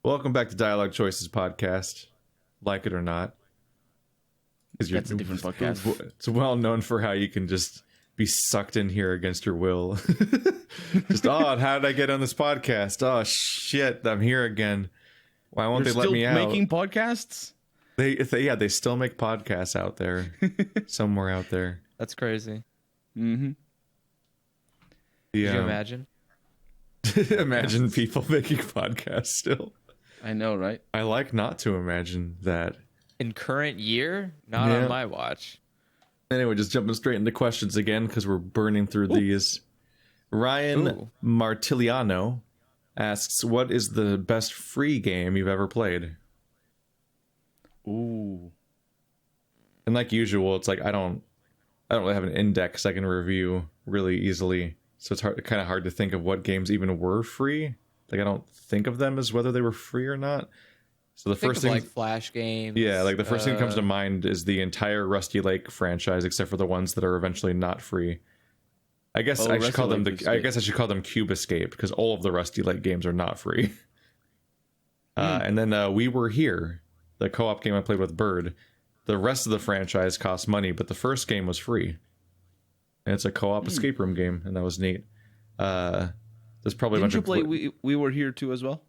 Welcome back to Dialog Choices podcast. Like it or not. That's a different podcast. It's well known for how you can just be sucked in here against your will. Just, how did I get on this podcast? Oh, shit, I'm here again. Why won't they let me out? Still making podcasts? They still make podcasts out there. Somewhere out there. That's crazy. Mm-hmm. Could you imagine? Imagine people making podcasts still. I know, right? I like not to imagine that. In current year? Not on my watch. Anyway, just jumping straight into questions again because we're burning through these. Ryan Martiliano asks, what is the best free game you've ever played? Ooh. And like usual, it's like I don't really have an index I can review really easily. So it's kind of hard to think of what games even were free. Like I don't think of them as whether they were free or not. So the first thing, like Flash games. Yeah, like the first thing that comes to mind is the entire Rusty Lake franchise, except for the ones that are eventually not free. I guess I should call them Cube Escape because all of the Rusty Lake games are not free. And then We Were Here, the co-op game I played with Bird. The rest of the franchise cost money, but the first game was free. And it's a co-op escape room game, and that was neat. There's probably Didn't you play We Were Here too as well?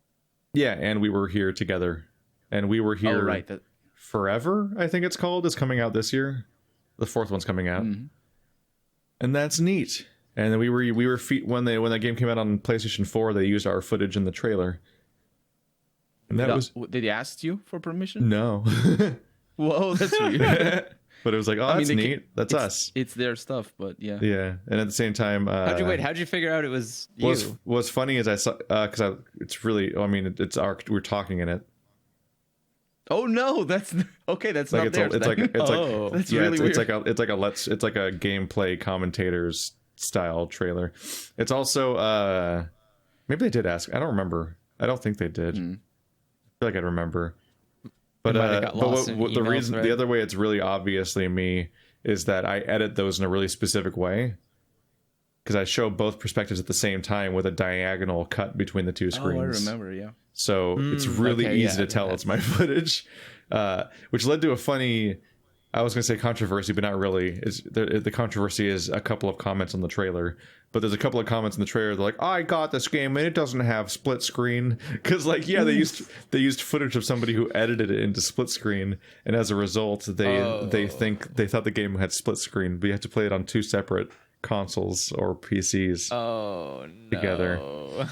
Yeah, and We Were Here together. And We Were Here Forever, I think it's called, is coming out this year. The fourth one's coming out. Mm-hmm. And that's neat. And then we were when that game came out on PlayStation 4, they used our footage in the trailer. And did they ask you for permission? No. Whoa, that's weird. But it was like, that's neat. That's us. It's their stuff, but yeah. Yeah, and at the same time, how'd you figure out it was you? What's funny is I saw it's really. I mean, we're talking in it. Oh no, that's okay. That's like not that's weird. It's like a gameplay commentators style trailer. It's also maybe they did ask. I don't remember. I don't think they did. I feel like I'd remember. But the other way it's really obviously me is that I edit those in a really specific way because I show both perspectives at the same time with a diagonal cut between the two screens. Oh, I remember, yeah. So it's really easy to tell it's my footage, which led to a funny, I was going to say controversy, but not really. The controversy is a couple of comments on the trailer. But there's a couple of comments in the trailer. They're like, I got this game and it doesn't have split screen. Because they used footage of somebody who edited it into split screen. And as a result, they thought the game had split screen. But you have to play it on two separate consoles or PCs together.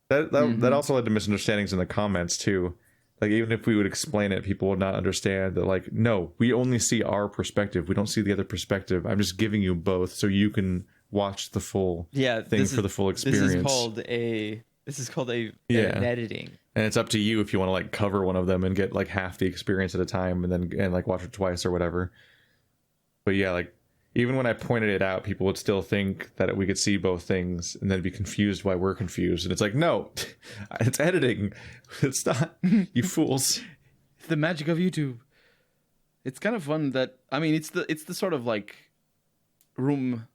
That also led to misunderstandings in the comments too. Like even if we would explain it, people would not understand that. Like, no, we only see our perspective. We don't see the other perspective. I'm just giving you both so you can watch the full thing for the full experience. This is called an editing. And it's up to you if you want to like cover one of them and get like half the experience at a time and like watch it twice or whatever. But yeah, like even when I pointed it out, people would still think that we could see both things and then be confused why we're confused. And it's like, no, it's editing. It's not, you fools. It's the magic of YouTube. It's kind of fun that, I mean, it's the sort of like room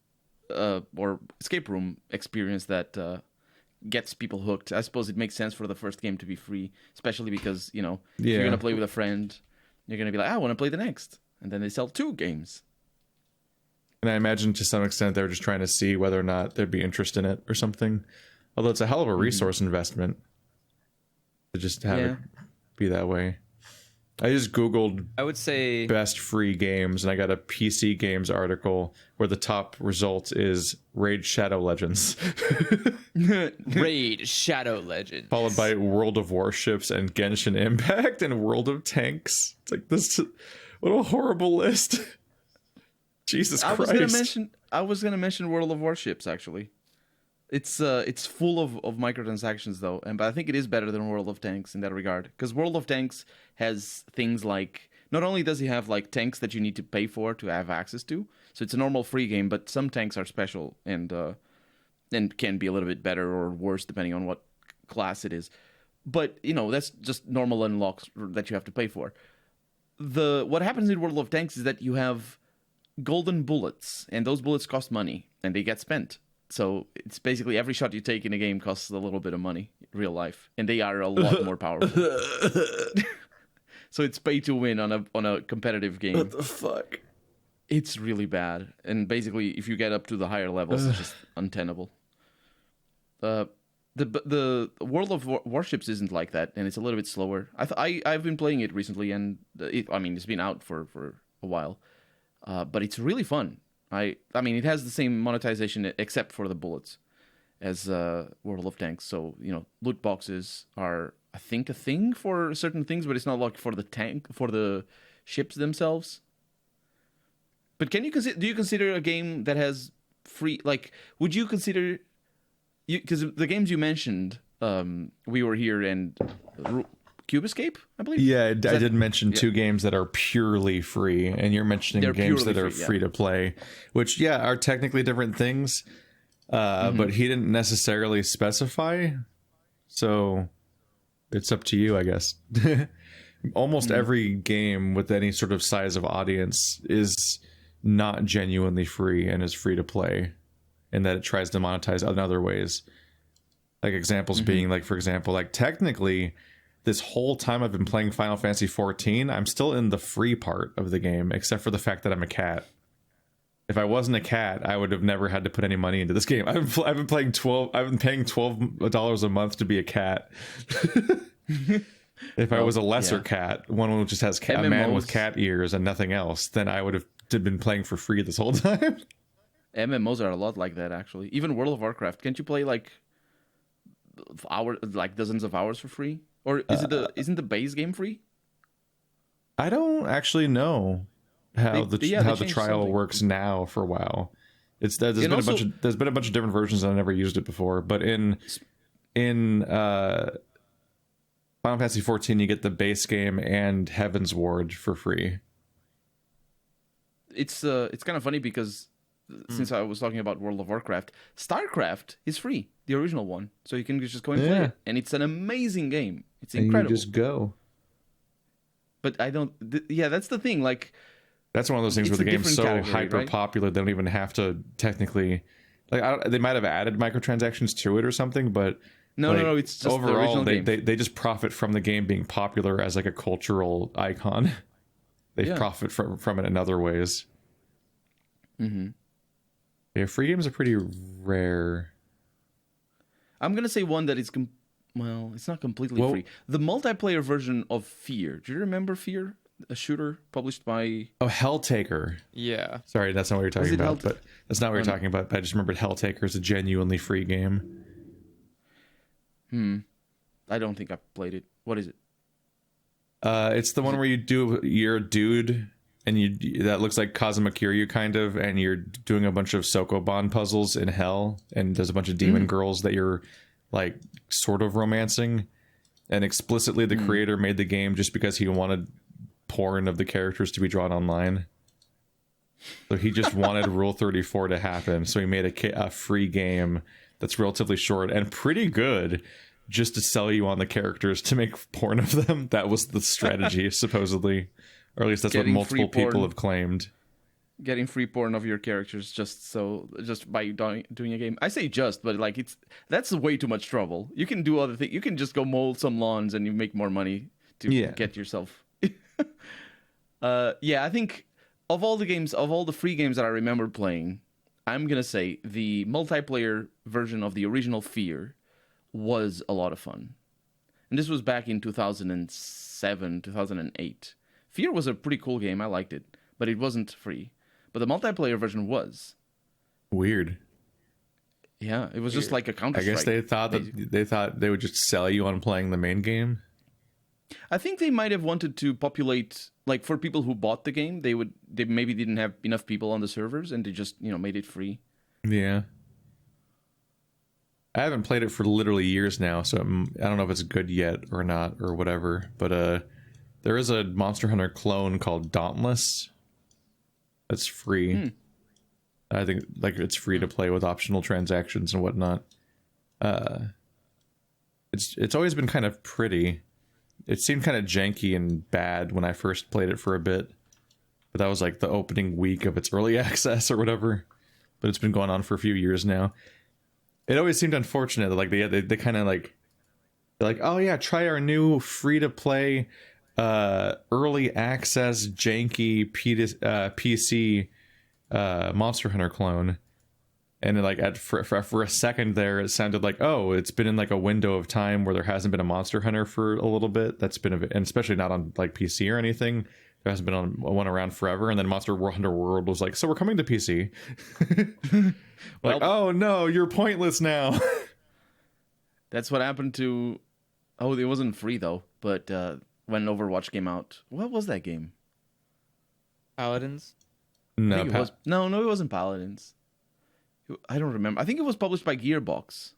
or escape room experience that gets people hooked. I suppose it makes sense for the first game to be free, especially because, if you're going to play with a friend, you're going to be like, I want to play the next. And then they sell 2 games. And I imagine to some extent they were just trying to see whether or not there'd be interest in it or something. Although it's a hell of a resource investment to just have it be that way. I just Googled, I would say, best free games, and I got a PC Games article where the top result is Raid Shadow Legends. Raid Shadow Legends. Followed by World of Warships and Genshin Impact and World of Tanks. It's like this. What a horrible list. Jesus Christ. I was gonna mention World of Warships actually. It's full of microtransactions though, but I think it is better than World of Tanks in that regard. Because World of Tanks has things like, not only does he have like tanks that you need to pay for to have access to, so it's a normal free game, but some tanks are special and can be a little bit better or worse depending on what class it is. But that's just normal unlocks that you have to pay for. What happens in World of Tanks is that you have golden bullets, and those bullets cost money, and they get spent. So it's basically every shot you take in a game costs a little bit of money in real life, and they are a lot more powerful. So it's pay to win on a competitive game. What the fuck? It's really bad, and basically, if you get up to the higher levels, it's just untenable. The World of Warships isn't like that, and it's a little bit slower. I've been playing it recently, and it's been out for a while, but it's really fun. I mean, it has the same monetization except for the bullets as World of Tanks. So loot boxes are, I think, a thing for certain things, but it's not like for the ships themselves. But do you consider a game that has free, like, would you consider, because the games you mentioned, We Were Here and Cube Escape, I believe? Yeah, I did mention two games that are purely free, and you're mentioning games that are free to play, which, are technically different things, but he didn't necessarily specify, so it's up to you, I guess. Almost every game with any sort of size of audience is not genuinely free and is free to play, and that it tries to monetize in other ways. Like examples being, like, for example, like, technically this whole time I've been playing Final Fantasy 14, I'm still in the free part of the game, except for the fact that I'm a cat. If I wasn't a cat, I would have never had to put any money into this game. I've been paying $12 a month to be a cat. If I was a lesser cat, one who just has a man with cat ears and nothing else, then I would have been playing for free this whole time. MMOs are a lot like that, actually. Even World of Warcraft, can't you play like dozens of hours for free? Or isn't the base game free? I don't actually know how the trial works now for WoW. There's been a bunch of different versions, and I never used it before. But in Final Fantasy 14, you get the base game and Heaven's Ward for free. It's kind of funny because since I was talking about World of Warcraft, StarCraft is free, the original one, so you can just go and play it, and it's an amazing game. It's incredible. You just go. But I don't. That's the thing. Like, that's one of those things where the game's so hyper popular, they don't even have to technically. Like, they might have added microtransactions to it or something, but. No, it's just overall, the original game. They just profit from the game being popular as like a cultural icon. They profit from it in other ways. Yeah, free games are pretty rare. I'm gonna say one that is it's not completely free. The multiplayer version of Fear. Do you remember Fear? A shooter published by Helltaker. Yeah. Sorry, that's not what you're talking about. But that's not what you're talking about. But I just remembered Helltaker is a genuinely free game. I don't think I've played it. What is it? It's the one where you're a dude and that looks like Kazuma Kiryu kind of, and you're doing a bunch of Sokoban puzzles in hell, and there's a bunch of demon girls that you're like sort of romancing, and explicitly the creator made the game just because he wanted porn of the characters to be drawn online. So he just wanted Rule 34 to happen, so he made a free game that's relatively short and pretty good, just to sell you on the characters to make porn of them. That was the strategy, supposedly. Or at least that's what multiple people have claimed. Getting free porn of your characters just by doing a game. I say but like that's way too much trouble. You can do other things. You can just go mold some lawns and you make more money to get yourself. I think of all the free games that I remember playing, I'm going to say the multiplayer version of the original Fear was a lot of fun. And this was back in 2007, 2008. Fear was a pretty cool game. I liked it, but it wasn't free. But the multiplayer version was. Weird. Yeah, it was just like a Counter-Strike. I guess they thought they would just sell you on playing the main game. I think they might have wanted to populate, like, for people who bought the game, they maybe didn't have enough people on the servers, and they just made it free. Yeah. I haven't played it for literally years now, so I don't know if it's good yet or not or whatever. But there is a Monster Hunter clone called Dauntless. That's free. I think it's free to play with optional transactions and whatnot. It's always been kind of pretty. It seemed kind of janky and bad when I first played it for a bit, but that was like the opening week of its early access or whatever. But it's been going on for a few years now. it always seemed unfortunate that like they kind of like they're like, oh yeah, try our new free to play early access janky PC Monster Hunter clone. And then, like for a second there, it sounded like, oh, it's been in like a window of time where there hasn't been a Monster Hunter for a little bit. That's been and especially not on like PC or anything. There hasn't been on one around forever. And then Monster Hunter World was like, so we're coming to PC. Like, well, oh no, you're pointless now. That's what happened to. Oh, it wasn't free though. But when Overwatch came out, what was that game? Paladins? No, it wasn't Paladins. I don't remember. I think it was published by Gearbox.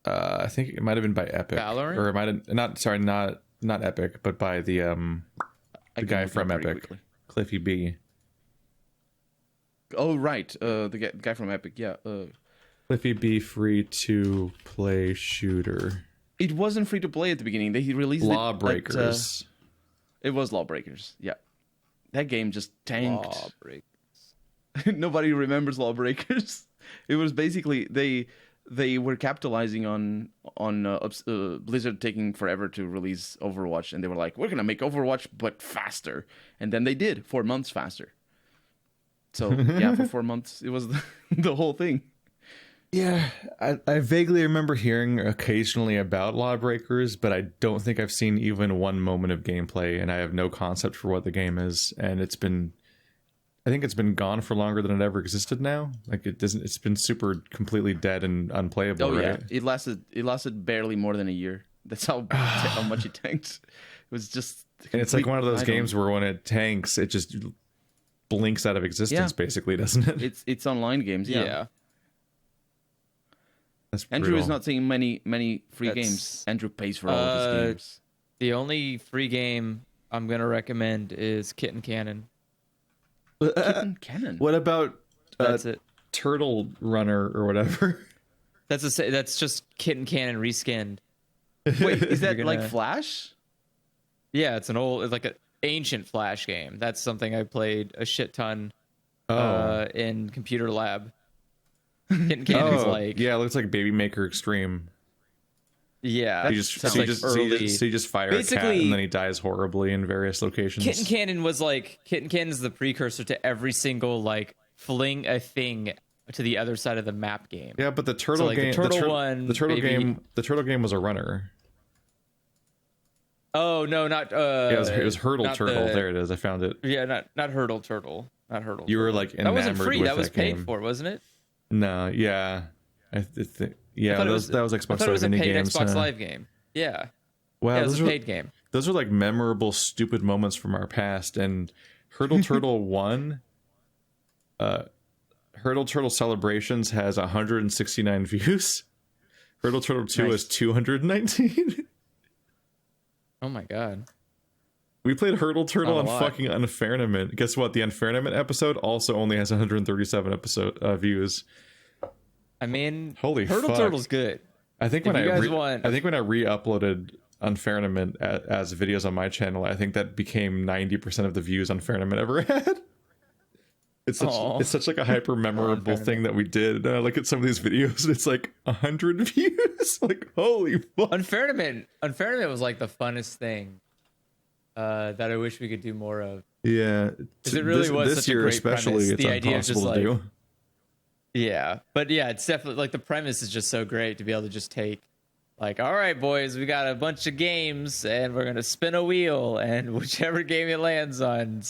I think it might have been by Epic. Valorant? Or it might have not Epic, but by the guy from Epic, quickly. Cliffy B. Oh right, the guy from Epic, yeah. Cliffy B free to play shooter. It wasn't free to play at the beginning. They released Lawbreakers. It was Lawbreakers, yeah. That game just tanked. Lawbreakers. Nobody remembers Lawbreakers. It was basically they were capitalizing on Blizzard taking forever to release Overwatch, and they were like, we're gonna make Overwatch but faster, and then they did 4 months faster. So yeah, for 4 months it was the whole thing. Yeah, I vaguely remember hearing occasionally about Lawbreakers, but I don't think I've seen even one moment of gameplay, and I have no concept for what the game is, and I think it's been gone for longer than it ever existed now. Like it's been super completely dead and unplayable. Oh yeah, right? it lasted barely more than a year. That's how much it tanked. It was just. And it's like one of those games where when it tanks, it just blinks out of existence, basically, doesn't it? It's online games. Yeah. That's Andrew is not seeing many free games. Andrew pays for all of his games. The only free game I'm gonna recommend is Kitten Cannon. Kitten Cannon. What about that's it? Turtle Runner or whatever? That's just Kitten Cannon reskinned. Wait, is that like Flash? Yeah, it's like an ancient Flash game. That's something I played a shit ton in computer lab. Kitten Cannon's it looks like Baby Maker Extreme. Yeah, you just fire a cat and then he dies horribly in various locations. Kitten Cannon's the precursor to every single like fling a thing to the other side of the map game. Yeah, but the turtle game, the turtle game was a runner. Oh no, not it was Hurdle Turtle. There it is. I found it. Yeah, not Hurdle Turtle. Not Hurdle. You were like enamored that wasn't free. With that was paid game. For, wasn't it? No, yeah. That was Xbox Live mini games. Xbox Live game. Yeah. Wow, yeah, it was a paid game. Those are like memorable, stupid moments from our past. And Hurdle Turtle 1, Hurdle Turtle Celebrations has 169 views. Hurdle Turtle 2 has 219. Oh my god. We played Hurdle Turtle on fucking Unfairnament. Guess what? The Unfairnament episode also only has 137 views. I mean, holy Hurdle fuck. Turtle's good. I think when I re-uploaded Unfairnament as videos on my channel, I think that became 90% of the views Unfairnament ever had. It's such like a hyper memorable thing that we did. And I look at some of these videos and it's like 100 views. Like, holy fuck. Unfairnament was like the funnest thing that I wish we could do more of. Yeah. Because it really was this such year a great especially, premise. It's the idea of just impossible to like, do. Yeah. But yeah, it's definitely like the premise is just so great to be able to just take like, all right, boys, we got a bunch of games and we're going to spin a wheel and whichever game it lands on,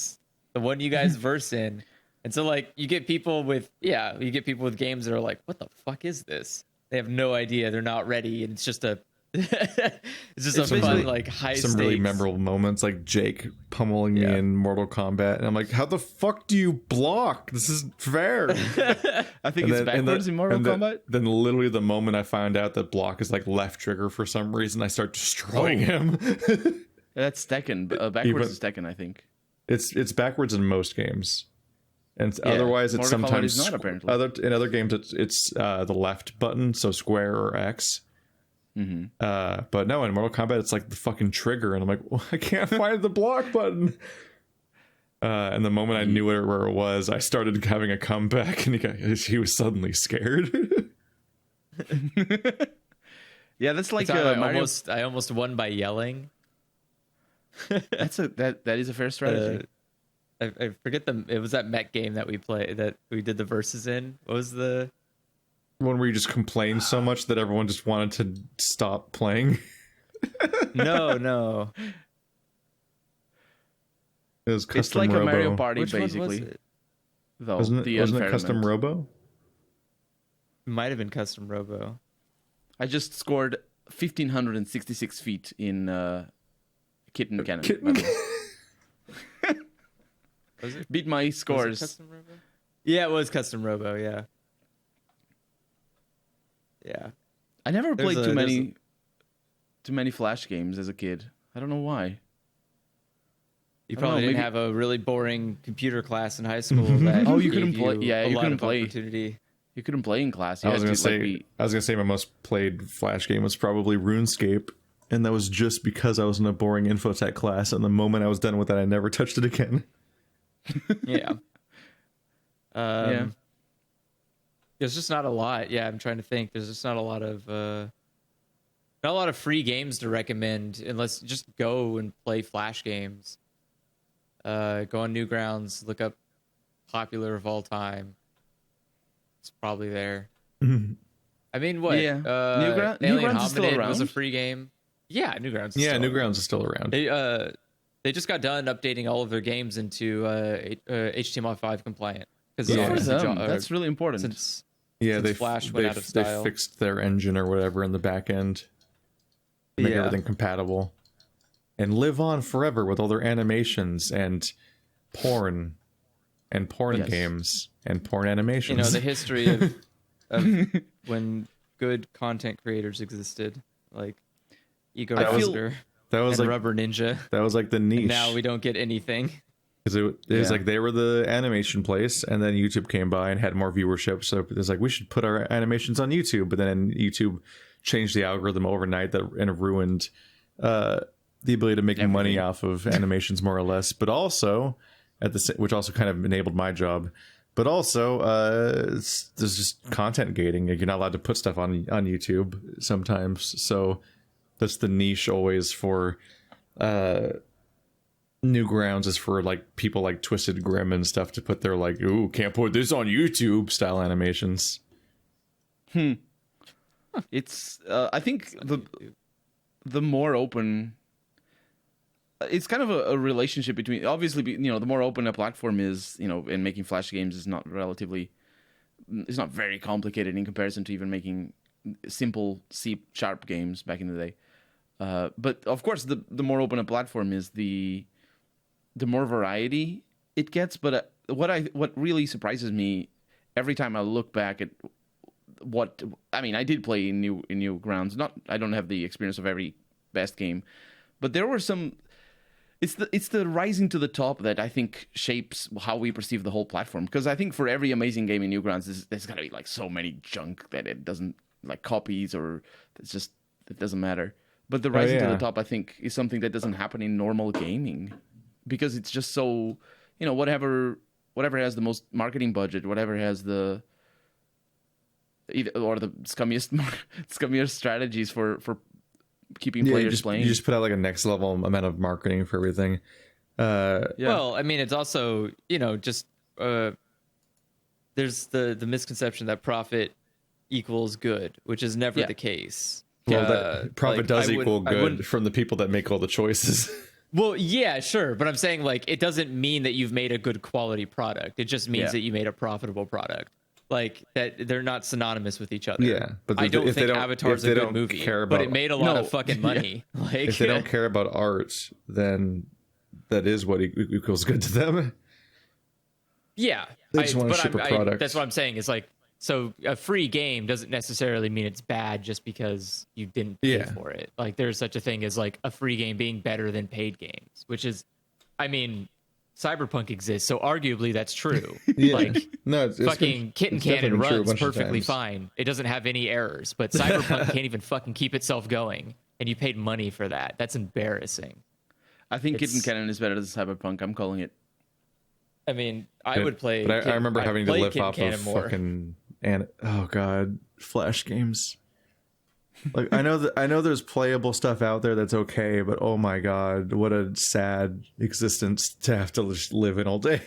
the one you guys verse in. And so like you get people with games that are like, what the fuck is this? They have no idea. They're not ready. And it's just a fun, like high stakes. Some really memorable moments, like Jake pummeling me in Mortal Kombat, and I'm like, "How the fuck do you block? This isn't fair." I think it's backwards in Mortal Kombat. Then literally the moment I find out that block is like left trigger for some reason, I start destroying him. That's Tekken. Backwards is Tekken, I think. It's backwards in most games, and otherwise it's Mortal sometimes Kombat is not, apparently. in other games it's the left button, so square or X. Mm-hmm. But no, in Mortal Kombat it's like the fucking trigger, and I'm like, well, I can't find the block button. And the moment I knew where it was, I started having a comeback, and he was suddenly scared. Yeah, that's like Mario. I almost won by yelling. That is a fair strategy. I forget it was that mech game that we did the verses in. What was the one where you just complained so much that everyone just wanted to stop playing? No. It was custom It's like Robo. a Mario Party, Which one was basically. it? Though Wasn't it custom Robo? It might have been custom Robo. I just scored 1,566 feet in Kitten Cannon. Was it? Beat my scores. Was it custom Robo? Yeah, it was custom Robo. Yeah. Yeah. I never played too many Flash games as a kid. I don't know why. You probably didn't have a really boring computer class in high school. That you couldn't play. Yeah, you couldn't play. Opportunity. You couldn't play in class. I was gonna say my most played Flash game was probably RuneScape, and that was just because I was in a boring infotech class. And the moment I was done with that, I never touched it again. Yeah. Yeah. There's just not a lot. Yeah, I'm trying to think. There's just not a lot of free games to recommend unless just go and play Flash games. Go on Newgrounds, look up popular of all time. It's probably there. I mean, what? Yeah. Alien Newgrounds is still Hominid around? was a free game. Yeah, Newgrounds. Newgrounds is still around. They just got done updating all of their games into HTML5 compliant. Good for them. That's really important. Since Flash went out of style. They fixed their engine or whatever in the back end, make everything compatible, and live on forever with all their animations and porn games and porn animations. You know, the history of when good content creators existed, like Ego Roaster and Rubber Ninja. That was like the niche. And now we don't get anything. Because it was like they were the animation place, and then YouTube came by and had more viewership. So it's like we should put our animations on YouTube. But then YouTube changed the algorithm overnight and ruined the ability to make money off of animations, more or less. But also which also kind of enabled my job. But also, there's just content gating. Like, you're not allowed to put stuff on YouTube sometimes. So that's the niche always for. Newgrounds is for like people like Twisted Grimm and stuff to put their like, ooh, can't put this on YouTube style animations. It's I think the more open, it's kind of a relationship between, obviously, the more open a platform is, and making Flash games is not very complicated in comparison to even making simple C# games back in the day. But of course, the more open a platform is, the more variety it gets. But what really surprises me every time I look back at I did play in Newgrounds. I don't have the experience of every best game, but there were some. It's the rising to the top that I think shapes how we perceive the whole platform. Because I think for every amazing game in Newgrounds, there's gotta be like so many junk that it doesn't, like copies, or it doesn't matter. But the rising to the top, I think, is something that doesn't happen in normal gaming, because it's just so, whatever has the most marketing budget, whatever has the scummiest strategies for keeping players playing. You just put out like a next level amount of marketing for everything. Well, I mean, it's also, just there's the misconception that profit equals good, which is never the case. Well, profit does equal good from the people that make all the choices. Well, yeah, sure. But I'm saying, like, it doesn't mean that you've made a good quality product. It just means that you made a profitable product. Like, that they're not synonymous with each other. Yeah. But I don't think Avatar's a good movie, but it made a lot of fucking money. Yeah. Like, if they don't care about art, then that is what equals good to them. Yeah. They just want to ship a product. That's what I'm saying. Is like, so a free game doesn't necessarily mean it's bad just because you didn't pay for it. Like, there's such a thing as like a free game being better than paid games, which is, I mean, Cyberpunk exists, so arguably that's true. Like, no, it's fucking Kitten Cannon runs perfectly fine. It doesn't have any errors, but Cyberpunk can't even fucking keep itself going, and you paid money for that. That's embarrassing. I think Kitten Cannon is better than Cyberpunk. I'm calling it. I mean, I would play. But I remember having to live off of fucking and oh god, Flash games. Like I know there's playable stuff out there that's okay, but oh my god, what a sad existence to have to just live in all day.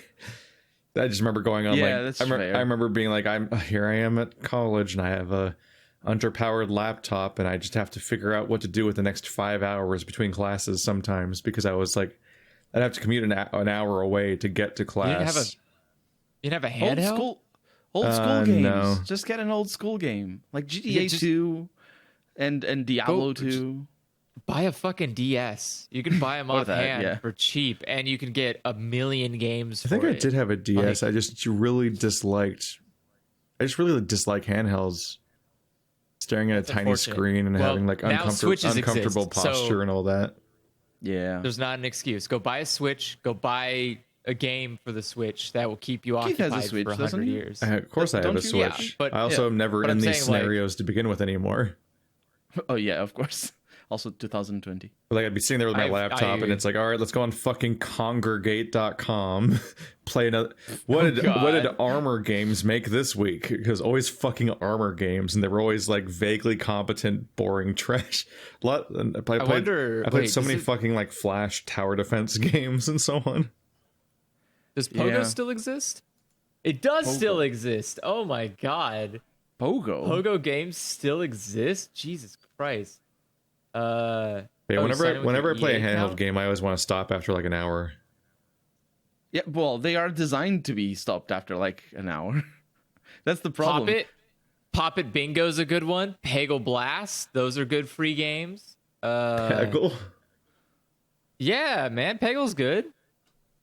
I just remember going on that's fair. I remember being like, here I am at college and I have a underpowered laptop and I just have to figure out what to do with the next 5 hours between classes sometimes, because I was like, I'd have to commute an hour away to get to class. You'd have a handheld? Old school games. No. Just get an old school game like GTA 2 and Diablo 2. Buy a fucking DS. You can buy them offhand for cheap, and you can get a million games. I think I did have a DS. I just really dislike handhelds. Staring at a tiny screen and having like uncomfortable posture and all that. Yeah, there's not an excuse. Go buy a Switch. Go buy a game for the Switch that will keep you occupied for 100 years. Of course, I have a Switch. Yeah, but I also am never in these scenarios to begin with anymore. Oh yeah, of course. Also 2020. Like I'd be sitting there with my laptop and it's like, all right, let's go on fucking congregate.com. Play another. What did Armor Games make this week? Because always fucking Armor Games, and they were always like vaguely competent, boring trash. I played so many fucking like Flash tower defense games and so on. Does Pogo still exist? It does still exist. Oh my god. Pogo games still exist? Jesus Christ. Whenever I play a handheld game, I always want to stop after like an hour. Yeah, well, they are designed to be stopped after like an hour. That's the problem. Pop It Bingo's a good one. Peggle Blast, those are good free games. Peggle? Yeah, man, Peggle's good.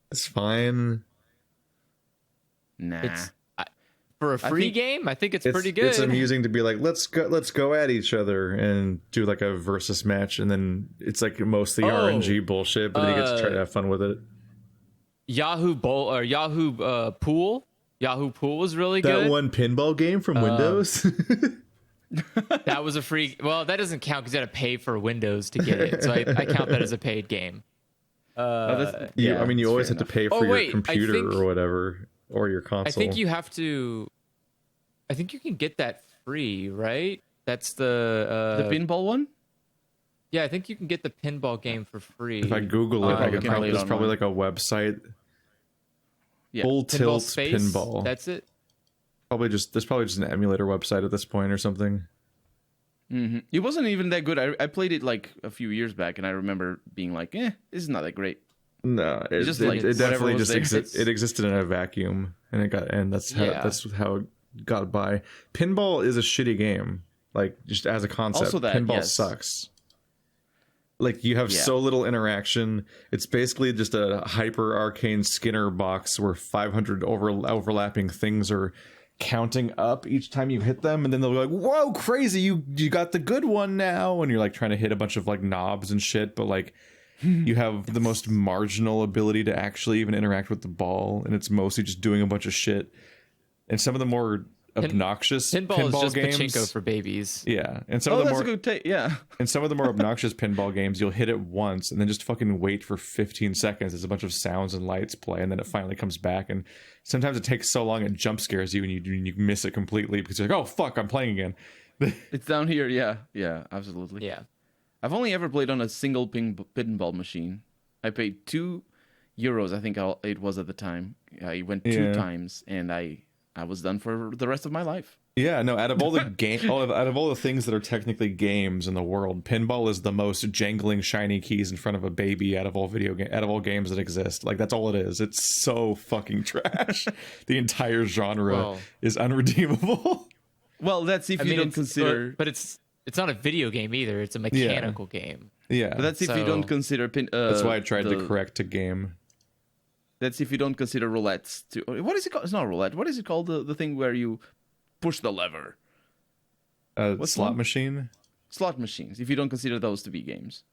It's fine. Nah. For a free game, I think it's pretty good. It's amusing to be like, let's go at each other and do like a versus match, and then it's like mostly RNG bullshit, but then you get to try to have fun with it. Yahoo Pool. Yahoo Pool was really good. That one pinball game from Windows. That was a free. Well, that doesn't count because you had to pay for Windows to get it, so I count that as a paid game. You always have to pay for your computer or whatever. Or your console. I think you have to. I think you can get that free, right? That's the pinball one. Yeah, I think you can get the pinball game for free. If I Google it, there's probably like a website. Yeah, Full Tilt Space, Pinball. That's it. There's probably just an emulator website at this point or something. Mm-hmm. It wasn't even that good. I played it like a few years back, and I remember being like, "This is not that great." No, it definitely just it existed in a vacuum, and that's how it got by. Pinball is a shitty game, like just as a concept. Pinball sucks. Like you have so little interaction. It's basically just a hyper arcane Skinner box where 500 overlapping things are counting up each time you hit them, and then they'll be like, "Whoa, crazy! You got the good one now!" And you're like trying to hit a bunch of like knobs and shit, but like. You have the most marginal ability to actually even interact with the ball, and it's mostly just doing a bunch of shit. And some of the more obnoxious pinball is just games, pachinko for babies. Yeah, and some of the more obnoxious pinball games, you'll hit it once and then just fucking wait for 15 seconds as a bunch of sounds and lights play, and then it finally comes back. And sometimes it takes so long it jump scares you, and you miss it completely because you're like, "Oh fuck, I'm playing again." It's down here. Yeah, absolutely. Yeah. I've only ever played on a single pinball machine. I paid €2, I think it was at the time. I went 2 times, and I was done for the rest of my life. Yeah, no. Out of all the out of all the things that are technically games in the world, pinball is the most jangling shiny keys in front of a baby out of all games that exist. Like that's all it is. It's so fucking trash. The entire genre is unredeemable. Well, that's if you don't consider. But it's not a video game either. It's a mechanical game. Yeah, but that's if you don't consider that's why I tried to correct to game. That's if you don't consider roulettes. What is it called? It's not roulette. What is it called? The thing where you push the lever. Slot machine. Slot machines. If you don't consider those to be games.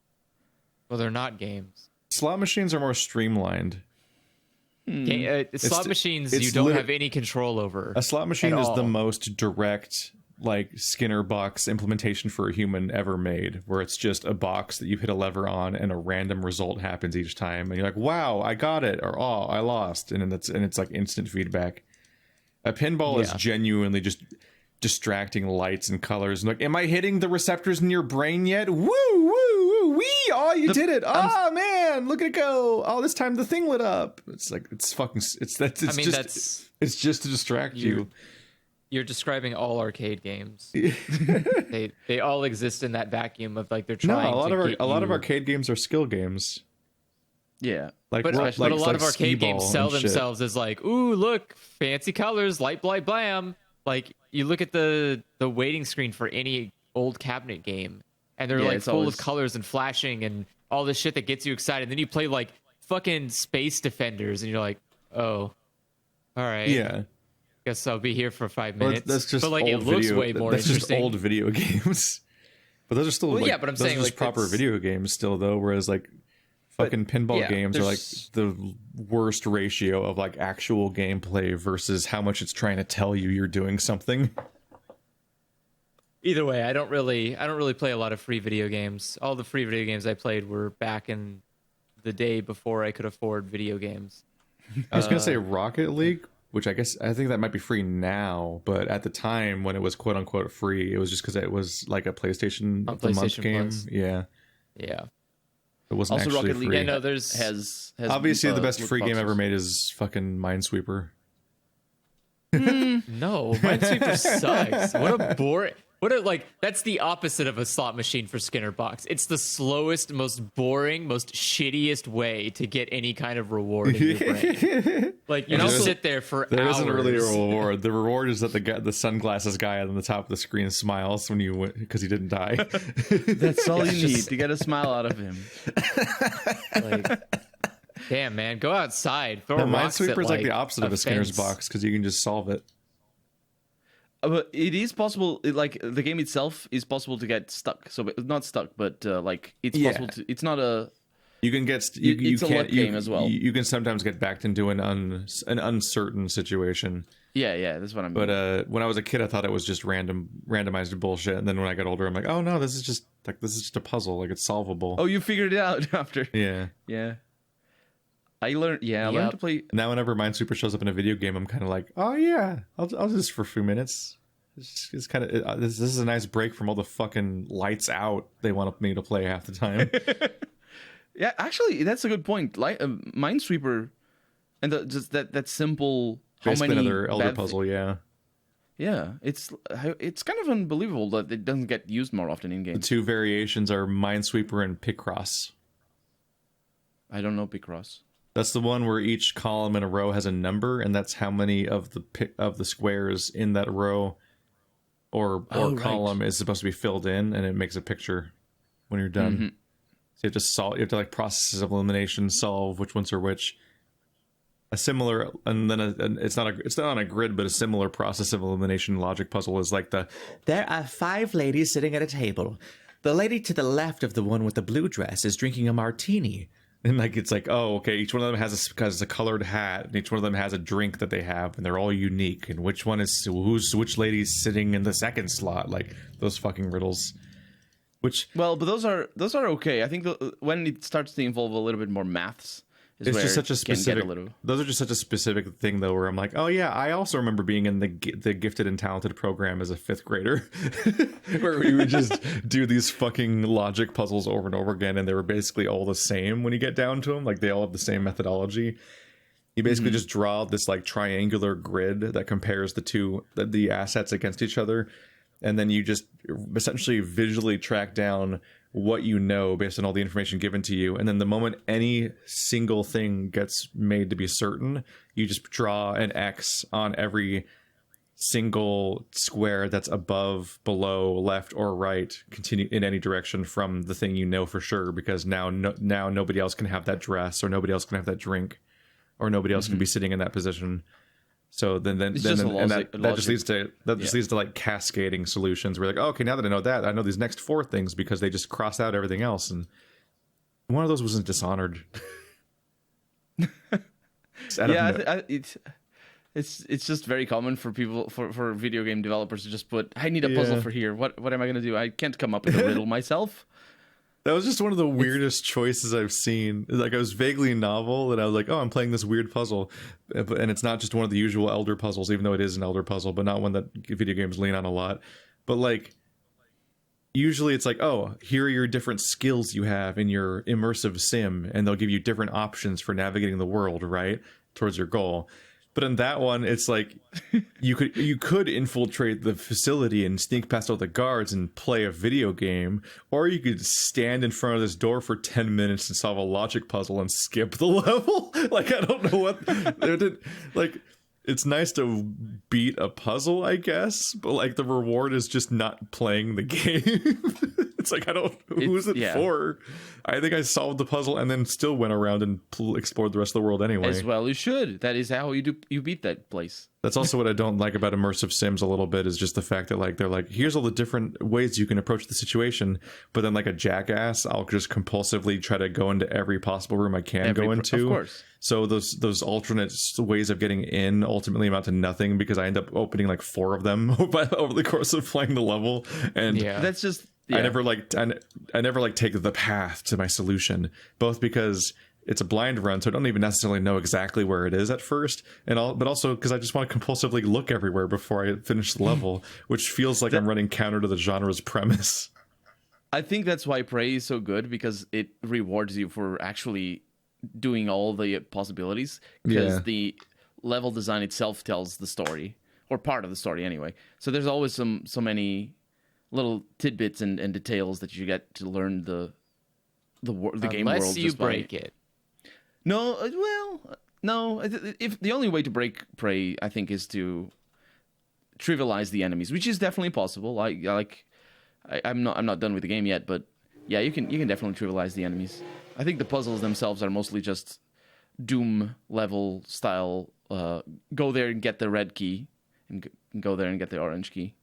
Well, they're not games. Slot machines are more streamlined. Slot machines you don't have any control over. A slot machine is the most direct. Like Skinner box implementation for a human ever made, where it's just a box that you hit a lever on and a random result happens each time, and you're like, "Wow, I got it," or "Oh, I lost," and it's like instant feedback. A pinball is genuinely just distracting lights and colors. And like, am I hitting the receptors in your brain yet? Woo, woo, woo, wee! Oh, you did it! Oh man, look at it go! Oh, this time the thing lit up. It's like it's just to distract you. You're describing all arcade games. they all exist in that vacuum of like they're trying. No, a lot of arcade games are skill games. Yeah, but a lot of arcade games sell themselves as like, ooh, look, fancy colors, light, blight, blam. Like you look at the waiting screen for any old cabinet game, and they're like full of colors and flashing and all this shit that gets you excited. And then you play like fucking Space Defenders, and you're like, oh, all right, yeah. Guess I'll be here for 5 minutes. That's just but like old it looks video, way more that's interesting. just old video games. But those are still yeah, but I'm saying those are like proper video games still though. Whereas like fucking pinball games are like the worst ratio of like actual gameplay versus how much it's trying to tell you you're doing something. Either way, I don't really play a lot of free video games. All the free video games I played were back in the day before I could afford video games. I was gonna say Rocket League, which I think that might be free now, but at the time when it was quote unquote free, it was just because it was like a PlayStation of the month game. Plus. Yeah. It wasn't also actually Rocket League free. Yeah, no, has obviously the best free game ever made is fucking Minesweeper. No, Minesweeper sucks. What a boring. That's the opposite of a slot machine for Skinner Box. It's the slowest, most boring, most shittiest way to get any kind of reward in your brain. Like you just sit there for there hours. Isn't really a reward. The reward is that the sunglasses guy on the top of the screen smiles when you win because he didn't die. That's all you need to get a smile out of him. Like, damn man, go outside. Throw the rocks Minesweeper at, is like the opposite of a Skinner's fence. Box because you can just solve it. But it is possible, like the game itself is possible to get stuck. So not stuck, but like it's possible to. It's not a. You can get. It's a luck game as well. You can sometimes get backed into an uncertain situation. Yeah, that's what I mean. But when I was a kid, I thought it was just randomized bullshit. And then when I got older, I'm like, oh no, this is just a puzzle. Like it's solvable. Oh, you figured it out after. Yeah. I learned to play. Now, whenever Minesweeper shows up in a video game, I'm kind of like, oh yeah, I'll do this for a few minutes. It's kind of this is a nice break from all the fucking lights out they want me to play half the time. Yeah, actually, that's a good point. Like Minesweeper, and just that simple. Basically, another Elder puzzle. Yeah, it's kind of unbelievable that it doesn't get used more often in games. The two variations are Minesweeper and Picross. I don't know Picross. That's the one where each column in a row has a number, and that's how many of the squares in that row or column is supposed to be filled in, and it makes a picture when you're done. Mm-hmm. So you have to solve. You have to like processes of elimination, solve which ones are which. A similar, and then it's not on a grid, but a similar process of elimination logic puzzle is like there are 5 ladies sitting at a table. The lady to the left of the one with the blue dress is drinking a martini. And like it's like, oh, okay, each one of them has a colored hat, and each one of them has a drink that they have, and they're all unique. And which one is which lady's sitting in the second slot? Like those fucking riddles. But those are okay. I think when it starts to involve a little bit more maths, it's just such a specific. Those are just such a specific thing though, where I'm like, oh yeah, I also remember being in the gifted and talented program as a 5th grader, where we would just do these fucking logic puzzles over and over again, and they were basically all the same when you get down to them. Like they all have the same methodology. You basically just draw this like triangular grid that compares the assets against each other, and then you just essentially visually track down what you know based on all the information given to you, and then the moment any single thing gets made to be certain, you just draw an X on every single square that's above, below, left, or right, continue in any direction from the thing you know for sure, because now nobody else can have that dress, or nobody else can have that drink, or nobody else can be sitting in that position. So then that just leads to like cascading solutions. We're like, oh, okay, now that I know that, I know these next 4 things because they just crossed out everything else, and one of those wasn't Dishonored. It's just very common for people for video game developers to just put, I need a puzzle for here. What am I going to do? I can't come up with a riddle myself. That was just one of the weirdest choices I've seen. Like, I was vaguely novel, and I was like, oh, I'm playing this weird puzzle. And it's not just one of the usual Elder puzzles, even though it is an Elder puzzle, but not one that video games lean on a lot. But, like, usually it's like, oh, here are your different skills you have in your immersive sim, and they'll give you different options for navigating the world, right? Towards your goal. But in that one, it's like you could infiltrate the facility and sneak past all the guards and play a video game, or you could stand in front of this door for 10 minutes and solve a logic puzzle and skip the level. Like, I don't know what like. It's nice to beat a puzzle, I guess, but like the reward is just not playing the game. It's like, who's it for? I think I solved the puzzle and then still went around and explored the rest of the world anyway. As well you should. That is how you beat that place. That's also what I don't like about immersive sims a little bit, is just the fact that like they're like, here's all the different ways you can approach the situation, but then like a jackass, I'll just compulsively try to go into every possible room I can go into. Of course. So those alternate ways of getting in ultimately amount to nothing, because I end up opening like 4 of them over the course of playing the level, and that's just I never like take the path to my solution, both because it's a blind run, so I don't even necessarily know exactly where it is at first, but also because I just want to compulsively look everywhere before I finish the level, which feels like I'm running counter to the genre's premise. I think that's why Prey is so good, because it rewards you for actually doing all the possibilities, because the level design itself tells the story, or part of the story anyway. So there's always so many little tidbits and details that you get to learn the game world. Unless you break it. No, well, no. If the only way to break Prey, I think, is to trivialize the enemies, which is definitely possible. I'm not done with the game yet, but yeah, you can definitely trivialize the enemies. I think the puzzles themselves are mostly just Doom level style. Go there and get the red key, and go there and get the orange key.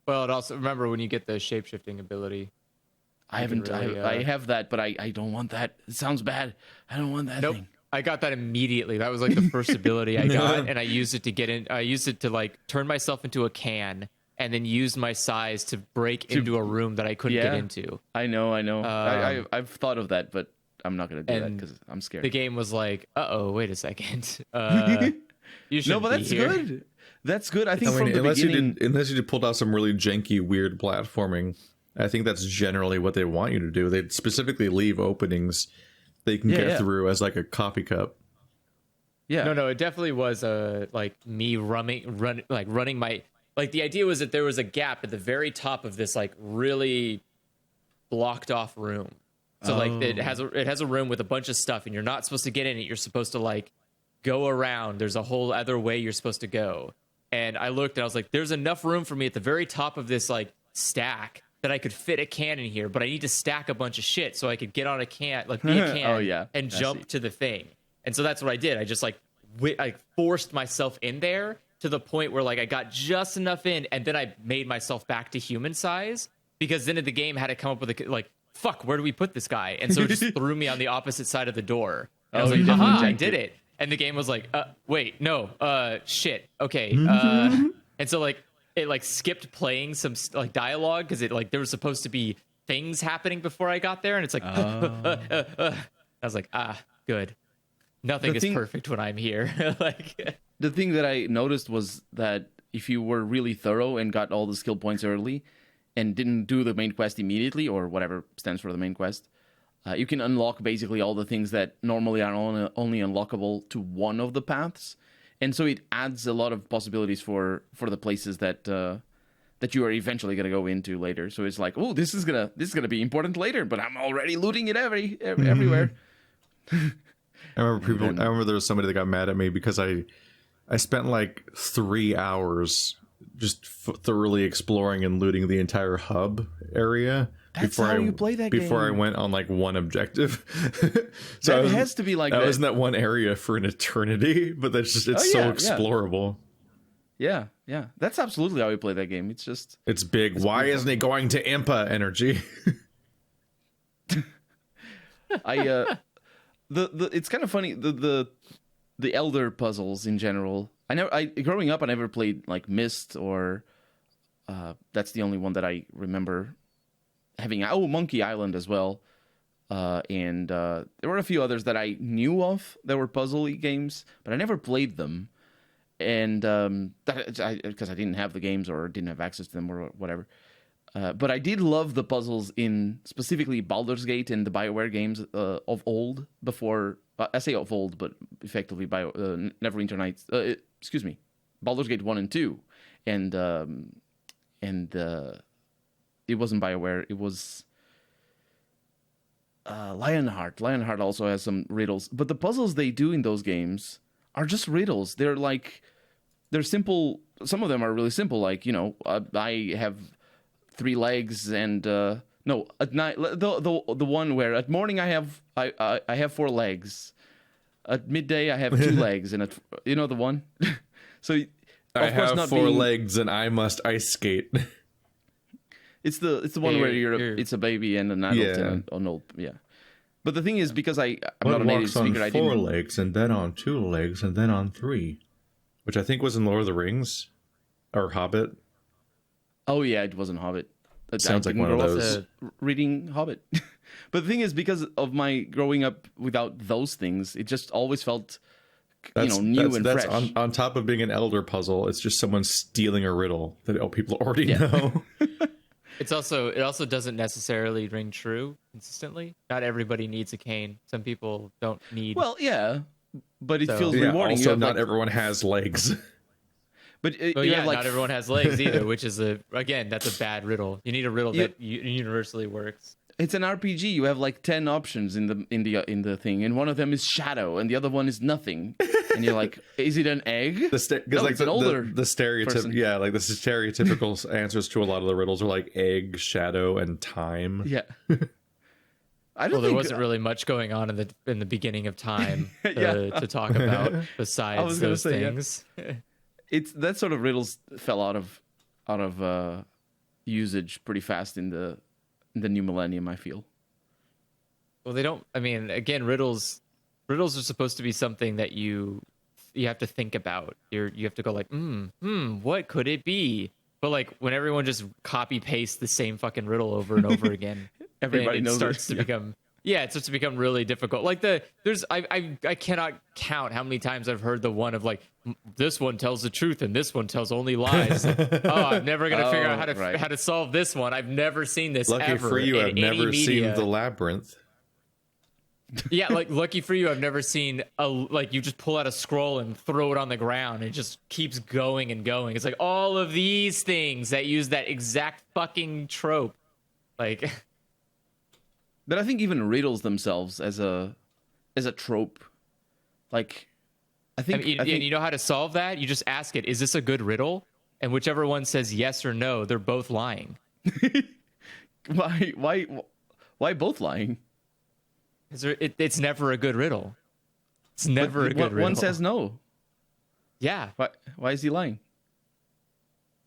Well, it also, remember when you get the shapeshifting ability. I have that, but I don't want that. It sounds bad. I don't want that thing. I got that immediately. That was like the first ability I got, and I used it to get in. I used it to like turn myself into a can, and then use my size to break into a room that I couldn't get into. I know. I've thought of that, but I'm not going to do that because I'm scared. The game was like, wait a second. You should. No, but that's good. That's good. I think from the beginning, unless you pulled out some really janky, weird platforming, I think that's generally what they want you to do. They specifically leave openings that you can get through as like a coffee cup. Yeah. No, it definitely was like me running my. Like, the idea was that there was a gap at the very top of this like really blocked off room. So like it has a room with a bunch of stuff, and you're not supposed to get in it. You're supposed to like go around. There's a whole other way you're supposed to go. And I looked and I was like, there's enough room for me at the very top of this like stack that I could fit a can in here, but I need to stack a bunch of shit so I could get on a can, like be a can, and jump to the thing. And so that's what I did. I just like I forced myself in there to the point where like I got just enough in, and then I made myself back to human size, because then the game had to come up with fuck, where do we put this guy? And so it just threw me on the opposite side of the door. And I was like, haha, I did it. And the game was like, wait, no, shit, okay. And so like it like skipped playing some like dialogue, because it like there was supposed to be things happening before I got there, and it's like, I was like, good. Nothing is perfect when I'm here. Like, the thing that I noticed was that if you were really thorough and got all the skill points early and didn't do the main quest immediately, or whatever stands for the main quest, you can unlock basically all the things that normally are only unlockable to one of the paths. And so it adds a lot of possibilities for the places that you are eventually going to go into later. So it's like, oh, this is gonna be important later, but I'm already looting it everywhere. I remember there was somebody that got mad at me because I spent like 3 hours just thoroughly exploring and looting the entire hub area. That's how you play that game. Before I went on like one objective. So it has to be like that. I was in that one area for an eternity, but that's just it's so explorable. Yeah. That's absolutely how we play that game. It's big. Why isn't he going to Impa energy? It's kind of funny, the Elder puzzles in general. Growing up I never played like Myst, or that's the only one that I remember having Monkey Island as well, and there were a few others that I knew of that were puzzle-y games, but I never played them, and because I didn't have the games or didn't have access to them or whatever. But I did love the puzzles in specifically Baldur's Gate and the BioWare games of old. Before I say of old, but effectively Neverwinter Nights. Excuse me, Baldur's Gate 1 and 2, and it wasn't BioWare. It was Lionheart. Lionheart also has some riddles, but the puzzles they do in those games are just riddles. They're simple. Some of them are really simple. Like, I have 3 legs and no, at night the one where at morning I have 4 legs. At midday I have 2 legs, and the one. So I have 4 legs and I must ice skate. It's the one where it's a baby and an adult and an old, But the thing is, because I'm not a native speaker, I didn't. 4 legs and then on 2 legs and then on 3, which I think was in Lord of the Rings or Hobbit. Oh yeah, it wasn't Hobbit. Sounds like one of those. Reading Hobbit. But the thing is, because of my growing up without those things, it just always felt new and fresh. On top of being an elder puzzle, it's just someone stealing a riddle that people already know. It also doesn't necessarily ring true consistently. Not everybody needs a cane. Some people don't need. Well, yeah, but it feels rewarding. Also, not everyone has legs. But not everyone has legs either, which is that's a bad riddle. You need a riddle that universally works. It's an RPG. You have like 10 options in the thing, and one of them is shadow, and the other one is nothing. And you're like, is it an egg? It's an older the stereotype. Yeah, like the stereotypical answers to a lot of the riddles are like egg, shadow, and time. Yeah. There wasn't really much going on in the beginning of time to talk about besides those things. Yeah. It's that sort of riddles fell out of usage pretty fast in the new millennium, I feel. Well, they don't. I mean, again, riddles are supposed to be something that you have to think about. You have to go like, what could it be? But like when everyone just copy pastes the same fucking riddle over and over again, everybody knows starts to become. Yeah, it starts to become really difficult. Like I cannot count how many times I've heard the one of like, this one tells the truth and this one tells only lies. I'm never gonna figure out how to solve this one. I've never seen this. Lucky ever for you, I've never seen the labyrinth. Yeah, like lucky for you, I've never seen you just pull out a scroll and throw it on the ground and it just keeps going and going. It's like all of these things that use that exact fucking trope, like. But I think even riddles themselves as a trope, like, I think you know how to solve that? You just ask it, is this a good riddle? And whichever one says yes or no, they're both lying. Why both lying? It's never a good riddle. It's never a good riddle. One says no. Yeah. Why is he lying?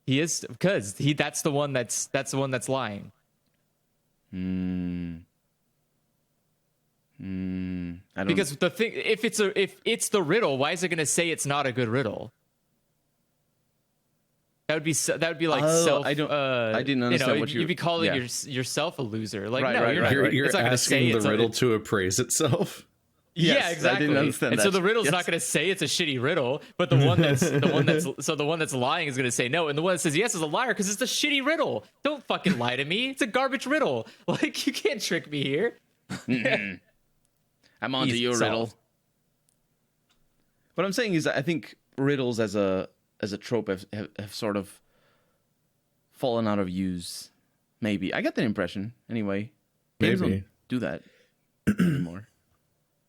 He is, because that's the one that's lying. Because the thing, if it's the riddle, why is it going to say it's not a good riddle? That would be like self. I didn't understand what you'd be calling yourself a loser. Like you're asking the riddle to appraise itself. Yes, yeah, exactly. I didn't understand and that. so the riddle's not going to say it's a shitty riddle, but the one that's lying is going to say no, and the one that says yes is a liar because it's a shitty riddle. Don't fucking lie to me. It's a garbage riddle. Like, you can't trick me here. I'm onto your riddle. What I'm saying is, I think riddles as a trope have sort of fallen out of use. Maybe I got that impression. Anyway, games don't do that anymore.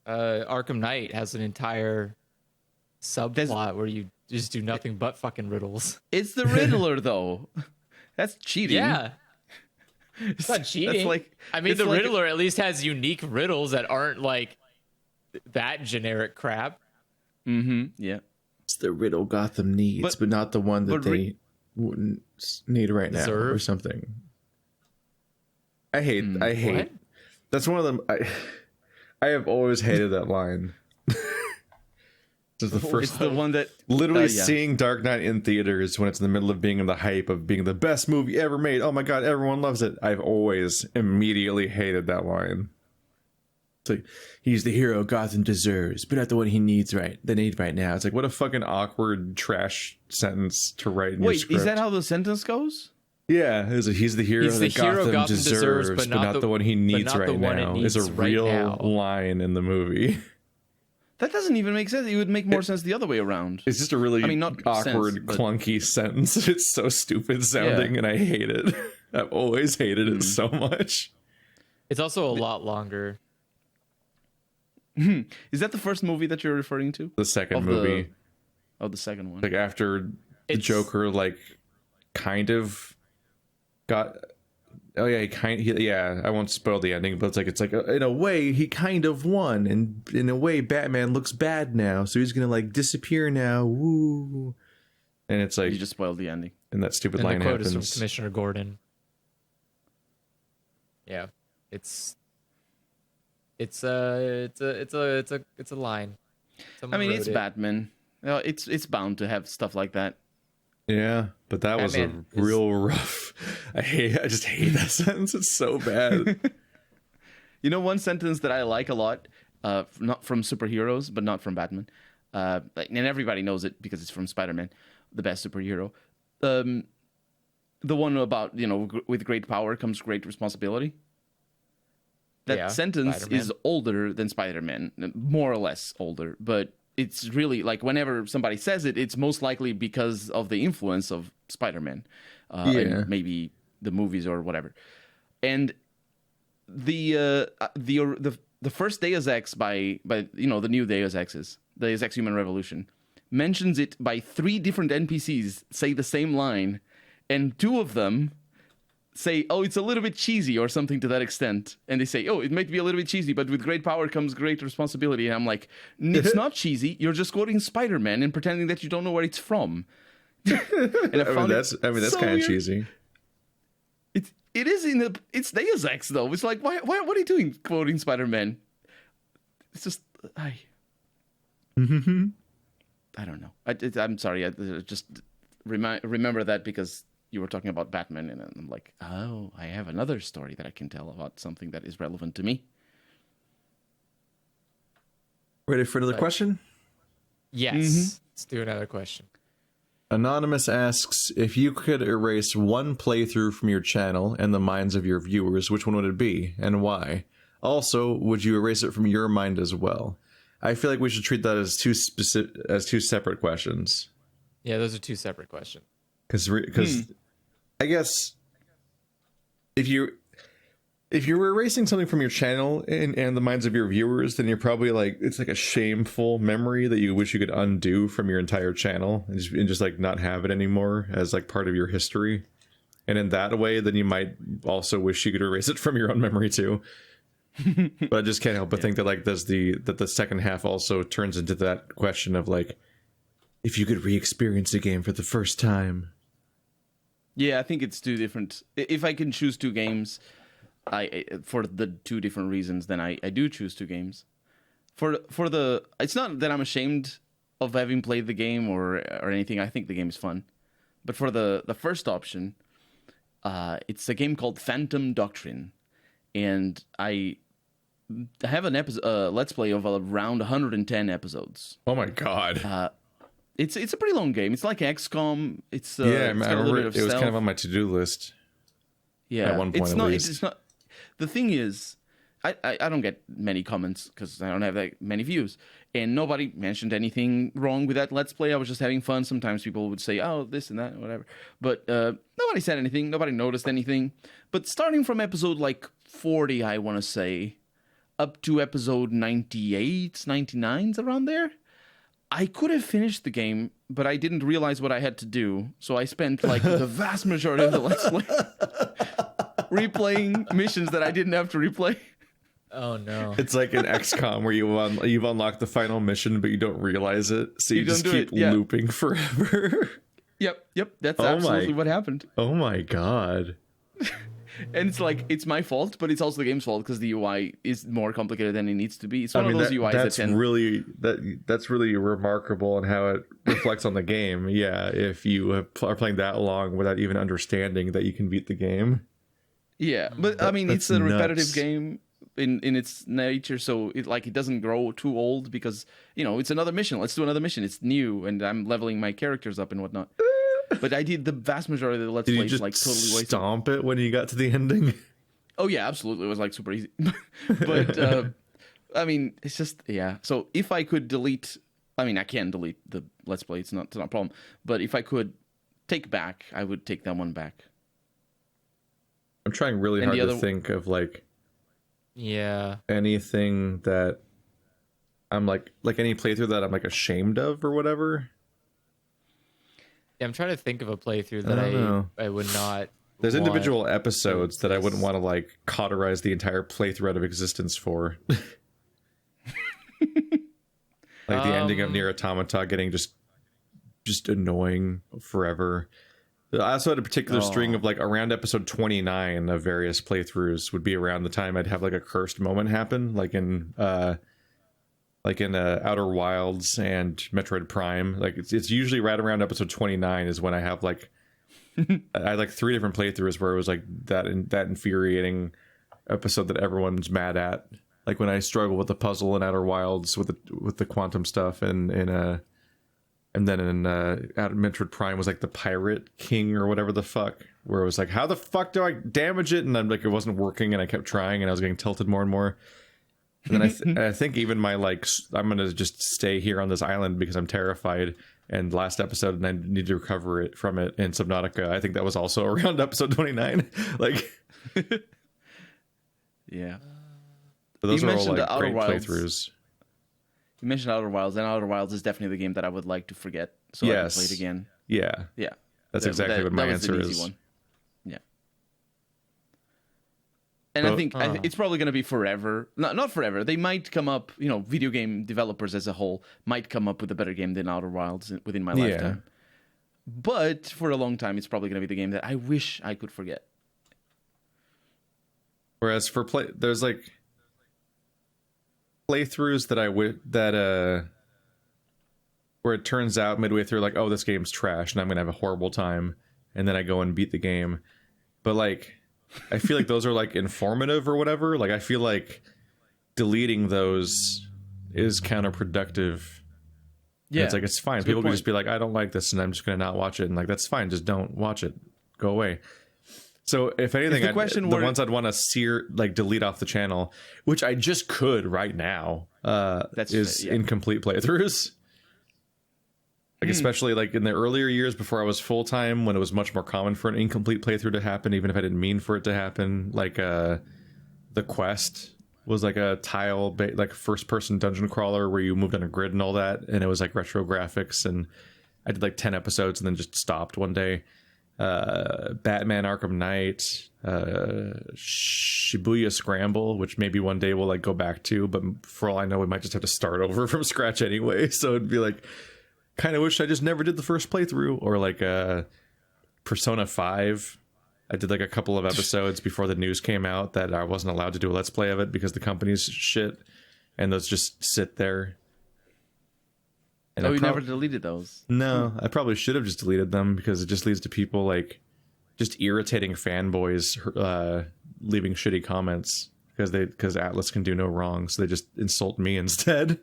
Arkham Knight has an entire subplot where you just do nothing but fucking riddles. It's the Riddler, though. That's cheating. Yeah. It's not cheating. The Riddler at least has unique riddles that aren't like that generic crap. Mm-hmm. Yeah. It's the riddle Gotham needs, but not the one that they wouldn't need right now or something. I hate. What? That's one of them. I have always hated that line. This is the first It's the one that literally seeing Dark Knight in theaters when it's in the middle of being in the hype of being the best movie ever made. Oh my god, everyone loves it. I've always immediately hated that line. It's like, he's the hero Gotham deserves, but not the one he needs right now. It's like, what a fucking awkward trash sentence to write in your script. Wait, is that how the sentence goes? Yeah, he's the hero that Gotham deserves, but not the one he needs right now. Is a real line in the movie. That doesn't even make sense. It would make more sense the other way around. It's just a really awkward, clunky sentence. It's so stupid sounding, and I hate it. I've always hated it so much. It's also a lot longer. Is that the first movie that you're referring to? The second movie. The second one. Like after the Joker, like kind of got. Oh yeah, I won't spoil the ending, but it's like in a way he kind of won, and in a way Batman looks bad now, so he's gonna like disappear now. Woo! And it's like you just spoiled the ending, and that stupid line the quote happens. is from Commissioner Gordon. Yeah, it's a line. It's Batman. It's bound to have stuff like that. Yeah, but that Batman was a real rough. I just hate that sentence. It's so bad. You know, one sentence that I like a lot, not from superheroes, but not from Batman, and everybody knows it because it's from Spider-Man, the best superhero. The one about, with great power comes great responsibility. That sentence Spider-Man is older than Spider-Man, more or less older, but it's really like whenever somebody says it, it's most likely because of the influence of Spider-Man, and maybe the movies or whatever. And the first Deus Ex by the new Deus Exes, Deus Ex Human Revolution, mentions it by 3 different NPCs say the same line, and 2 of them say, oh, it's a little bit cheesy or something to that extent. And they say, oh, it might be a little bit cheesy, but with great power comes great responsibility. And I'm like, it's not cheesy. You're just quoting Spider-Man and pretending that you don't know where it's from. And that's so kind of weird. cheesy. It is it's Deus Ex though. It's like, what are you doing quoting Spider-Man? It's just, I don't know. I'm sorry. I just remember that because you were talking about Batman, and I'm like, oh, I have another story that I can tell about something that is relevant to me. Ready for another question? Yes. Let's do another question. Anonymous asks, if you could erase one playthrough from your channel and the minds of your viewers, which one would it be, and why? Also, would you erase it from your mind as well? I feel like we should treat that as two separate questions. Yeah, those are 2 separate questions. Because I guess if you were erasing something from your channel and the minds of your viewers, then you're probably like, it's like a shameful memory that you wish you could undo from your entire channel and just like not have it anymore as like part of your history. And in that way, then you might also wish you could erase it from your own memory too. But I just can't help but think that like that the second half also turns into that question of like, if you could re-experience the game for the first time. Yeah, I think it's 2 different. If I can choose 2 games, for the 2 different reasons, then I do choose 2 games. It's not that I'm ashamed of having played the game or anything. I think the game is fun. But for the first option, it's a game called Phantom Doctrine, and I have an let's play of around 110 episodes. Oh my god. It's a pretty long game. It's like XCOM. It's I remember it was kind of on my to-do list. Yeah, at one point at least. It's not. The thing is, I don't get many comments because I don't have that many views, and nobody mentioned anything wrong with that Let's Play. I was just having fun. Sometimes people would say, "Oh, this and that, whatever," but nobody said anything. Nobody noticed anything. But starting from episode like 40, I want to say, up to episode 98, 99's around there. I could have finished the game, but I didn't realize what I had to do. So I spent like the vast majority of the Let's Play replaying missions that I didn't have to replay. Oh no! It's like an XCOM where you've unlocked the final mission, but you don't realize it, so you just keep looping forever. Yep. That's absolutely what happened. Oh my god! And it's like, it's my fault, but it's also the game's fault because the UI is more complicated than it needs to be. It's one of those UIs that's really remarkable in how it reflects on the game. Yeah, if you are playing that long without even understanding that you can beat the game. Yeah, but I mean, it's a repetitive game in its nature, so it doesn't grow too old because, it's another mission. Let's do another mission. It's new, and I'm leveling my characters up and whatnot. But I did the vast majority of the Let's Plays totally wasted. Stomp it when you got to the ending? Oh yeah, absolutely. It was super easy. But I mean, it's just So if I could delete, I mean, I can delete the Let's Play. It's not a problem. But if I could take back, I would take that one back. I'm trying really hard to think of anything that I'm like any playthrough that I'm ashamed of or whatever. Yeah, I'm trying to think of a playthrough that I would not. There's individual episodes that I wouldn't want to cauterize the entire playthrough out of existence for. The ending of Nier Automata getting just annoying forever. I also had a particular string of around episode 29 of various playthroughs would be around the time I'd have a cursed moment happen, in Outer Wilds and Metroid Prime. It's usually right around episode 29 is when I have I had 3 different playthroughs where it was that infuriating episode that everyone's mad at. When I struggle with the puzzle in Outer Wilds with the quantum stuff and then in Metroid Prime was the Pirate King or whatever the fuck, where it was how the fuck do I damage it? And I'm it wasn't working, and I kept trying, and I was getting tilted more and more. And then I think even my I'm gonna just stay here on this island because I'm terrified. And last episode, and I need to recover from it in Subnautica. I think that was also around episode 29. Yeah. But those you are all Outer great Wilds. playthroughs. You mentioned Outer Wilds, and Outer Wilds is definitely the game that I would like to forget, so I can play it again. Yeah. Yeah. That's exactly what my answer is. One. Yeah. And I think it's probably going to be forever. Not forever. They might come up, video game developers as a whole might come up with a better game than Outer Wilds within my lifetime. But for a long time, it's probably going to be the game that I wish I could forget. Whereas for there's playthroughs that where it turns out midway through oh, this game's trash and I'm gonna have a horrible time, and then I go and beat the game. But I feel those are informative or whatever. I feel deleting those is counterproductive. Yeah, and it's fine. People can just be I don't like this and I'm just gonna not watch it, and that's fine, just don't watch it, go away. So if anything, the ones I'd want to delete off the channel, which I just could right now, is incomplete playthroughs. Especially in the earlier years before I was full time, when it was much more common for an incomplete playthrough to happen, even if I didn't mean for it to happen. The Quest was a tile first person dungeon crawler where you moved on a grid and all that, and it was retro graphics, and I did 10 episodes and then just stopped one day. Batman Arkham Knight, Shibuya Scramble, which maybe one day we'll go back to, but for all I know we might just have to start over from scratch anyway, so it'd be kind of wish I just never did the first playthrough. Or Persona 5, I did a couple of episodes before the news came out that I wasn't allowed to do a let's play of it because the company's shit, and those just sit there. And you never deleted those? No, I probably should have just deleted them because it just leads to people just irritating fanboys leaving shitty comments because Atlas can do no wrong, so they just insult me instead.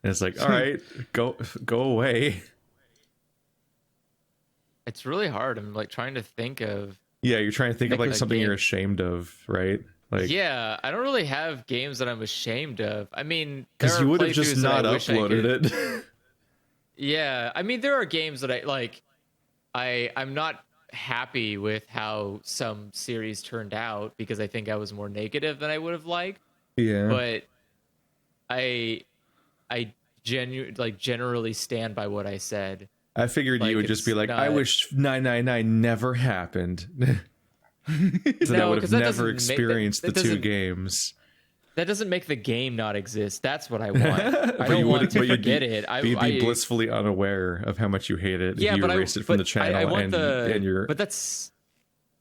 And it's all right, go away. It's really hard. I'm trying to think of. Yeah, you're trying to think of something you're ashamed of, right? Yeah, I don't really have games that I'm ashamed of. I mean, because you would have just not uploaded it. Yeah, I mean, there are games that I'm not happy with how some series turned out because I think I was more negative than I would have liked. Yeah. But I generally stand by what I said. I figured you would just be I wish 999 never happened. So I would have never experienced the two games. That doesn't make the game not exist. That's what I want. I don't want to forget it. You'd be blissfully unaware of how much you hate it if you erased it from the channel. But that's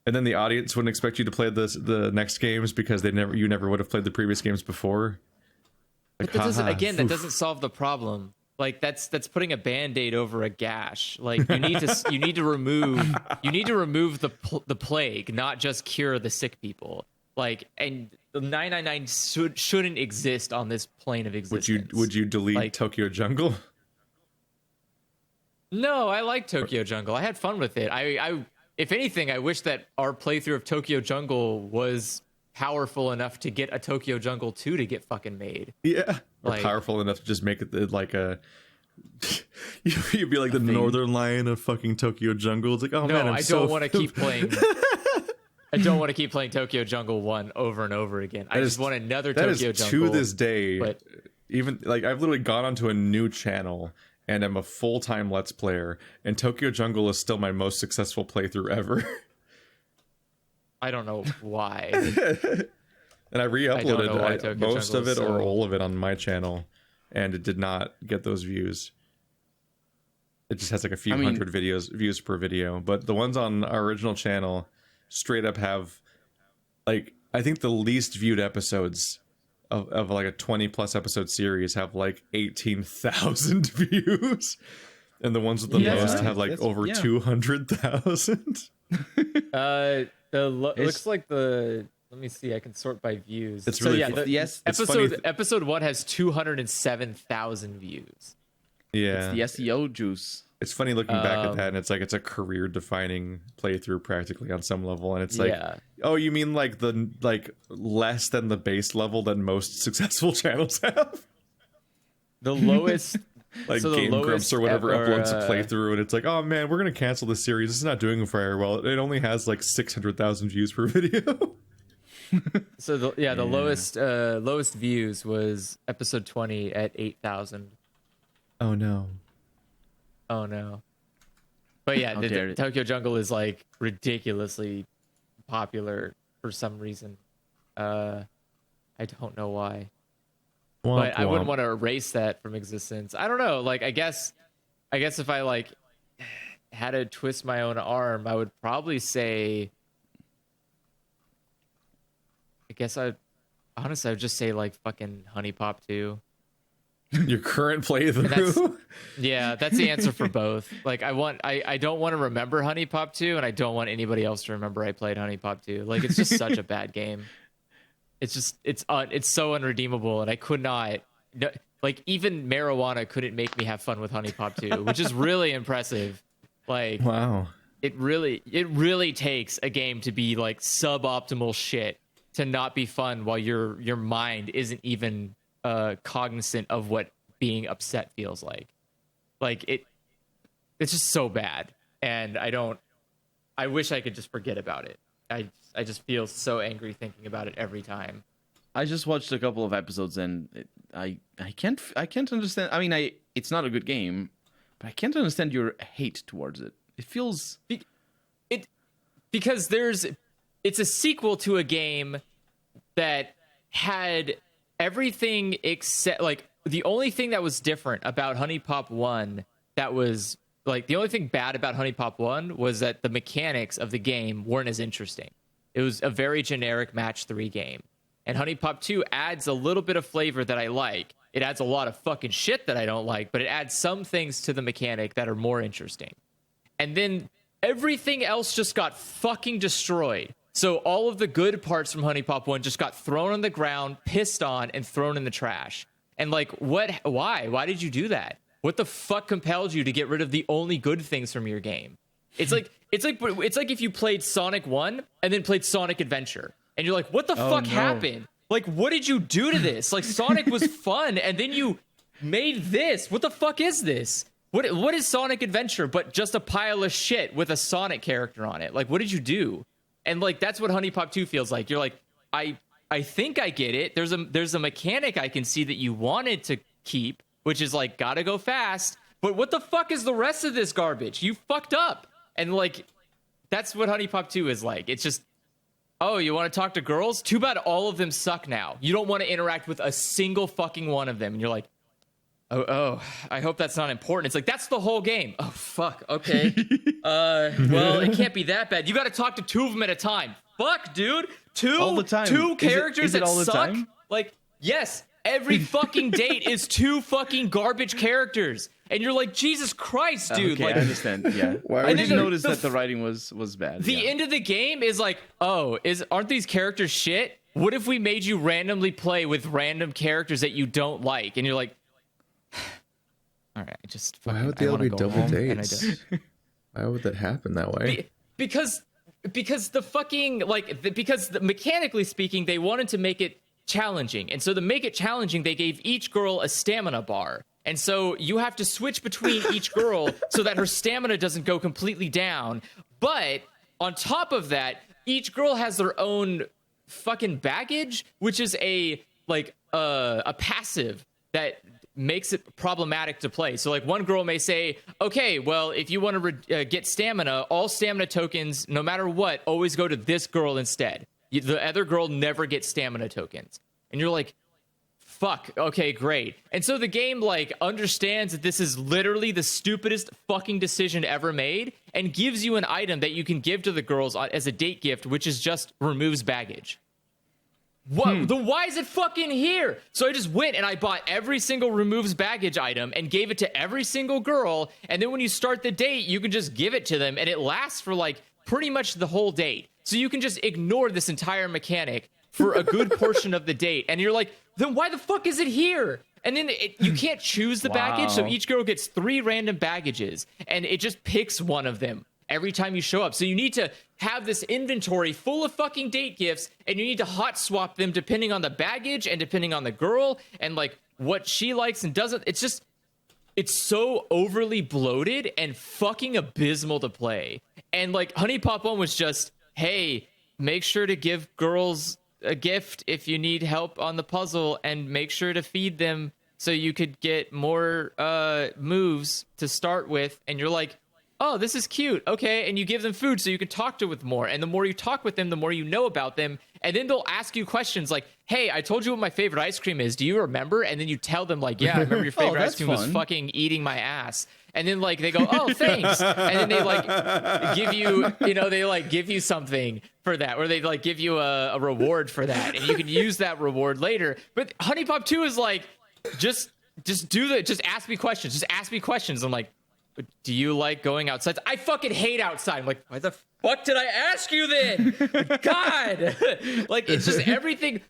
and then the audience wouldn't expect you to play the next games because you never would have played the previous games before. Like, but that doesn't, again, that doesn't solve the problem. Like that's putting a Band-Aid over a gash. Like you need to remove the plague, not just cure the sick people. Like, and the 999 shouldn't exist on this plane of existence. Would you delete Tokyo Jungle? No, I like Tokyo Jungle. I had fun with it. I if anything, I wish that our playthrough of Tokyo Jungle was powerful enough to get a Tokyo Jungle 2 to get fucking made. Yeah. Or powerful enough to just make it like a you'd be like the northern lion of fucking Tokyo Jungle. It's like, oh man, I don't want to keep playing. I don't want to keep playing Tokyo Jungle 1 over and over again. I just want another Tokyo Jungle. To this day, but even like I've literally gone onto a new channel and I'm a full-time Let's Player, and Tokyo Jungle is still my most successful playthrough ever. I don't know why. And I re-uploaded most of it or all of it on my channel, and it did not get those views. It just has like a few hundred views per video. But the ones on our original channel straight up have, like, I think the least viewed episodes of like a 20 plus episode series have like 18,000 views. And the ones with the most have like over 200,000. Looks like the... Let me see. I can sort by views. It's really episode 1 has 207,000 views. Yeah, it's the SEO juice. It's funny looking back at that, and it's like it's a career-defining playthrough practically on some level, and it's like, oh, you mean like less than the base level that most successful channels have? The lowest. Like Game Grumps or whatever uploads a playthrough, and it's like, oh man, we're gonna cancel this series. This is not doing very well. It only has like 600,000 views per video. So the lowest views was episode 20 at 8,000. Oh no. But yeah, the Tokyo Jungle is like ridiculously popular for some reason. I don't know why. But I wouldn't want to erase that from existence. I don't know. Like, I guess if I like had to twist my own arm, I would probably say, I would just say like fucking HuniePop 2. Your current playthrough? Yeah, that's the answer for both. Like, I don't want to remember HuniePop 2, and I don't want anybody else to remember I played HuniePop 2. Like, it's just such a bad game. It's so unredeemable, and I could not, like, even marijuana couldn't make me have fun with HuniePop 2, which is really impressive. Like, wow, it really takes a game to be like suboptimal shit to not be fun while your mind isn't even cognizant of what being upset feels like. Like, it's just so bad, and I wish I could just forget about it. I just feel so angry thinking about it every time. I just watched a couple of episodes, and I can't understand. I mean, it's not a good game, but I can't understand your hate towards it. It feels because it's a sequel to a game that had everything except, like, the only thing that was different about HuniePop 1 that was like, the only thing bad about HuniePop 1 was that the mechanics of the game weren't as interesting. It was a very generic match 3 game. And HuniePop 2 adds a little bit of flavor that I like. It adds a lot of fucking shit that I don't like, but it adds some things to the mechanic that are more interesting. And then everything else just got fucking destroyed. So all of the good parts from HuniePop 1 just got thrown on the ground, pissed on, and thrown in the trash. And like, what? Why? Why did you do that? What the fuck compelled you to get rid of the only good things from your game? It's like if you played Sonic 1 and then played Sonic Adventure, and you're like, what the fuck happened? Like, what did you do to this? Like, Sonic was fun, and then you made this. What the fuck is this? What is Sonic Adventure but just a pile of shit with a Sonic character on it? Like, what did you do? And like, that's what HuniePop 2 feels like. You're like, I think I get it. There's a mechanic I can see that you wanted to keep, which is like, gotta go fast. But what the fuck is the rest of this garbage? You fucked up. And like, that's what HuniePop 2 is like. It's just, oh, you want to talk to girls? Too bad all of them suck now. You don't want to interact with a single fucking one of them. And you're like, Oh, I hope that's not important. It's like, that's the whole game. Oh, fuck. Okay. Well, it can't be that bad. You got to talk to 2 of them at a time. Fuck, dude. All the time. Two characters is it that all the suck. time? Like, yes, every fucking date is 2 fucking garbage characters. And you're like, Jesus Christ, dude. Okay, like, I understand. Yeah. I didn't notice that the writing was bad. The end of the game is like, aren't these characters shit? What if we made you randomly play with random characters that you don't like? And you're like, all right, I just fucking, why would they all be double dates? And Why would that happen that way? because the fucking mechanically speaking, they wanted to make it challenging, and so to make it challenging, they gave each girl a stamina bar, and so you have to switch between each girl so that her stamina doesn't go completely down. But on top of that, each girl has their own fucking baggage, which is a passive that makes it problematic to play. So like one girl may say, okay, well, if you want to get stamina, all stamina tokens, no matter what, always go to this girl instead. The other girl never gets stamina tokens. And you're like, fuck, okay, great. And so the game like understands that this is literally the stupidest fucking decision ever made and gives you an item that you can give to the girls as a date gift, which is just removes baggage. What? Why is it fucking here? So I just went and I bought every single removes baggage item and gave it to every single girl. And then when you start the date, you can just give it to them and it lasts for like pretty much the whole date. So you can just ignore this entire mechanic for a good portion of the date. And you're like, then why the fuck is it here? And then you can't choose the baggage. So each girl gets 3 random baggages and it just picks one of them every time you show up. So you need to have this inventory full of fucking date gifts and you need to hot swap them depending on the baggage and depending on the girl and like what she likes and doesn't. It's so overly bloated and fucking abysmal to play. And like HuniePop 1 was just, hey, make sure to give girls a gift if you need help on the puzzle and make sure to feed them so you could get more moves to start with. And you're like, oh, this is cute. Okay. And you give them food so you can talk to with more. And the more you talk with them, the more you know about them. And then they'll ask you questions like, hey, I told you what my favorite ice cream is. Do you remember? And then you tell them like, yeah, I remember your favorite ice cream was fucking eating my ass. And then like they go, oh, thanks. And then they like give you, they like give you something for that, or they like give you a reward for that. And you can use that reward later. But HuniePop 2 is like, just ask me questions. Just ask me questions. I'm like, do you like going outside? I fucking hate outside. I'm like, why the fuck did I ask you then? God. Like, it's just everything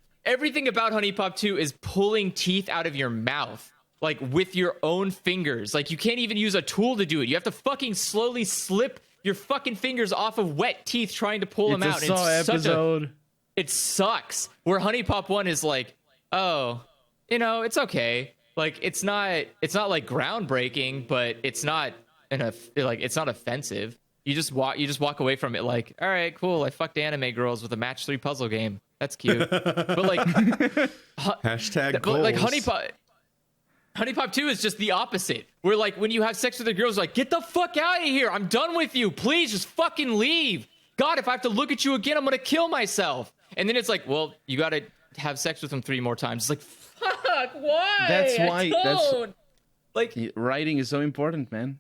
about HuniePop 2 is pulling teeth out of your mouth, like with your own fingers. Like, you can't even use a tool to do it. You have to fucking slowly slip your fucking fingers off of wet teeth trying to pull them out. It's a Saw episode. It sucks. Where HuniePop 1 is like, oh, it's okay. Like it's not like groundbreaking, but it's not it's not offensive. You just walk away from it like, all right, cool. I fucked anime girls with a match 3 puzzle game. That's cute. But like hashtag goals. But like HuniePop 2 is just the opposite. Where like when you have sex with the girls, like, get the fuck out of here. I'm done with you. Please just fucking leave. God, if I have to look at you again, I'm gonna kill myself. And then it's like, well, you gotta have sex with them 3 more times. It's like, fuck, why? That's why. That's like writing is so important, man.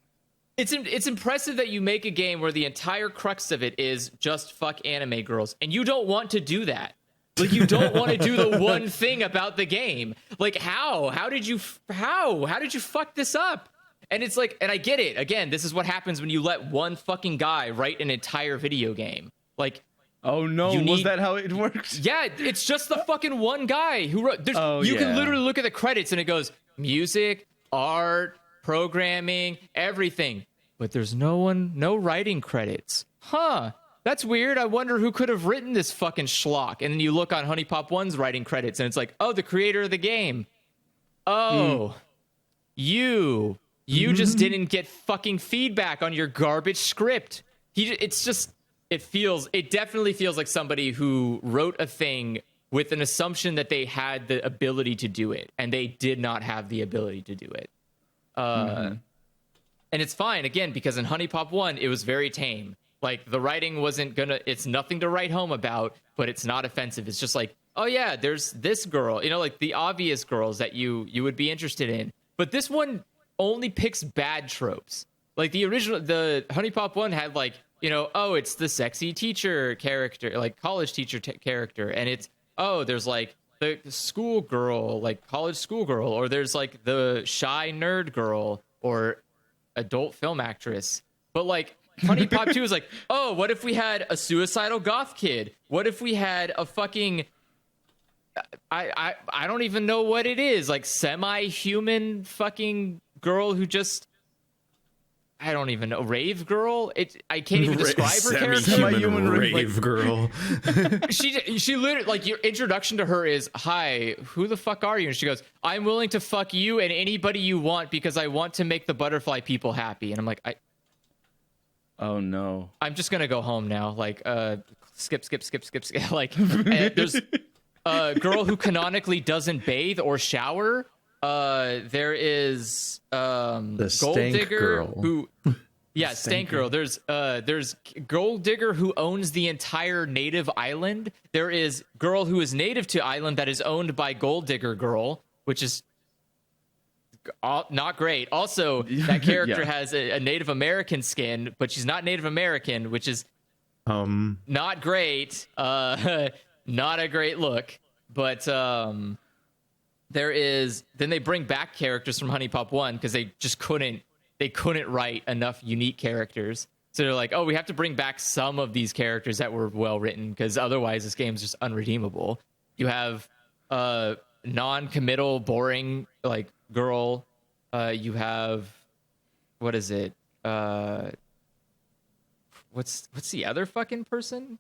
It's impressive that you make a game where the entire crux of it is just fuck anime girls, and you don't want to do that. Like, you don't want to do the one thing about the game. Like, how did you fuck this up? And it's like, and I get it. Again, this is what happens when you let one fucking guy write an entire video game. Like, oh no, was that how it works? Yeah, it's just the fucking one guy who wrote. You can literally look at the credits and it goes music, art, programming, everything. But there's no writing credits. Huh. That's weird. I wonder who could have written this fucking schlock. And then you look on HuniePop 1's writing credits and it's like, oh, the creator of the game. Oh, you just didn't get fucking feedback on your garbage script. It definitely feels like somebody who wrote a thing with an assumption that they had the ability to do it, and they did not have the ability to do it. And it's fine, again, because in HuniePop 1, it was very tame. Like, the writing it's nothing to write home about, but it's not offensive. It's just like, oh yeah, there's this girl, like the obvious girls that you would be interested in. but this one only picks bad tropes. Like the HuniePop one had like, oh, it's the sexy teacher character, like college teacher character, and it's, oh, there's like the schoolgirl, like college schoolgirl, or there's like the shy nerd girl or adult film actress. But like HuniePop 2 is like, oh, what if we had a suicidal goth kid? What if we had a fucking I don't even know what it is, like semi-human fucking girl who just, I don't even know, rave girl. I can't even describe her character. Semi-human rave girl. she literally, like, your introduction to her is, hi, who the fuck are you? And she goes, I'm willing to fuck you and anybody you want because I want to make the butterfly people happy. And I'm like, oh no, I'm just gonna go home now. Like, skip. Like, there's a girl who canonically doesn't bathe or shower. There is the Gold Digger girl. who, yeah, Stank Girl. There's Gold Digger who owns the entire native island. There is girl who is native to island that is owned by Gold Digger Girl, which is not great. Also, that character has a Native American skin, but she's not Native American, which is not great. Not a great look. But there is, then they bring back characters from HuniePop 1 because they just couldn't write enough unique characters. So they're like, oh, we have to bring back some of these characters that were well written because otherwise this game's just unredeemable. You have non-committal, boring, like, girl. You have, what is it? What's the other fucking person?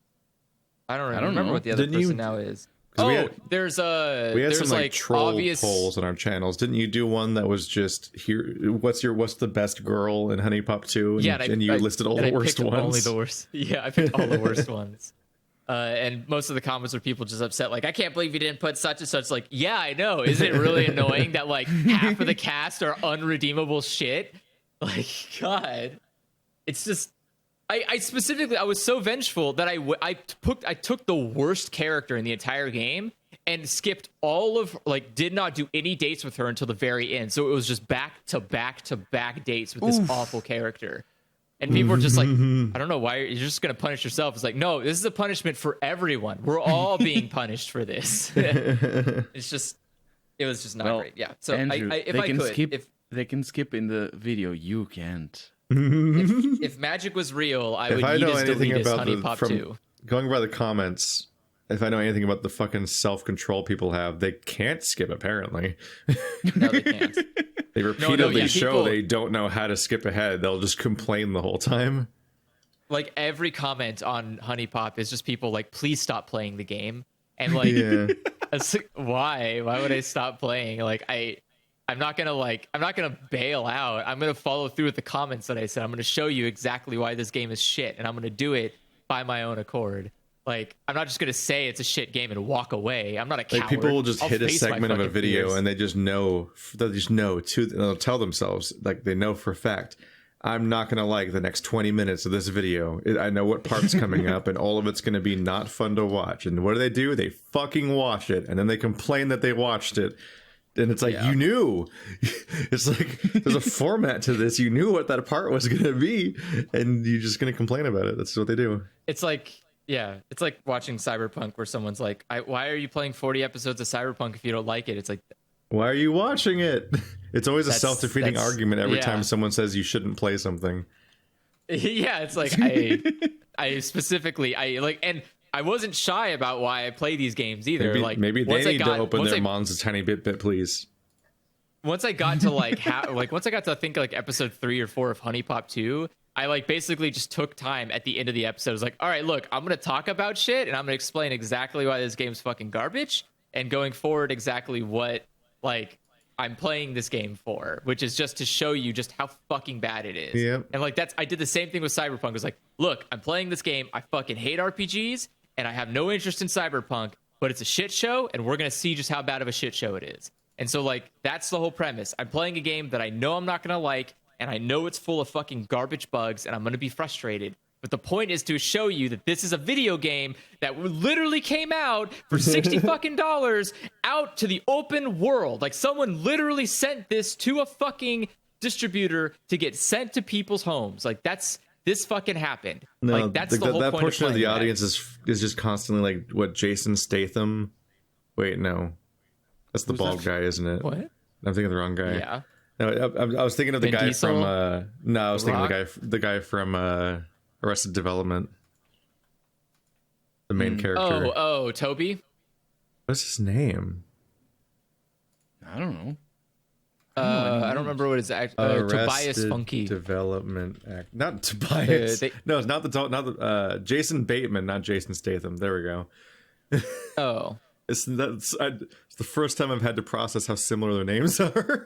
I don't remember what the other person now is. There's some like troll obvious polls on our channels. Didn't you do one that was just here? What's the best girl in HuniePop 2? And you listed all the worst ones. Only the worst. Yeah, I picked all the worst ones. And most of the comments were people just upset, like, I can't believe you didn't put such and such. Like, yeah, I know. Isn't it really annoying that like half of the cast are unredeemable shit? Like, God, it's just. I specifically, I was so vengeful that I took the worst character in the entire game and skipped all of, like, did not do any dates with her until the very end. So it was just back to back to back dates with this awful character. And people were just like, I don't know why you're just going to punish yourself. It's like, no, this is a punishment for everyone. We're all being punished for this. It was just not great. Yeah. So Andrew, if they can skip in the video, you can't. if magic was real, I would delete his HuniePop 2. Going by the comments, if I know anything about the fucking self-control people have, they can't skip, apparently. No, they can't. They repeatedly show they don't know how to skip ahead. They'll just complain the whole time. Like, every comment on HuniePop is just people like, please stop playing the game. And like, why would I stop playing? Like, I'm not gonna bail out. I'm gonna follow through with the comments that I said. I'm gonna show you exactly why this game is shit, and I'm gonna do it by my own accord. Like, I'm not just gonna say it's a shit game and walk away. I'm not a coward. Like, people will just hit a segment of a video and they just know. They'll tell themselves, like, they know for a fact, I'm not gonna like the next 20 minutes of this video. I know what part's coming up, and all of it's gonna be not fun to watch. And what do? They fucking watch it, and then they complain that they watched it. And it's like, you knew. It's like, there's a format to this. You knew what that part was going to be, and you're just going to complain about it. That's what they do. It's like, it's like watching Cyberpunk, where someone's like, why are you playing 40 episodes of Cyberpunk if you don't like it? It's like, why are you watching it? It's always a self-defeating argument every time someone says you shouldn't play something. Yeah, it's like, I specifically, and I wasn't shy about why I play these games either. Maybe they need to open their mons a tiny bit, please. Once I got to once I got to, I think, like episode 3 or 4 of HuniePop 2, I like basically just took time at the end of the episode. I was like, all right, look, I'm gonna talk about shit and I'm gonna explain exactly why this game's fucking garbage, and going forward exactly what like I'm playing this game for, which is just to show you just how fucking bad it is. Yeah. And like I did the same thing with Cyberpunk. I was like, look, I'm playing this game. I fucking hate RPGs. And I have no interest in Cyberpunk, but it's a shit show, and we're going to see just how bad of a shit show it is. And so, like, that's the whole premise. I'm playing a game that I know I'm not going to like, and I know it's full of fucking garbage bugs, and I'm going to be frustrated. But the point is to show you that this is a video game that literally came out for $60 fucking out to the open world. Like someone literally sent this to a fucking distributor to get sent to people's homes. Like this fucking happened. No, like that's the whole that point portion of the that. audience is just constantly like, what, Jason Statham? Wait, no, that's the bald guy, isn't it? What? I'm thinking of the wrong guy. Yeah. No, I was thinking of the Vin guy Diesel? from. No, I was thinking of the guy from Arrested Development. The main character. Oh, Toby. What's his name? I don't know. I don't remember what his Tobias Funky. Development act. Not Tobias. No, it's not the Jason Bateman, not Jason Statham. There we go. Oh. It's the first time I've had to process how similar their names are.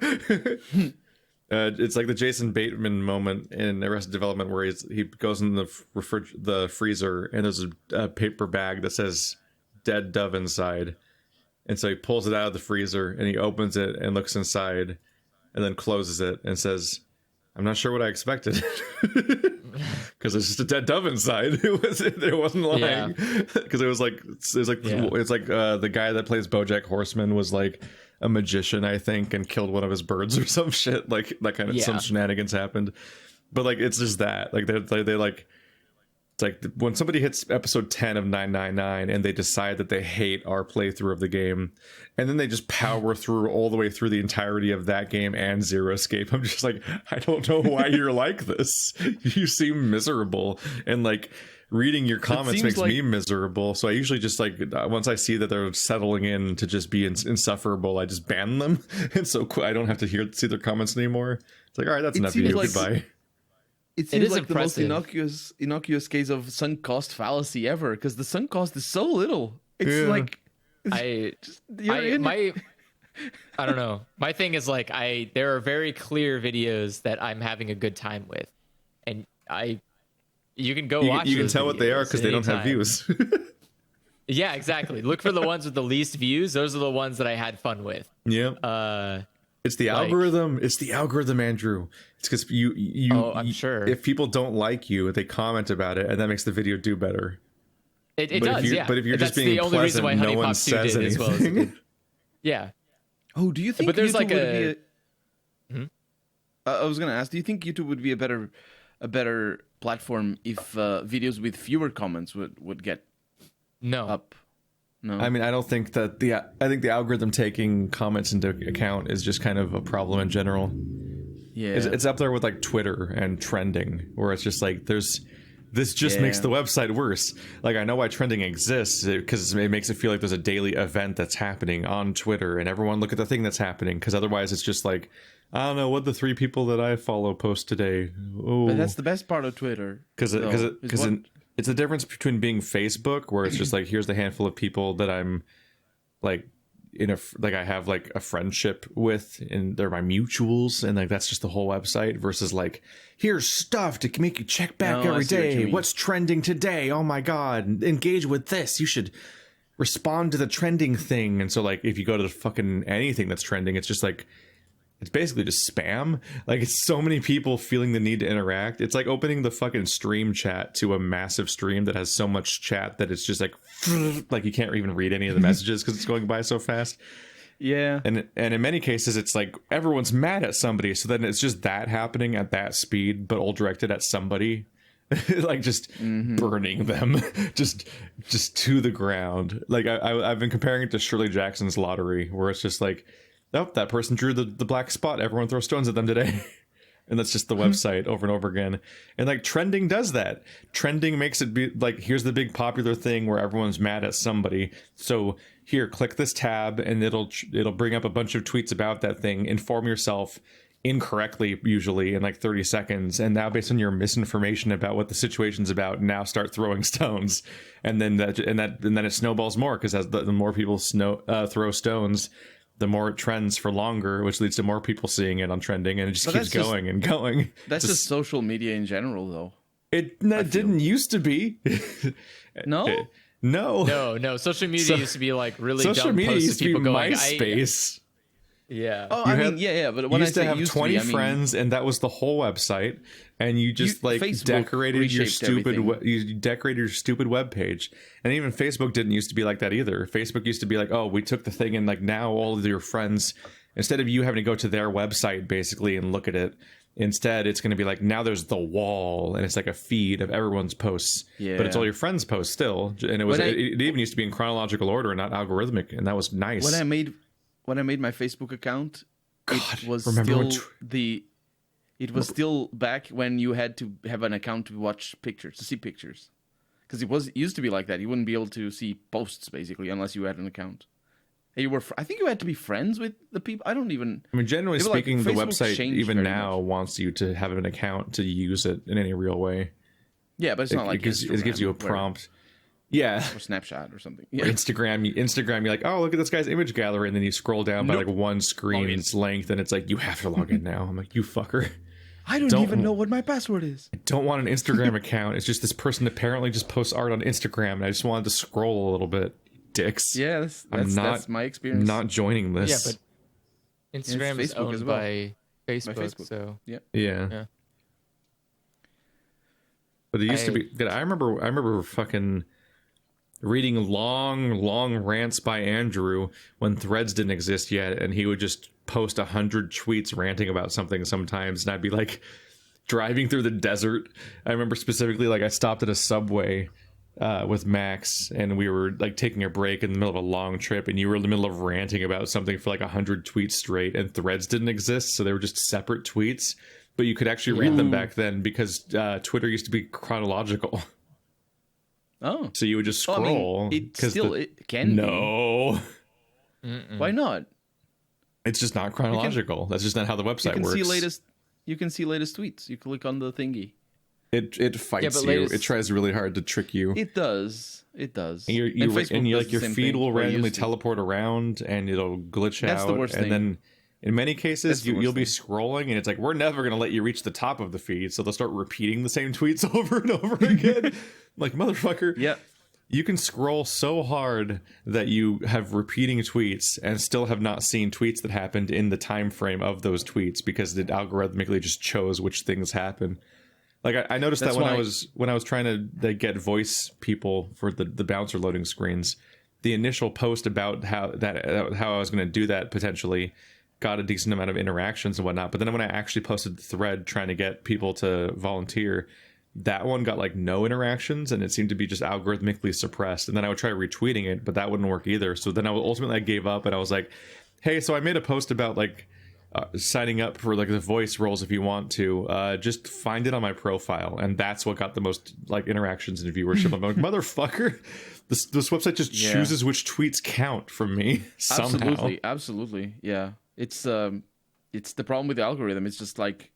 It's like the Jason Bateman moment in Arrested Development where he goes in the freezer and there's a paper bag that says dead dove inside. And so he pulls it out of the freezer and he opens it and looks inside and then closes it and says, I'm not sure what I expected. Because it's just a dead dove inside. It wasn't lying. Because it was like the guy that plays BoJack Horseman was like a magician, I think, and killed one of his birds or some shit. Like that kind of some shenanigans happened. But like it's just that like they like. It's like when somebody hits episode 10 of 999 and they decide that they hate our playthrough of the game, and then they just power through all the way through the entirety of that game and Zero Escape. I'm just like, I don't know why you're like this. You seem miserable, and like reading your comments makes me miserable. So I usually just like once I see that they're settling in to just be insufferable, I just ban them, and so I don't have to see their comments anymore. It's like, all right, that's enough of you. Goodbye. It seems like impressive. The most innocuous case of sunk cost fallacy ever, because the sunk cost is so little. It's like I don't know. My thing is like there are very clear videos that I'm having a good time with, and you can go watch. You can tell what they are because they don't have views. Yeah, exactly. Look for the ones with the least views. Those are the ones that I had fun with. Yeah. It's the algorithm. It's the algorithm, Andrew. It's because you. Oh, I'm sure. If people don't like you, they comment about it, and that makes the video do better. It does, yeah. But if you're just being the only pleasant, reason why no one HuniePop 2 says did anything. as well as it did. Yeah. Oh, do you think? But there's YouTube like I was gonna ask. Do you think YouTube would be a better platform if videos with fewer comments would get up? No. I mean, I don't think that I think the algorithm taking comments into account is just kind of a problem in general. Yeah. It's up there with like Twitter and trending, where it's just like this just makes the website worse. Like, I know why trending exists, because it makes it feel like there's a daily event that's happening on Twitter and everyone look at the thing that's happening, because otherwise it's just like, I don't know what the 3 people that I follow post today. Oh, but that's the best part of Twitter. Because it's the difference between being Facebook, where it's just like, here's the handful of people that I'm like I have like a friendship with, and they're my mutuals, and like that's just the whole website, versus like, here's stuff to make you check back every day. What's trending today? Oh my god, engage with this. You should respond to the trending thing. And so like if you go to the fucking anything that's trending, it's just like, it's basically just spam. Like, it's so many people feeling the need to interact. It's like opening the fucking stream chat to a massive stream that has so much chat that it's just like you can't even read any of the messages because it's going by so fast. Yeah. And in many cases, it's like everyone's mad at somebody. So then it's just that happening at that speed, but all directed at somebody. Like just burning them just to the ground. Like I've been comparing it to Shirley Jackson's Lottery, where it's just like, nope, that person drew the black spot. Everyone throws stones at them today. And that's just the website over and over again. And like trending does that. Trending makes it be like, here's the big popular thing where everyone's mad at somebody. So here, click this tab and it'll bring up a bunch of tweets about that thing. Inform yourself incorrectly, usually in like 30 seconds. And now based on your misinformation about what the situation's about, now start throwing stones. And then it snowballs more, because as the more people throw stones, the more it trends for longer, which leads to more people seeing it on trending, and it just keeps going and going. That's just social media in general, though. It didn't used to be. No? No. Social media used to be like really social dumb media posts used of people to be going, MySpace. Yeah. Oh, You I had- mean, yeah. But You when I used to say have used 20 to be, I mean, friends, and that was the whole website. And you just Facebook decorated your reshaped stupid. everything. You decorated your stupid web page, and even Facebook didn't used to be like that either. Facebook used to be like, oh, we took the thing, and like now all of your friends, instead of you having to go to their website basically and look at it, instead it's going to be like now there's the wall, and it's like a feed of everyone's posts. Yeah. But it's all your friends' posts still, and it was it even used to be in chronological order, not algorithmic, and that was nice. when I made my Facebook account, it was remember when still it was still back when you had to have an account to watch pictures, to see pictures, because it used to be like that. You wouldn't be able to see posts basically unless you had an account. And you were, I think you had to be friends with the people. I don't even. I mean, generally They were like, speaking, the Facebook website changed even very now much. wants you to have an account to use it in any real way. Yeah, but it's not like it gives you a Instagram, prompt. Yeah. or Snapchat or something. Or Yeah. Instagram, you're like, oh, look at this guy's image gallery, and then you scroll down by Nope. like one screen's length, and it's like you have to log in now. I'm like, you fucker. I don't Don't- even know what my password is. Don't want an Instagram account. It's just this person apparently just posts art on Instagram, and I just wanted to scroll a little bit. Dicks. Yeah, that's my experience. Not joining this. Yeah, but Instagram is Facebook as owned well. by Facebook, Facebook. so Yeah. Yeah. But it used to be. I remember fucking reading long rants by Andrew when Threads didn't exist yet, and he would just post 100 tweets ranting about something sometimes, and I'd be like driving through the desert. I remember specifically, like, I stopped at a Subway with Max, and we were like taking a break in the middle of a long trip, and you were in the middle of ranting about something for like 100 tweets straight, and Threads didn't exist, so they were just separate tweets, but you could actually read them back then because Twitter used to be chronological. Oh, So you would just Well, I mean, scroll. it 'cause still it can be. no, Why not? it's just not chronological. That's just not how the You website can works. see latest. You can see latest tweets. You click on the thingy. It fights but you. latest- It tries really hard to trick you. It does. It does. And Facebook and does like your the same feed thing, will where it randomly used to- teleport around, and it'll glitch That's out. the worst and thing. then in many cases, That's the worst you'll be scrolling, and it's like, we're never going to let you reach the top of the feed, so they'll start repeating the same tweets over and over again. Like, motherfucker. Yeah. You can scroll so hard that you have repeating tweets and still have not seen tweets that happened in the time frame of those tweets because it algorithmically just chose which things happen. Like I noticed That's that why- when I was trying to like, get voice people for the bouncer loading screens, the initial post about how I was going to do that potentially got a decent amount of interactions and whatnot. But then when I actually posted the thread trying to get people to volunteer, that one got like no interactions, and it seemed to be just algorithmically suppressed. And then I would try retweeting it, but that wouldn't work either. So then I gave up, and I was like, hey, so I made a post about like signing up for like the voice roles if you want to. Just find it on my profile, and that's what got the most like interactions and viewership. I'm like, motherfucker, this website just chooses which tweets count from me somehow. Absolutely. Yeah. It's the problem with the algorithm. It's just like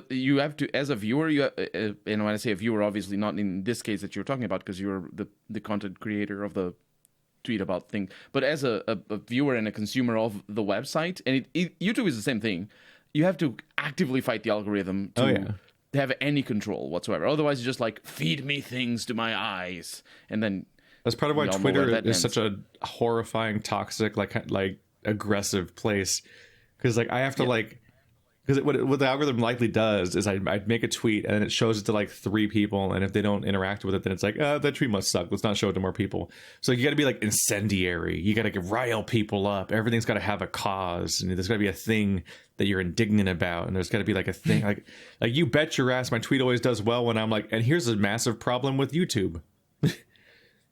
you have to, as a viewer, and when I say a viewer, obviously not in this case that you're talking about because you're the content creator of the tweet about thing, but as a viewer and a consumer of the website, and YouTube is the same thing. You have to actively fight the algorithm to have any control whatsoever. Otherwise, it's just like, feed me things to my eyes, and then that's part of why we all know where Twitter that is ends. such a horrifying, toxic, like aggressive place. Because like I have to like, because what the algorithm likely does is I'd make a tweet and it shows it to like 3 people, and if they don't interact with it, then it's like, that tweet must suck. Let's not show it to more people. So you got to be like incendiary. You got to rile people up. Everything's got to have a cause, and there's got to be a thing that you're indignant about, and there's got to be like a thing like you bet your ass my tweet always does well when I'm like, and here's a massive problem with YouTube.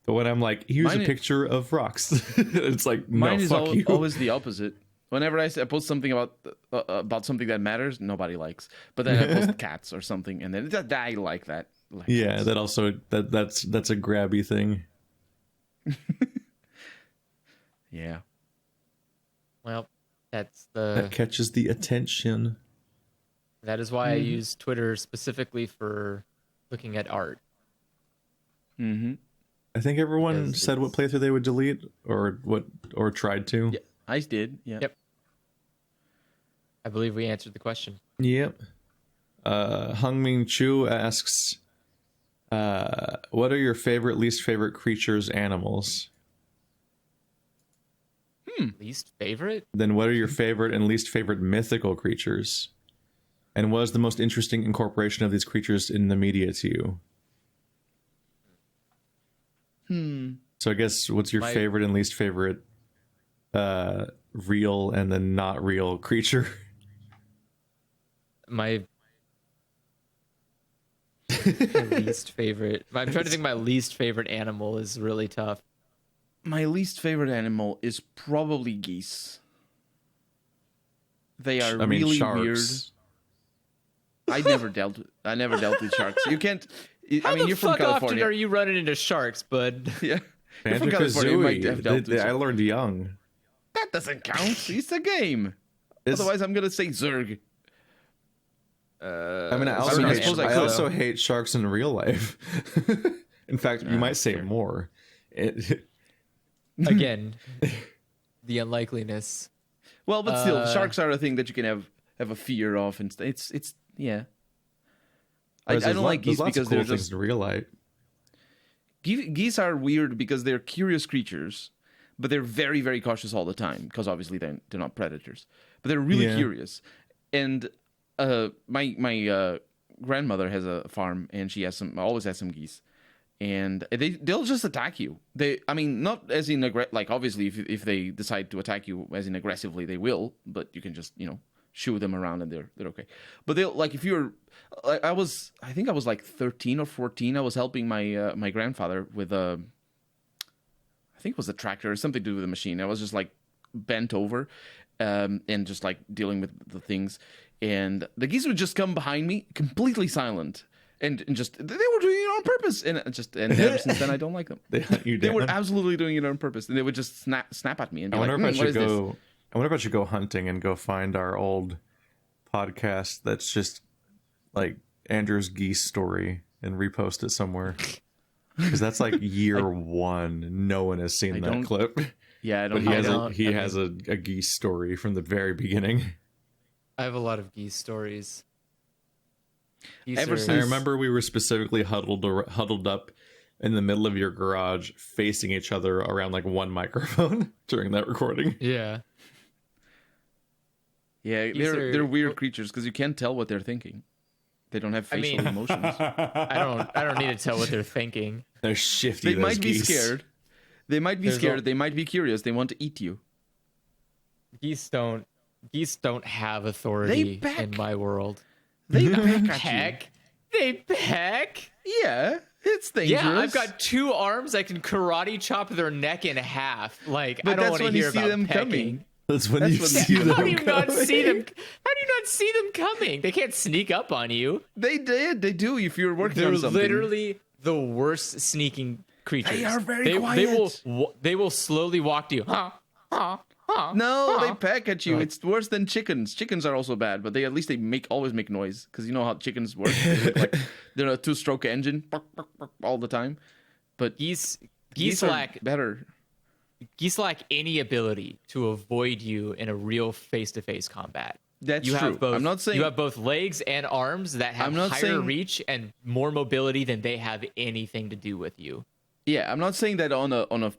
But when I'm like, here's a picture of rocks, it's like, no, mine is fuck you. always the opposite. Whenever I post something about something that matters, nobody likes. But then I post cats or something, and then I like that. Like Yeah, cats. that also that's a grabby thing. Yeah. Well, That catches the attention. that is why I use Twitter specifically for looking at art. Mm-hmm. I think everyone Because said what playthrough they would delete or tried to. Yeah, I did. Yeah. Yep. I believe we answered the question. Yep. Hungming Chu asks, what are your favorite, least favorite creatures, animals? Least favorite? Then what are your favorite and least favorite mythical creatures? And what is the most interesting incorporation of these creatures in the media to you? So I guess what's your favorite and least favorite real and then not real creature? My least favorite. I'm trying to think. My least favorite animal is really tough. My least favorite animal is probably geese. They are really sharks. weird. I never dealt with sharks. You can't. How the you're from fuck California. often are you running into sharks, bud? Yeah. You're from California. You might have dealt with I learned young. That doesn't count. It's a game. Otherwise, I'm gonna say Zerg. I also hate sharks in real life. In fact, you might say more. Again, the unlikeliness. Well, but still, sharks are a thing that you can have a fear of, and it's yeah. I don't like geese because they're just in real life. Geese are weird because they're curious creatures, but they're very, very cautious all the time because obviously they're not predators. But they're really curious. And my grandmother has a farm, and she always has some geese, and they'll just attack you. Not as in like obviously if they decide to attack you as in aggressively, they will. But you can just shoo them around and they're okay. But they'll like if you're. I think I was like 13 or 14. I was helping my grandfather with I think it was a tractor or something to do with a machine. I was just like bent over, and just like dealing with the things. And the geese would just come behind me, completely silent, and just they were doing it on purpose. And ever since then, I don't like them. They were absolutely doing it on purpose, and they would just snap at me. And be I wonder if I should go hunting and go find our old podcast that's just like Andrew's geese story and repost it somewhere, because that's like year one. No one has seen that clip. Yeah, I don't. But he has a geese story from the very beginning. I have a lot of geese stories. I remember we were specifically huddled up in the middle of your garage, facing each other around like one microphone during that recording. Yeah. Yeah, they're weird creatures because you can't tell what they're thinking. They don't have facial emotions. I don't need to tell what they're thinking. They're shifty. They might be geese. scared. They might be scared. They might be curious. They want to eat you. Geese don't have authority in my world. They peck. They peck? Yeah, it's dangerous. Yeah, I've got 2 arms. I can karate chop their neck in half. Like, but I don't want to hear about them pecking. Coming. That's when you see them How do you coming. not see them? How do you not see them coming? They can't sneak up on you. They do if you're working on something. They're literally the worst sneaking creatures. They are very quiet. They will slowly walk to you. No, they peck at you. It's worse than chickens. Chickens are also bad, but at least they always make noise because you know how chickens work. They're a 2-stroke engine all the time. But geese lack better. Geese lack any ability to avoid you in a real face-to-face combat. That's true. I'm not saying you have both legs and arms that have higher reach and more mobility than they have anything to do with you. Yeah, I'm not saying that on a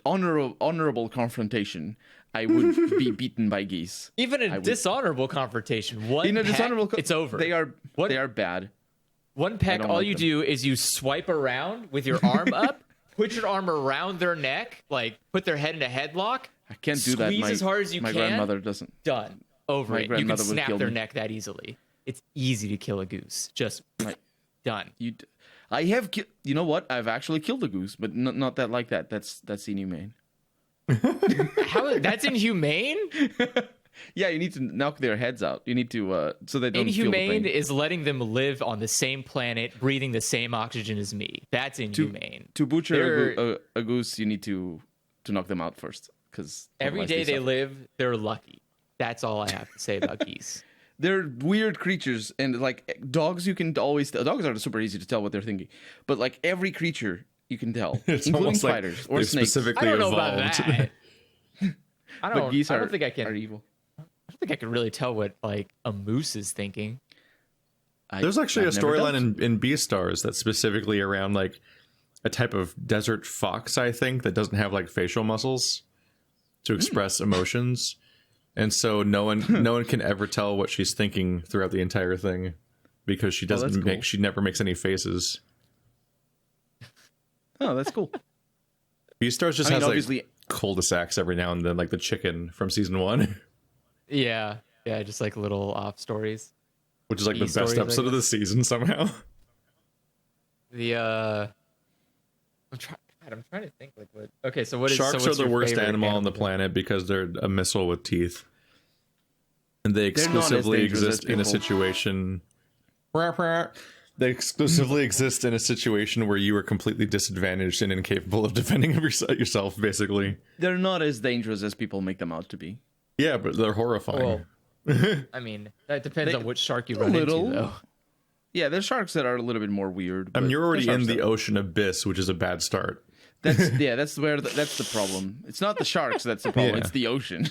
honorable confrontation, I would be beaten by geese. Even a dishonorable confrontation, it's over. They are bad. One peck, all you do is you swipe around with your arm up, put your arm around their neck, like put their head in a headlock. I can't do that. Squeeze as hard as you can. My grandmother doesn't. Done. Over it. You can snap their neck that easily. It's easy to kill a goose. Just done. I have. You know what? I've actually killed a goose, but not that like that. That's inhumane. That's inhumane? Yeah, you need to knock their heads out. You need to so they don't. Inhumane feel the pain. is letting them live on the same planet, breathing the same oxygen as me. That's inhumane. To butcher a goose, you need to knock them out first, because every day they live, they're lucky. That's all I have to say about geese. They're weird creatures, and like dogs, you can always tell. Dogs are super easy to tell what they're thinking, but like every creature, you can tell, including spiders or snakes. I don't know about that. But geese I don't think I can. Are evil. I don't think I can really tell what like a moose is thinking. There's actually a storyline in Beastars that's specifically around like a type of desert fox, I think, that doesn't have like facial muscles. to express emotions, and so no one can ever tell what she's thinking throughout the entire thing because she doesn't she never makes any faces. Oh, that's cool. Beastars just has obviously like cul-de-sacs every now and then, like the chicken from season 1. Yeah, just like little off stories, which is like the best episode of the season somehow. I'm trying to think like what. Okay, so what is sharks are the worst animal on the planet because they're a missile with teeth, and they exclusively exist in a situation. They exclusively exist in a situation where you are completely disadvantaged and incapable of defending yourself. Basically, they're not as dangerous as people make them out to be. Yeah, but they're horrifying. Well, I mean, that depends on which shark you run into, though. Yeah, there's sharks that are a little bit more weird. I mean, you're already in the ocean abyss, which is a bad start. That's that's the problem. It's not the sharks that's the problem. It's the ocean.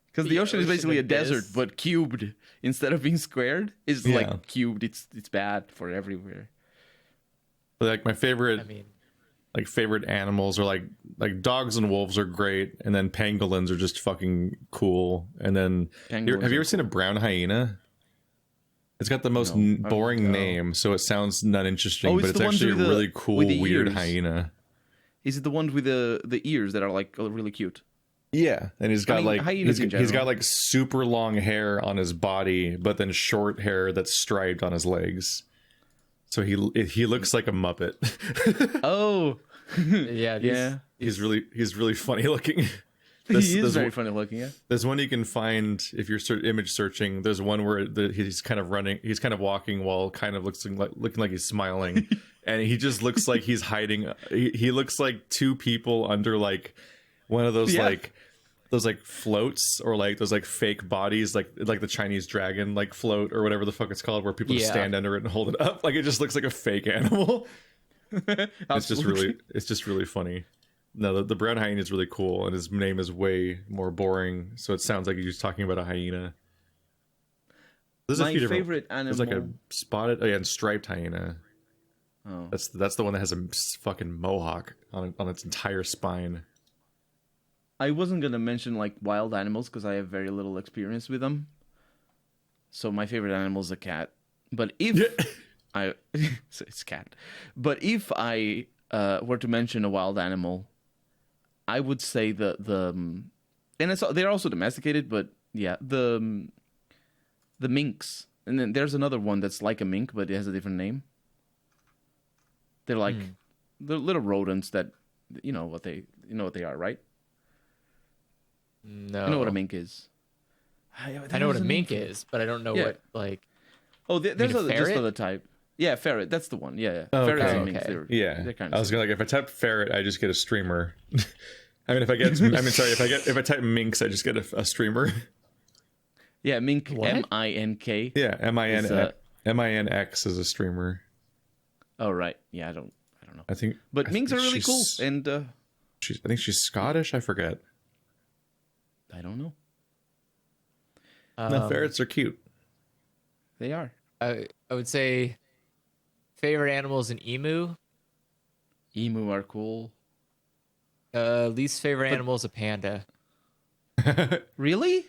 Because the ocean is basically a desert, but cubed instead of being squared. It's like cubed. It's bad for everywhere. Like my favorite. Like favorite animals are like dogs and wolves are great, and then pangolins are just fucking cool. And then have you ever seen a brown hyena? It's got the most boring name, so it sounds not interesting, but it's actually a really cool, weird hyena. Is it the ones with the ears that are like really cute? Yeah, and he's got he's got like super long hair on his body, but then short hair that's striped on his legs. So he looks like a Muppet. Oh, yeah. He's really funny looking. He is very funny looking. Yeah. There's one you can find if you're image searching. There's one where he's kind of walking while kind of looking like he's smiling, and he just looks like he's hiding. He looks like two people under like one of those like floats or like those like fake bodies like the Chinese dragon like float or whatever the fuck it's called, where people just stand under it and hold it up. Like it just looks like a fake animal. It's just really funny. No, the brown hyena is really cool, and his name is way more boring, so it sounds like he's talking about a hyena. There's a few favorite animal. There's like a spotted and striped hyena. Oh, that's the one that has a fucking mohawk on its entire spine. I wasn't gonna mention like wild animals because I have very little experience with them. So my favorite animal is a cat. But if it's cat. But if I were to mention a wild animal, I would say and they're also domesticated. But yeah, the minks. And then there's another one that's like a mink, but it has a different name. They're like the little rodents that you know what they are, right? No. You know what a mink is? I know what a mink is, but I don't know what like. Oh, there's just another type. Yeah, ferret. That's the one. Yeah. Ferrets and minks. They're kind of I was gonna if I type ferret, I just get a streamer. I mean, if I type minks, I just get a streamer. Yeah, mink. M-I-N-K. Yeah, M-I-N-X is a streamer. Oh right. Yeah, I don't know. But minks are really cool, and I think she's Scottish. I forget. I don't know. No, ferrets are cute. They are. I would say favorite animal is an emu. Emu are cool. Least favorite animal is a panda. Really?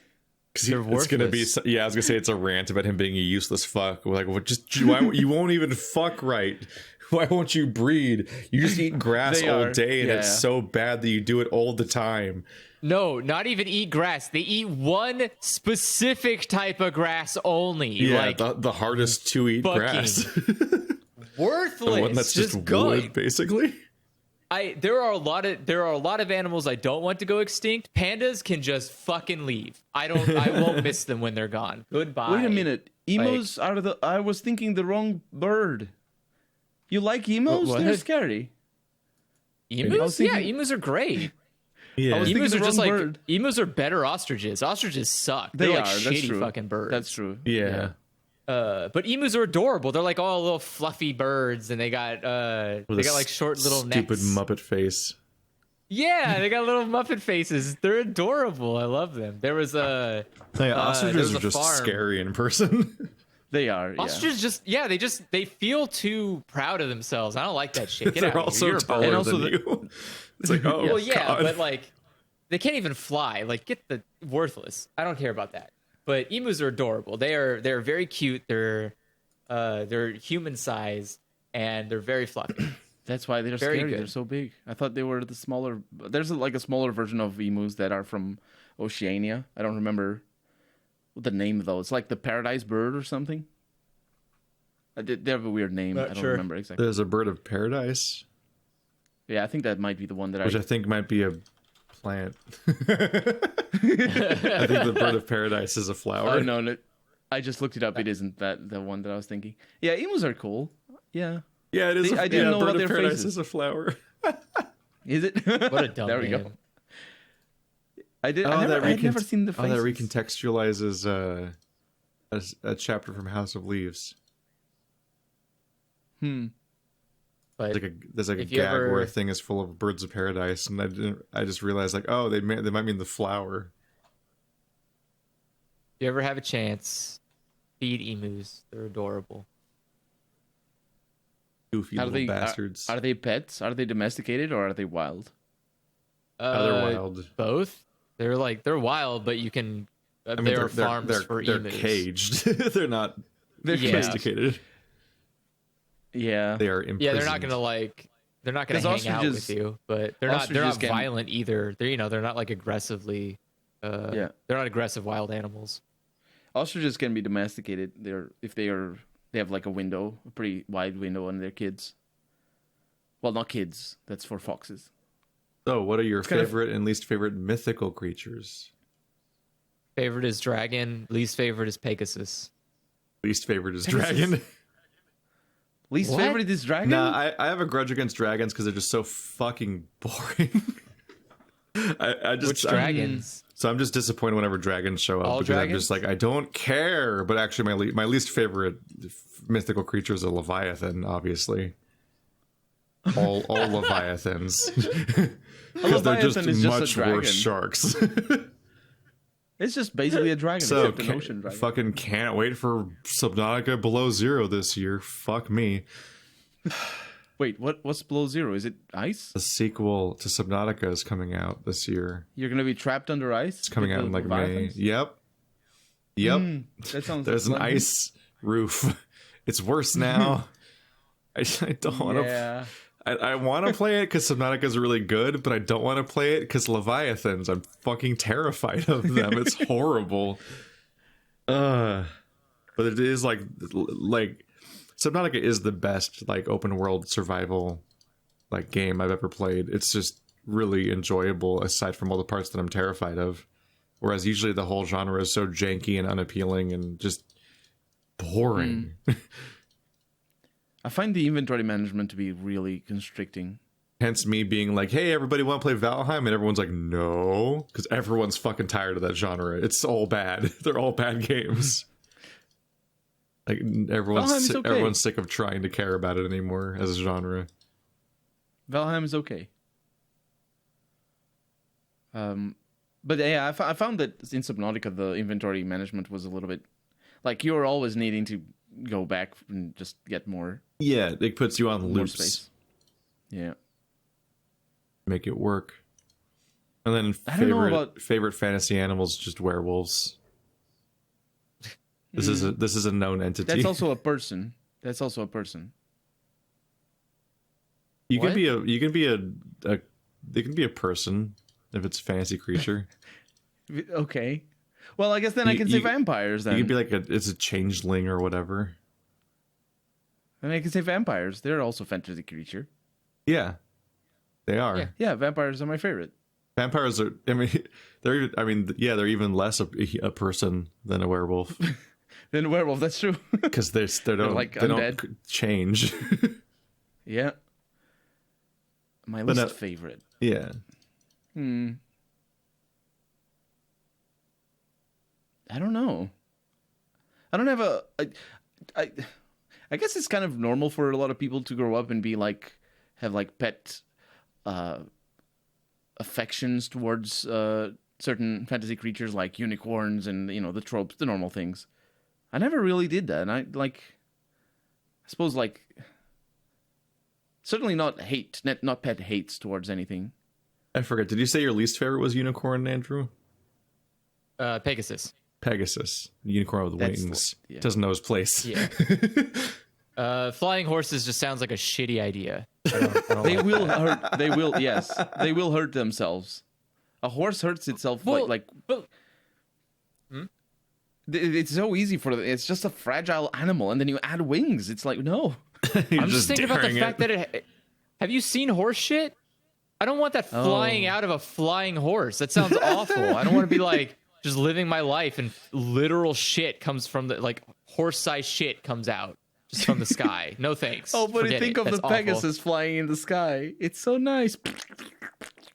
It's gonna be. Yeah, I was gonna say it's a rant about him being a useless fuck. Like, what? You won't even fuck right. Why won't you breed? You just eat grass all day, and it's so bad that you do it all the time. No, not even eat grass. They eat one specific type of grass only. Yeah, like, the hardest to eat grass. Worthless. The one that's just wood, basically. There are a lot of animals I don't want to go extinct. Pandas can just fucking leave. I won't miss them when they're gone. Goodbye. Wait a minute. Emus are I was thinking the wrong bird. You like emus? What? They're scary. Emus? Yeah, emus are great. Yeah. Emus are just like emus are better ostriches. Ostriches suck. They're like shitty fucking birds. That's true. Yeah. But emus are adorable. They're like all little fluffy birds, and they got like short little necks. Stupid Muppet face. Yeah, they got little Muppet faces. They're adorable. I love them. There was ostriches are just scary in person. They are. Ostriches they feel too proud of themselves. I don't like that shit. Get They're out also of here. taller than you. It's like, oh, well, yeah, God. but like, they can't even fly. Like, get the worthless. I don't care about that. But emus are adorable. They're very cute. They're human sized and they're very fluffy. That's why they're Very scary. good. They're so big. I thought they were the smaller. There's like a smaller version of emus that are from Oceania. I don't remember the name though. It's like the paradise bird or something. They have a weird name. Not I don't sure. remember exactly. There's a bird of paradise, Yeah, I think that might be the one that which I think might be a plant. I think the bird of paradise is a flower. Oh no, I just looked it up. It isn't that the one that I was thinking. Yeah, emus are cool. Yeah. Yeah, it is. I didn't know bird about of their paradise faces. is a flower. Is it? What a dumb There we name. go. I did. Oh, I'd never seen the Oh, faces. that recontextualizes a chapter from House of Leaves. But There's like a if you gag ever- where a thing is full of birds of paradise, and I just realized like, oh, they might mean the flower. if you ever have a chance, feed emus. They're adorable. Goofy Are little they bastards. Are they pets? Are they domesticated or are they wild? They're wild. Both. They're wild, but you can. I mean, there are farms for they're emus. caged. They're not They're Yeah. domesticated. Yeah. They are imprisoned. Yeah, they're not gonna They're not gonna 'Cause hang out with ostriches- you, but they're not ostriches can- violent either. They're not like aggressively. Yeah. They're not aggressive wild animals. Ostriches can be domesticated. They have like a window, a pretty wide window on their kids. Well, not kids. That's for foxes. So, what are your kind of- favorite and least favorite mythical creatures? Favorite is dragon. Least favorite is Pegasus. Least favorite is Pegasus. dragon. Least What? favorite is dragon. Nah, I have a grudge against dragons because they're just so fucking boring. I just Which dragons? So I'm just disappointed whenever dragons show up All because I'm dragons? just like I don't care. But actually, my least favorite mythical creature is a leviathan. Obviously, all leviathans because they're just leviathan is just a much dragon. worse sharks. It's just basically a dragon, So except an ocean dragon. fucking can't wait for Subnautica Below Zero this year. Fuck me. Wait, what's below zero? Is it ice? The sequel to Subnautica is coming out this year. You're gonna be trapped under ice? It's coming out in like May. Yep. That sounds. There's an like- ice roof. It's worse now. I don't want to. Yeah. I want to play it because Subnautica is really good, but I don't want to play it because Leviathans. I'm fucking terrified of them. It's horrible. But it is like Subnautica is the best like open world survival like game I've ever played. It's just really enjoyable aside from all the parts that I'm terrified of. Whereas usually the whole genre is so janky and unappealing and just boring. I find the inventory management to be really constricting. Hence me being like, hey, everybody want to play Valheim? And everyone's like, no. Because everyone's fucking tired of that genre. It's all bad. They're all bad games. Like, Valheim is okay. everyone's sick of trying to care about it anymore as a genre. Valheim is okay. But yeah, I found that in Subnautica the inventory management was a little bit like you were always needing to go back and just get more Yeah, it puts you on more loops. space. Yeah. Make it work. And then I don't know about- favorite fantasy animals, just werewolves. This is a known entity. That's also a person. That's also a person. You can What? they can be a person if it's a fantasy creature. Okay. Well, I guess then I You- can say you- vampires then. You can be like it's a changeling or whatever. Then I can say vampires. They're also a fantasy creature. Yeah, they are. Yeah. Yeah, vampires are my favorite. Vampires are. They're even less a person than a werewolf Then a werewolf, that's true. because they don't like they undead. don't change. Yeah. My But least no- favorite. Yeah, I don't know. I don't have I guess it's kind of normal for a lot of people to grow up and be like have like pet affections towards certain fantasy creatures like unicorns and the tropes, the normal things. I never really did that. And I suppose like certainly not pet hates towards anything. I forget. Did you say your least favorite was unicorn, Andrew? Pegasus. Unicorn with wings. Yeah. Doesn't know his place. Yeah. Flying horses just sounds like a shitty idea. I don't They like will that. hurt. They will. Yes, they will hurt themselves. A horse hurts itself like. But It's so easy for them. It's just a fragile animal, and then you add wings. It's like no. I'm just thinking about the fact that have you seen horse shit? I don't want that flying out of a flying horse. That sounds awful. I don't want to be like just living my life and literal shit comes from the like horse-sized shit comes out just from the sky. No thanks. Oh, but Forget think it. of That's the awful. Pegasus flying in the sky. It's so nice.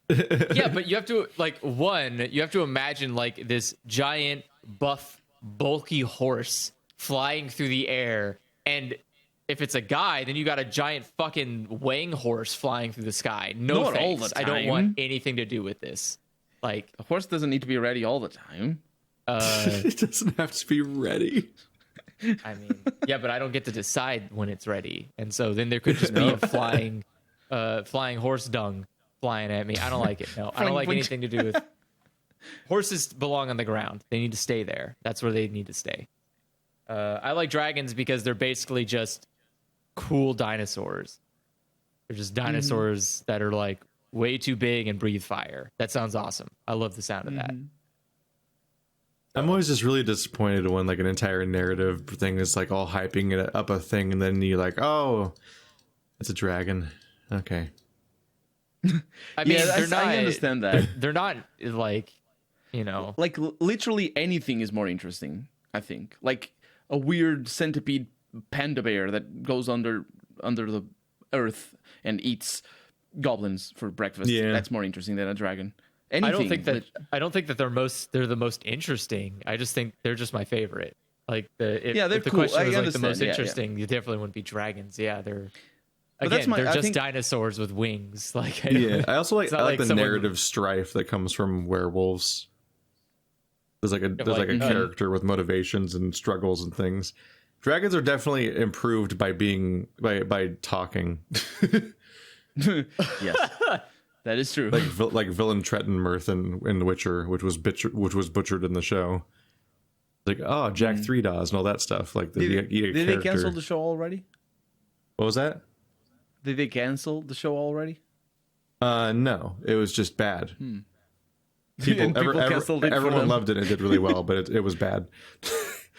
Yeah, but you have to you have to imagine like this giant buff bulky horse flying through the air, and if it's a guy, then you got a giant fucking wang horse flying through the sky. No Not all thanks. the I don't time. want anything to do with this. Like A horse doesn't need to be ready all the time. It doesn't have to be ready. I mean, yeah, but I don't get to decide when it's ready, and so then there could just be a flying horse dung flying at me. I don't like it. No, I don't like anything to do with horses. Belong on the ground. They need to stay there. That's where they need to stay. I like dragons because they're basically just cool dinosaurs. They're just dinosaurs that are like way too big and breathe fire. That sounds awesome. I love the sound of that. I'm always just really disappointed when like an entire narrative thing is like all hyping it up a thing, and then you're like, oh, it's a dragon. Okay. I mean, they're not. I understand that. They're not like, you know. Like literally anything is more interesting. I think like a weird centipede panda bear that goes under the earth and eats goblins for breakfast. Yeah. That's more interesting than a dragon. Anything. I don't think that they're the most interesting. I just think they're just my favorite. Like if the cool. question I was like the understand. most Yeah, interesting, you definitely wouldn't be dragons. Yeah, they're But that's they're I just think- dinosaurs with wings. Like I also like it's not I like the someone- narrative strife that comes from werewolves. There's like a like, character with motivations and struggles and things. Dragons are definitely improved by being by talking. Yes, that is true. like villain Trettenmirth in The Witcher, which was butchered in the show. Like, oh, Jack Three Daws and all that stuff. Like, Did they cancel the show already? What was that? Did they cancel the show already? No, it was just bad. And People canceled it for everyone them. loved it and it did really well, but it was bad.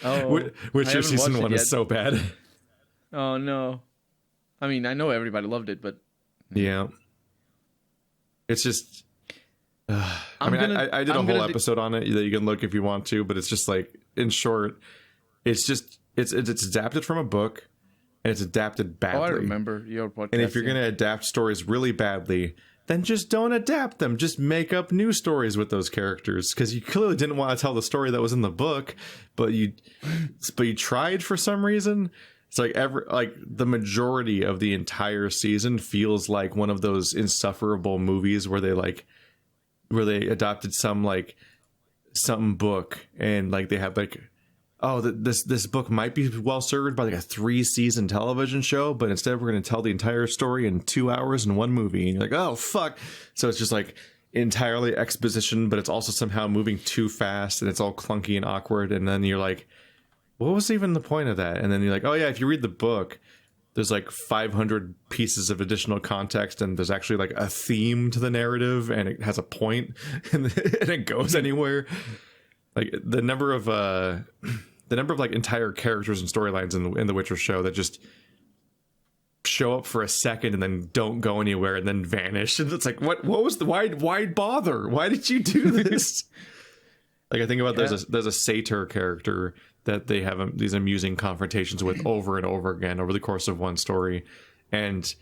Oh, Witcher I haven't season watched it 1 is yet. so bad. Oh no. I mean, I know everybody loved it, but Yeah. It's just I did a whole episode on it that you can look if you want to, but it's just like, in short, it's adapted from a book and it's adapted badly. I remember your podcast. And if you're going to adapt stories really badly, then just don't adapt them. Just make up new stories with those characters, because you clearly didn't want to tell the story that was in the book, but you tried for some reason. It's like the majority of the entire season feels like one of those insufferable movies where they adopted some book and like they have like, oh, this book might be well served by like a 3-season television show, but instead we're going to tell the entire story in 2 hours in one movie, and you're like, oh fuck. So it's just like entirely exposition, but it's also somehow moving too fast and it's all clunky and awkward, and then you're like, what was even the point of that? And then you're like, oh yeah, if you read the book, there's like 500 pieces of additional context, and there's actually like a theme to the narrative, and it has a point, and it goes anywhere. Like the number of like entire characters and storylines in the Witcher show that just show up for a second and then don't go anywhere and then vanish. And it's like, what was why bother? Why did you do this? Like I think about there's a satyr character that they have these amusing confrontations with over and over again over the course of one story, and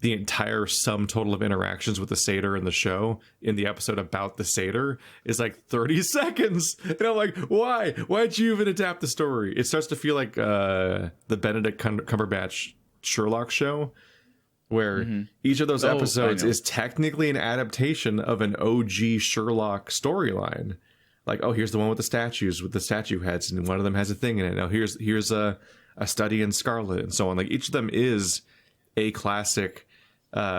the entire sum total of interactions with the satyr in the show in the episode about the satyr is like 30 seconds. And I'm like, why? Why'd you even adapt the story? It starts to feel like the Benedict Cumberbatch Sherlock show, where each of those episodes is technically an adaptation of an OG Sherlock storyline. Like, oh, here's the one with the statues, with the statue heads, and one of them has a thing in it. Now here's a study in Scarlet, and so on. Like, each of them is a classic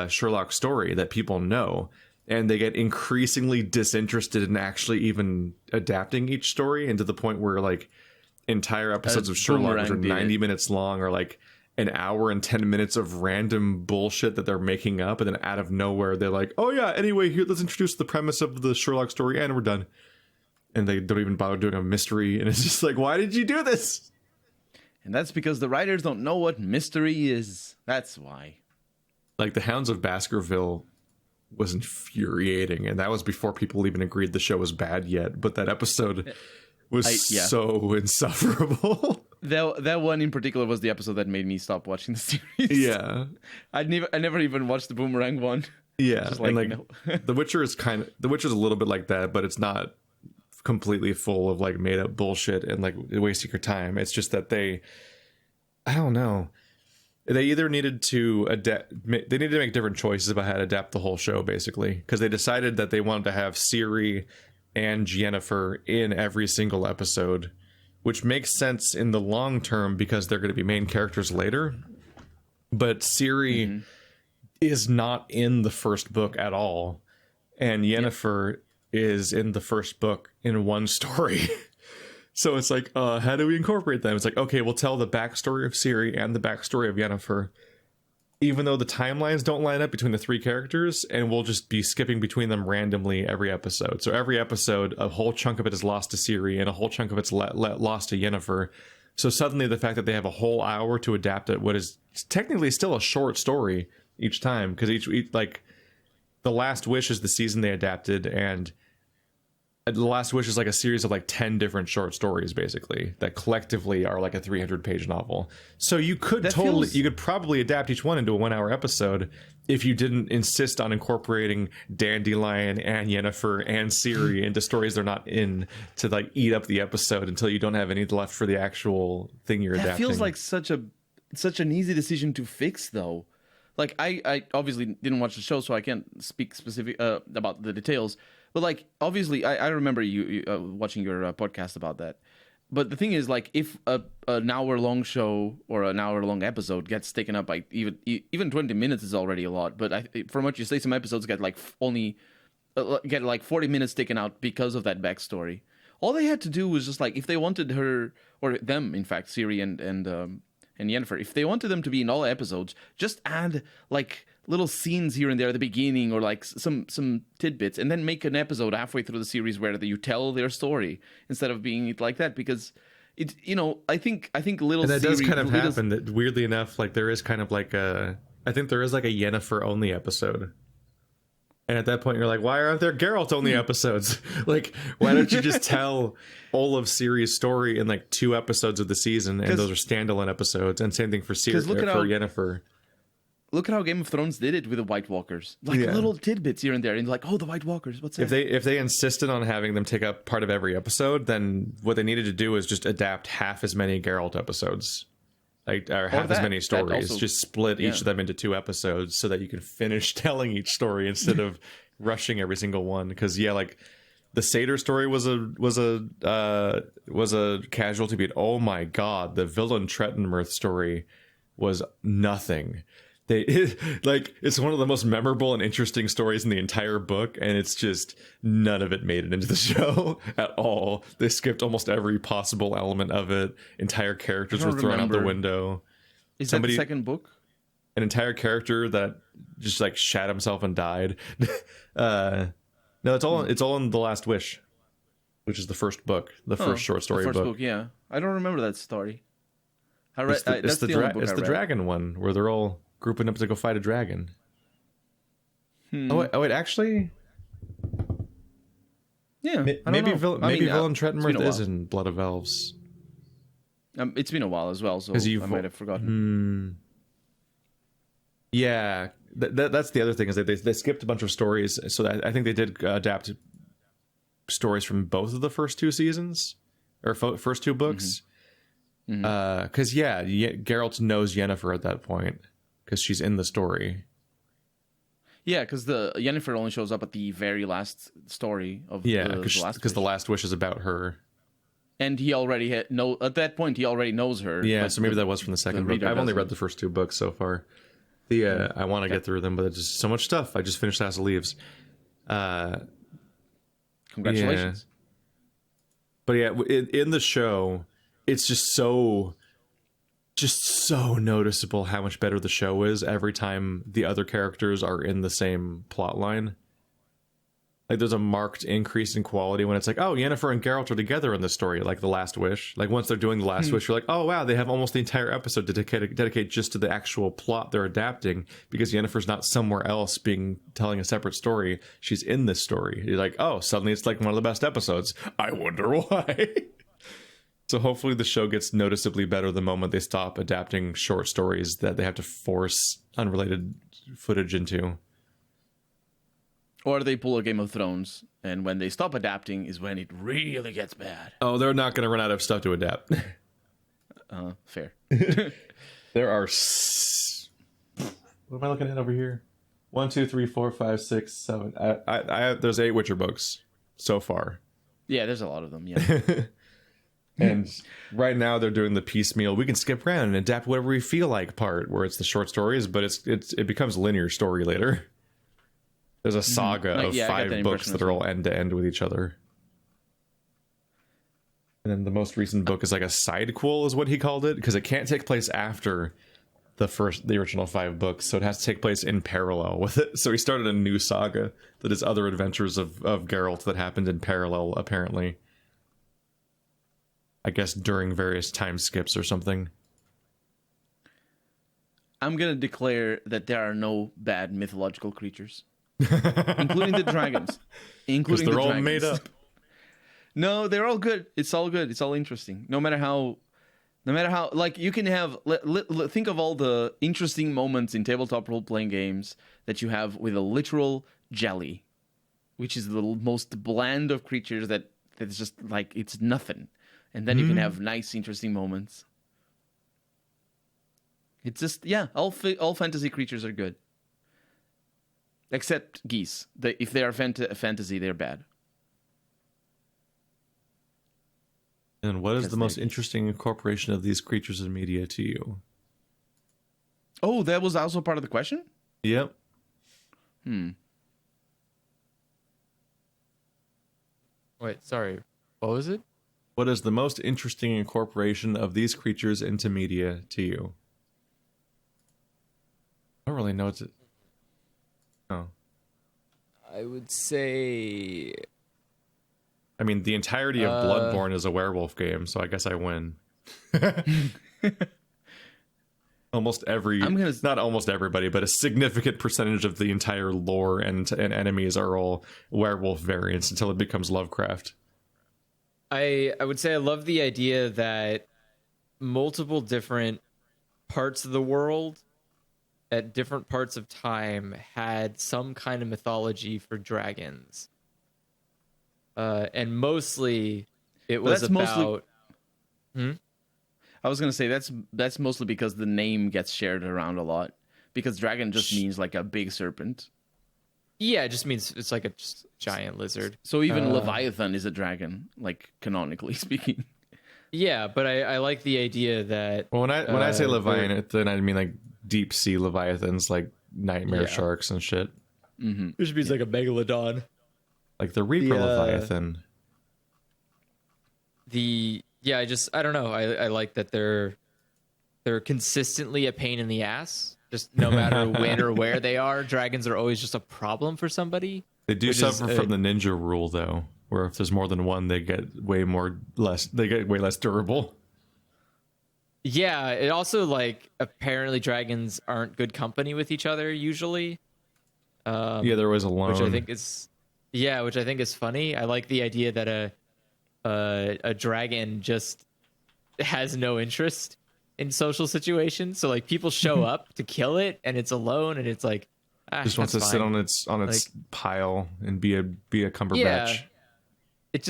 Sherlock story that people know, and they get increasingly disinterested in actually even adapting each story, and to the point where like entire episodes of Sherlock, which are 90 minutes long, are like an hour and 10 minutes of random bullshit that they're making up, and then out of nowhere they're like, oh yeah, anyway, here, let's introduce the premise of the Sherlock story and we're done. And they don't even bother doing a mystery, and it's just like, why did you do this? And that's because the writers don't know what mystery is. That's why. Like the Hounds of Baskerville was infuriating, and that was before people even agreed the show was bad yet, but that episode was so insufferable. That one in particular was the episode that made me stop watching the series. Yeah. I never even watched the Boomerang one. Yeah. And like no. The Witcher's a little bit like that, but it's not completely full of like made up bullshit and like wasting your time. It's just that I don't know. They either needed to make different choices about how to adapt the whole show, basically, because they decided that they wanted to have Ciri and Yennefer in every single episode, which makes sense in the long term because they're going to be main characters later. But Ciri is not in the first book at all, and Yennefer is in the first book in one story. So it's like, how do we incorporate them? It's like, okay, we'll tell the backstory of Ciri and the backstory of Yennefer, even though the timelines don't line up between the three characters, and we'll just be skipping between them randomly every episode. So every episode, a whole chunk of it is lost to Ciri, and a whole chunk of it's lost to Yennefer. So suddenly the fact that they have a whole hour to adapt it, what is technically still a short story each time, because each like The Last Wish is the season they adapted, and The Last Wish is like a series of like 10 different short stories, basically, that collectively are like a 300-page novel. So you could you could probably adapt each one into a 1 hour episode if you didn't insist on incorporating Dandelion and Yennefer and Ciri into stories they're not in, to like eat up the episode until you don't have any left for the actual thing you're adapting. That feels like such an easy decision to fix, though. Like I obviously didn't watch the show, so I can't speak specific about the details. But like, obviously, I remember you watching your podcast about that. But the thing is, like, if an hour-long show or an hour-long episode gets taken up by even 20 minutes is already a lot. But from what you say, some episodes get like only get like 40 minutes taken out because of that backstory. All they had to do was just like, if they wanted her or them, in fact, Ciri and Yennefer, if they wanted them to be in all episodes, just add like little scenes here and there at the beginning, or like some tidbits, and then make an episode halfway through the series where you tell their story instead of being like that. Because it, I think little, and that does kind of happen. That weirdly enough, like there is kind of like I think there is like a Yennefer only episode. And at that point, you're like, why aren't there Geralt only episodes? Like, why don't you just tell all of Ciri's story in like 2 episodes of the season, and those are standalone episodes, and same thing for Ciri, for Yennefer. Look at how Game of Thrones did it with the White Walkers. Like little tidbits here and there, and like, oh, the White Walkers, what's that? If they insisted on having them take up part of every episode, then what they needed to do is just adapt half as many Geralt episodes. Like, or half as many stories. Also, just split each of them into 2 episodes so that you can finish telling each story instead of rushing every single one. Because like the Satyr story was a casualty beat. Oh my god, the villain Trettenmirth story was nothing. It's one of the most memorable and interesting stories in the entire book, and it's just none of it made it into the show at all. They skipped almost every possible element of it. Entire characters were thrown out the window. Is that the second book? An entire character that just like shat himself and died. No, it's all in The Last Wish, which is the first book, the first short story the first book. Yeah, I don't remember that story. It's the dragon one where they're all grouping up to go fight a dragon. Oh wait, actually, yeah. Maybe Villain Trettenmirth is in Blood of Elves. It's been a while as well, so I might have forgotten. Yeah, that's the other thing, is that they skipped a bunch of stories. So that, I think they did adapt stories from both of the first 2 seasons or first 2 books. Because Geralt knows Yennefer at that point, because she's in the story. Yeah, because the Yennefer only shows up at the very last story of the Last Wish. Because the Last Wish is about her. And he already at that point he already knows her. Yeah, so maybe that was from the second book. I've only read the first 2 books so far. I want to get through them, but it's just so much stuff. I just finished House of Leaves. Congratulations. Yeah. But yeah, in the show, it's just so noticeable how much better the show is every time the other characters are in the same plot line. Like, there's a marked increase in quality when it's like, oh, Yennefer and Geralt are together in this story, like The Last Wish. Like, once they're doing The Last Wish, you're like, oh, wow, they have almost the entire episode dedicate just to the actual plot they're adapting, because Yennefer's not somewhere else telling a separate story. She's in this story. You're like, oh, suddenly it's like one of the best episodes. I wonder why. So hopefully the show gets noticeably better the moment they stop adapting short stories that they have to force unrelated footage into. Or they pull a Game of Thrones, and when they stop adapting is when it really gets bad. Oh, they're not going to run out of stuff to adapt. Fair. There are... What am I looking at over here? 1, 2, 3, 4, 5, 6, 7. There's 8 Witcher books so far. Yeah, there's a lot of them, yeah. And right now they're doing the piecemeal, we can skip around and adapt whatever we feel like part, where it's the short stories, but it becomes linear story later. There's a saga of 5 books that are all end to end with each other. And then the most recent book is like a sidequel, is what he called it, because it can't take place after the original 5 books, so it has to take place in parallel with it. So he started a new saga that is other adventures of Geralt that happened in parallel, apparently. I guess during various time skips or something. I'm going to declare that there are no bad mythological creatures. Including the dragons. Including they're the all dragons. made up. No, they're all good. It's all good. It's all interesting. No matter how, like, you can have, think of all the interesting moments in tabletop role-playing games that you have with a literal jelly, which is the most bland of creatures that's just, like, it's nothing. And then you can have nice, interesting moments. It's just, yeah, all fantasy creatures are good. Except geese. If they are fantasy, they're bad. And what is the most interesting incorporation of these creatures in media to you? Oh, that was also part of the question? Yep. Wait, sorry. What was it? What is the most interesting incorporation of these creatures into media to you? I don't really know what to... Oh. I would say... I mean, the entirety of Bloodborne is a werewolf game, so I guess I win. Not almost everybody, but a significant percentage of the entire lore and enemies are all werewolf variants until it becomes Lovecraft. I would say I love the idea that multiple different parts of the world at different parts of time had some kind of mythology for dragons. And mostly it was about... I was going to say that's mostly because the name gets shared around a lot. Because dragon just means like a big serpent. Yeah, it just means it's like a giant lizard. So even Leviathan is a dragon, like canonically speaking. Yeah, but I like the idea that... Well, when I say Leviathan, I mean like deep sea Leviathans, like nightmare sharks and shit. Mm-hmm. Which means like a megalodon. Like the Reaper Leviathan. I don't know. I like that they're consistently a pain in the ass. Just no matter when or where they are, dragons are always just a problem for somebody. They do suffer from the ninja rule, though, where if there's more than one, they get way less durable. Yeah, it also like apparently dragons aren't good company with each other usually. They're always alone. Which I think is funny. I like the idea that a dragon just has no interest in social situations. So like people show up to kill it and it's alone and it's like just wants to sit on its pile and be a Cumberbatch. Yeah. It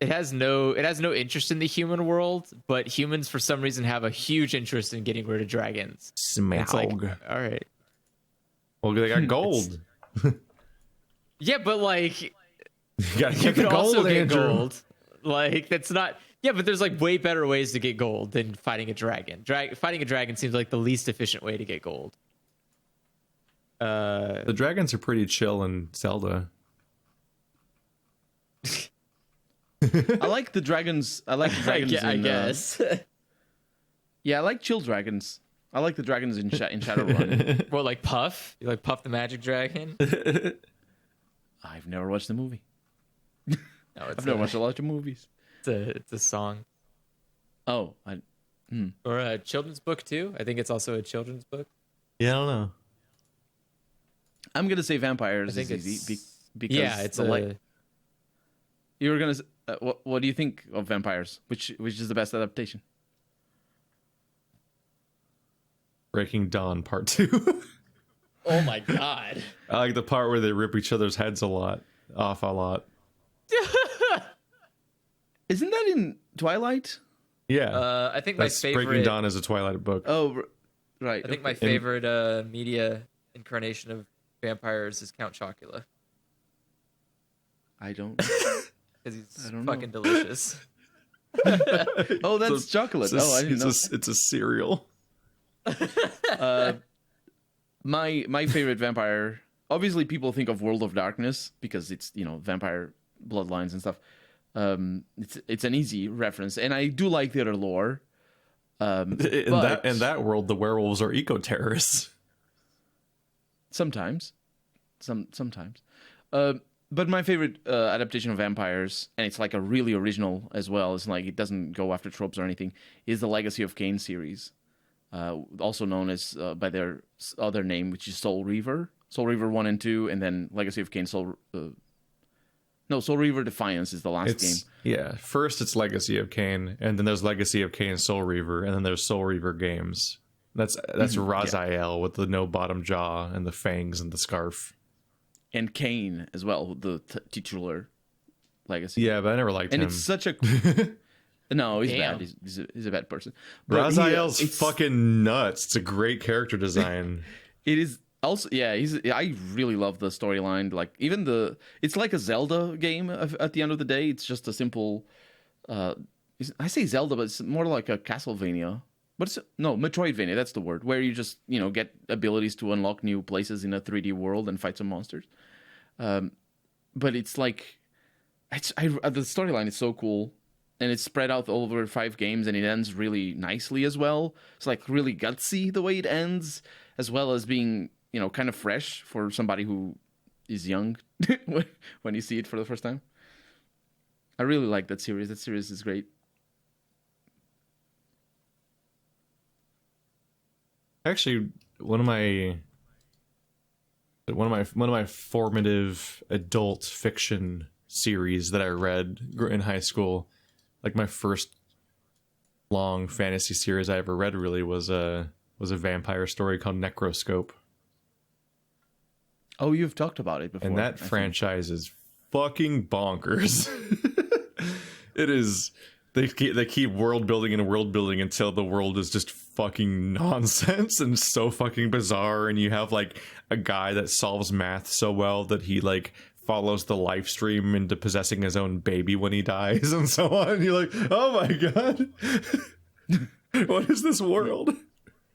has no interest in the human world, but humans for some reason have a huge interest in getting rid of dragons. Smaug. It's like, all right. Well, they got gold. Yeah, but like you gotta get the gold, also get Andrew. Gold. Like that's not. Yeah, but there's like way better ways to get gold than fighting a dragon. Fighting a dragon seems like the least efficient way to get gold. The dragons are pretty chill in Zelda. I like the dragons. I like the dragons. I guess. Yeah, I like chill dragons. I like the dragons in Shadowrun. Well, like Puff? You like Puff the Magic Dragon? I've never watched the movie. No, I've never watched a lot of movies. It's a song. Oh, Or a children's book too. I think it's also a children's book. Yeah, I don't know. I'm gonna say vampires I think is easy it's because it's you were gonna. What do you think of vampires? Which is the best adaptation? Breaking Dawn Part 2. Oh my god. I like the part where they rip each other's heads off a lot. Isn't that in Twilight? Yeah. I think That's my favorite Breaking Dawn is a Twilight book. Oh, right. I think my favorite media incarnation of vampires is Count Chocula. I don't. Because he's fucking delicious. Oh, that's chocolate. I didn't know. It's a cereal. My favorite vampire. Obviously, people think of World of Darkness because it's vampire bloodlines and stuff. It's an easy reference, and I do like the other lore. In that world, the werewolves are eco-terrorists. Sometimes. But my favorite adaptation of vampires, and it's like a really original as well, it's like it doesn't go after tropes or anything, is the Legacy of Kain series. Also known as by their other name, which is Soul Reaver. Soul Reaver 1 and 2, and then Legacy of Kain Soul Reaver Defiance is the last game. Yeah, first it's Legacy of Kain, and then there's Legacy of Kain Soul Reaver, and then there's Soul Reaver games. That's Raziel with the no bottom jaw and the fangs and the scarf. And Kain as well, the titular legacy. Yeah, but I never liked him. And it's such a... No, he's Damn. bad. He's a bad person. But Raziel's fucking nuts. It's a great character design. It is also, yeah, I really love the storyline. Like, even it's like a Zelda game at the end of the day. It's just a simple, I say Zelda, but it's more like a Castlevania. But Metroidvania, that's the word, where you just, get abilities to unlock new places in a 3D world and fight some monsters. But it's like, the storyline is so cool. And it's spread out over 5 games, and it ends really nicely as well. It's like really gutsy the way it ends, as well as being, kind of fresh for somebody who is young when you see it for the first time. I really like that series. That series is great. Actually, one of my formative adult fiction series that I read in high school, like my first long fantasy series I ever read, really was a vampire story called Necroscope. Oh, you've talked about it before. And that franchise is fucking bonkers. It is. They keep world building until the world is just fucking nonsense and so fucking bizarre. And you have like a guy that solves math so well that he like follows the life stream into possessing his own baby when he dies and so on. And you're like, oh my god, what is this world?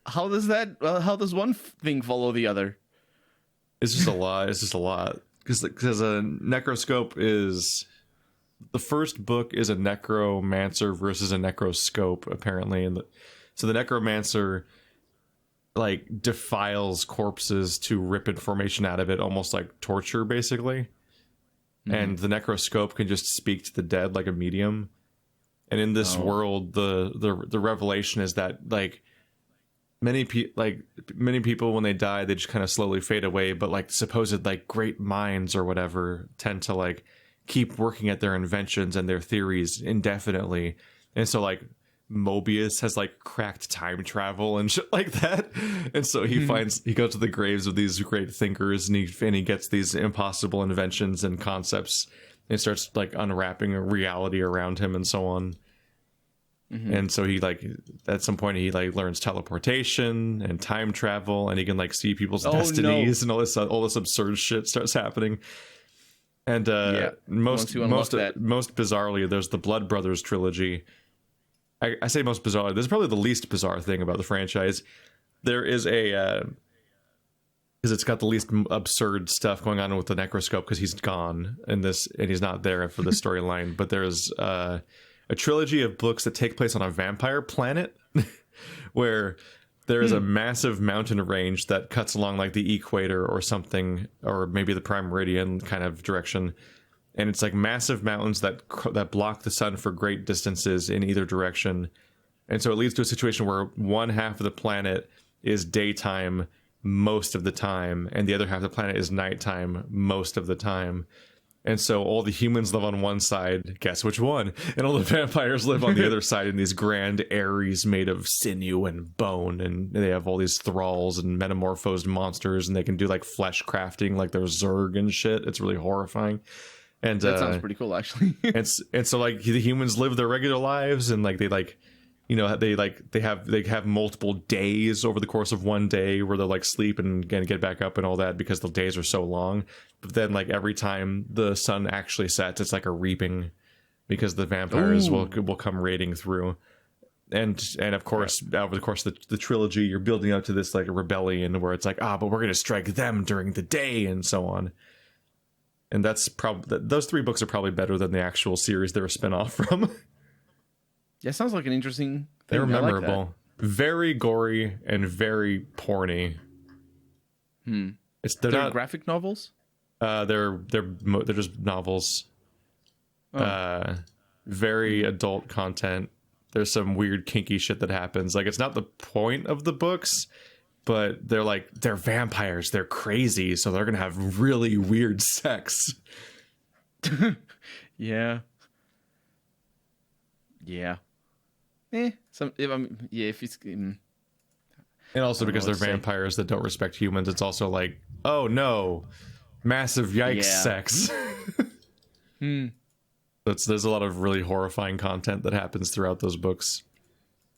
How does one thing follow the other? It's just a lot. Because a Necroscope is... The first book is a necromancer versus a necroscope, apparently. And so the necromancer like defiles corpses to rip information out of it, almost like torture, basically. Mm-hmm. And the necroscope can just speak to the dead like a medium. And in this world, the revelation is that like many people when they die, they just kind of slowly fade away. But like supposed like great minds or whatever tend to like keep working at their inventions and their theories indefinitely. And so like Mobius has like cracked time travel and shit like that. And so he goes to the graves of these great thinkers and he gets these impossible inventions and concepts and starts like unwrapping a reality around him and so on. Mm-hmm. And so he like at some point he like learns teleportation and time travel and he can like see people's destinies and all this absurd shit starts happening. And most bizarrely, there's the Blood Brothers trilogy. I say most bizarrely. This is probably the least bizarre thing about the franchise. There is because because it's got the least absurd stuff going on with the Necroscope because he's gone in this and he's not there for the storyline. But there's a trilogy of books that take place on a vampire planet where there is a massive mountain range that cuts along like the equator or something, or maybe the prime meridian kind of direction. And it's like massive mountains that block the sun for great distances in either direction. And so it leads to a situation where one half of the planet is daytime most of the time, and the other half of the planet is nighttime most of the time. And so all the humans live on one side, guess which one? And all the vampires live on the other side in these grand aeries made of sinew and bone. And they have all these thralls and metamorphosed monsters, and they can do like flesh crafting, like there's Zerg and shit. It's really horrifying. And that sounds pretty cool, actually. and so like the humans live their regular lives, and like they like, you know, they have multiple days over the course of one day where they'll like sleep and get back up and all that because the days are so long. But then like every time the sun actually sets, it's like a reaping because the vampires will come raiding through. And of course, over the course of the trilogy, you're building up to this like a rebellion where it's like, but we're going to strike them during the day and so on. And that's probably, those 3 books are probably better than the actual series they're a spinoff from. Yeah, sounds like an interesting thing. They were memorable. Like very gory and very porny. They're not graphic novels? They're just novels. Very adult content. There's some weird kinky shit that happens. Like, it's not the point of the books, but they're vampires. They're crazy, so they're gonna have really weird sex. Yeah. If it's and also because they're vampires that don't respect humans, it's also like, oh no, massive yikes sex. There's a lot of really horrifying content that happens throughout those books,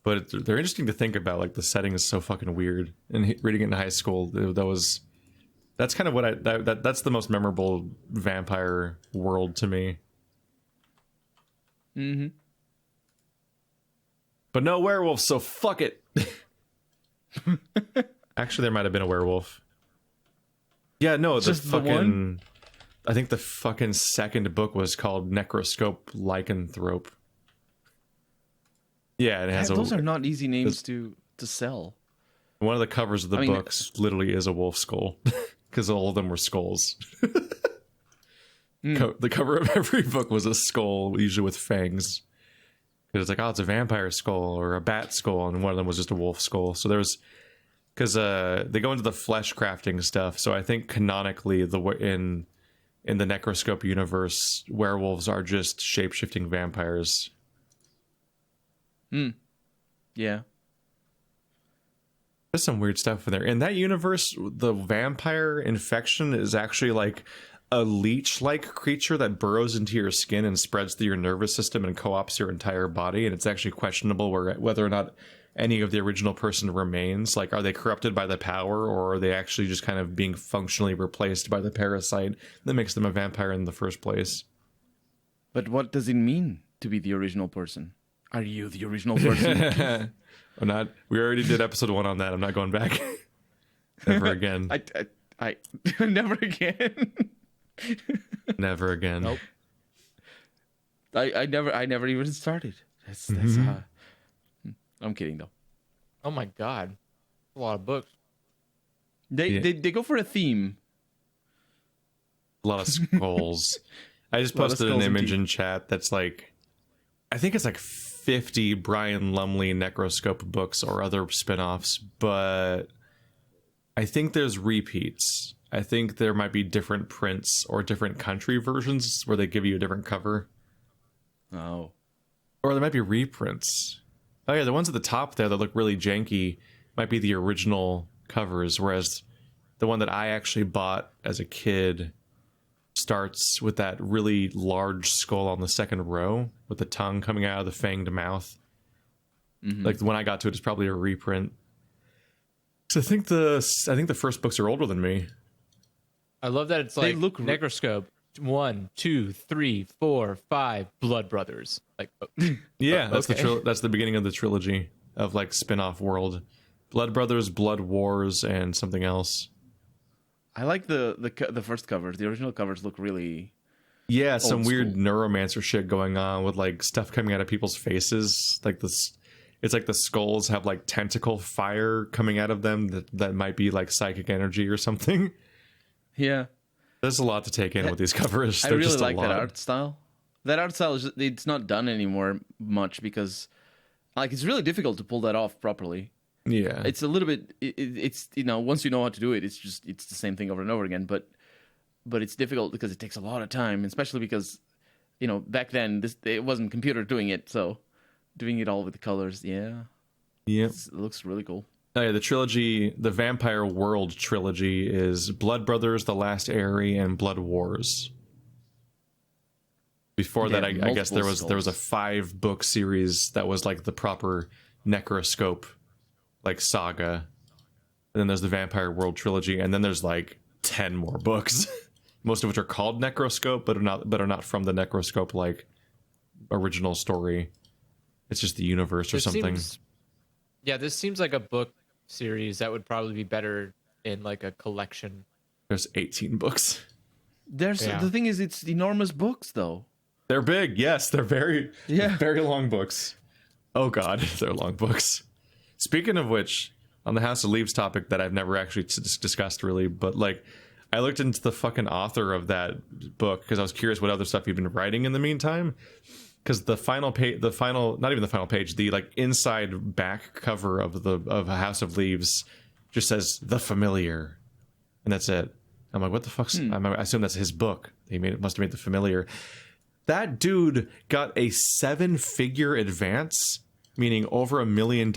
but they're interesting to think about. Like, the setting is so fucking weird, and reading it in high school, that's kind of what that's the most memorable vampire world to me. But no werewolves, so fuck it. Actually, there might have been a werewolf. Yeah, no, just the one? I think the fucking second book was called Necroscope Lycanthrope. Yeah, it has those are not easy names to sell. One of the covers of the books literally is a wolf skull, because all of them were skulls. The cover of every book was a skull, usually with fangs. Because it's like, it's a vampire skull or a bat skull, and one of them was just a wolf skull. So there was, because they go into the flesh crafting stuff. So I think canonically, in the Necroscope universe, werewolves are just shape-shifting vampires. Yeah. There's some weird stuff in there. In that universe, the vampire infection is actually like a leech-like creature that burrows into your skin and spreads through your nervous system and co-ops your entire body. And it's actually questionable whether or not any of the original person remains. Like, are they corrupted by the power, or are they actually just kind of being functionally replaced by the parasite that makes them a vampire in the first place? But what does it mean to be the original person? Are you the original person? Or not? We already did episode 1 on that. I'm not going back. Never again. I never again. Never again. Nope. I never even started. That's I'm kidding though. Oh my god, a lot of books. They go for a theme. A lot of skulls. I just posted an image in chat that's like, I think it's like 50 Brian Lumley Necroscope books or other spin-offs, but I think there's repeats. I think there might be different prints or different country versions where they give you a different cover. Oh. Or there might be reprints. Oh yeah, the ones at the top there that look really janky might be the original covers, whereas the one that I actually bought as a kid starts with that really large skull on the second row with the tongue coming out of the fanged mouth. Like, the one I got to it is probably a reprint. So I think the first books are older than me. I love that it's like Necroscope 1, 2, 3, 4, 5 Blood Brothers. Like, yeah, that's that's the beginning of the trilogy of like spin-off world. Blood Brothers, Blood Wars, and something else. I like the first covers. The original covers look really some weird school. neuromancer shit going on with like stuff coming out of people's faces. Like this, it's like the skulls have like tentacle fire coming out of them that might be like psychic energy or something. Yeah, there's a lot to take in with these covers. I They're really just like a lot. that art style. That art style is it's not done anymore much because like it's really difficult to pull that off properly. Yeah, It's a little bit. It's once you know how to do it, it's the same thing over and over again. But it's difficult because it takes a lot of time, especially because back then it wasn't computer doing it, so doing it all with the colors, it looks really cool. Oh yeah, the trilogy, the Vampire World trilogy, is Blood Brothers, The Last Airy, and Blood Wars. Before that, I guess there was a 5-book series that was like the proper Necroscope like saga, and then there's the Vampire World trilogy, and then there's like 10 more books, most of which are called Necroscope, but are not from the Necroscope like original story. It's just the universe or something. This seems like a book series that would probably be better in like a collection. There's 18 books. The thing is, it's enormous books though. They're big, yes. They're very long books. Oh god, they're long books. Speaking of which, on the House of Leaves topic that I've never actually discussed really, but like I looked into the fucking author of that book because I was curious what other stuff he'd been writing in the meantime. Because the final page, not even the final page, the like inside back cover of a House of Leaves just says "The Familiar," and that's it. I'm like, what the fuck's? I assume that's his book. Must have made The Familiar. That dude got a 7-figure advance, meaning over $1 million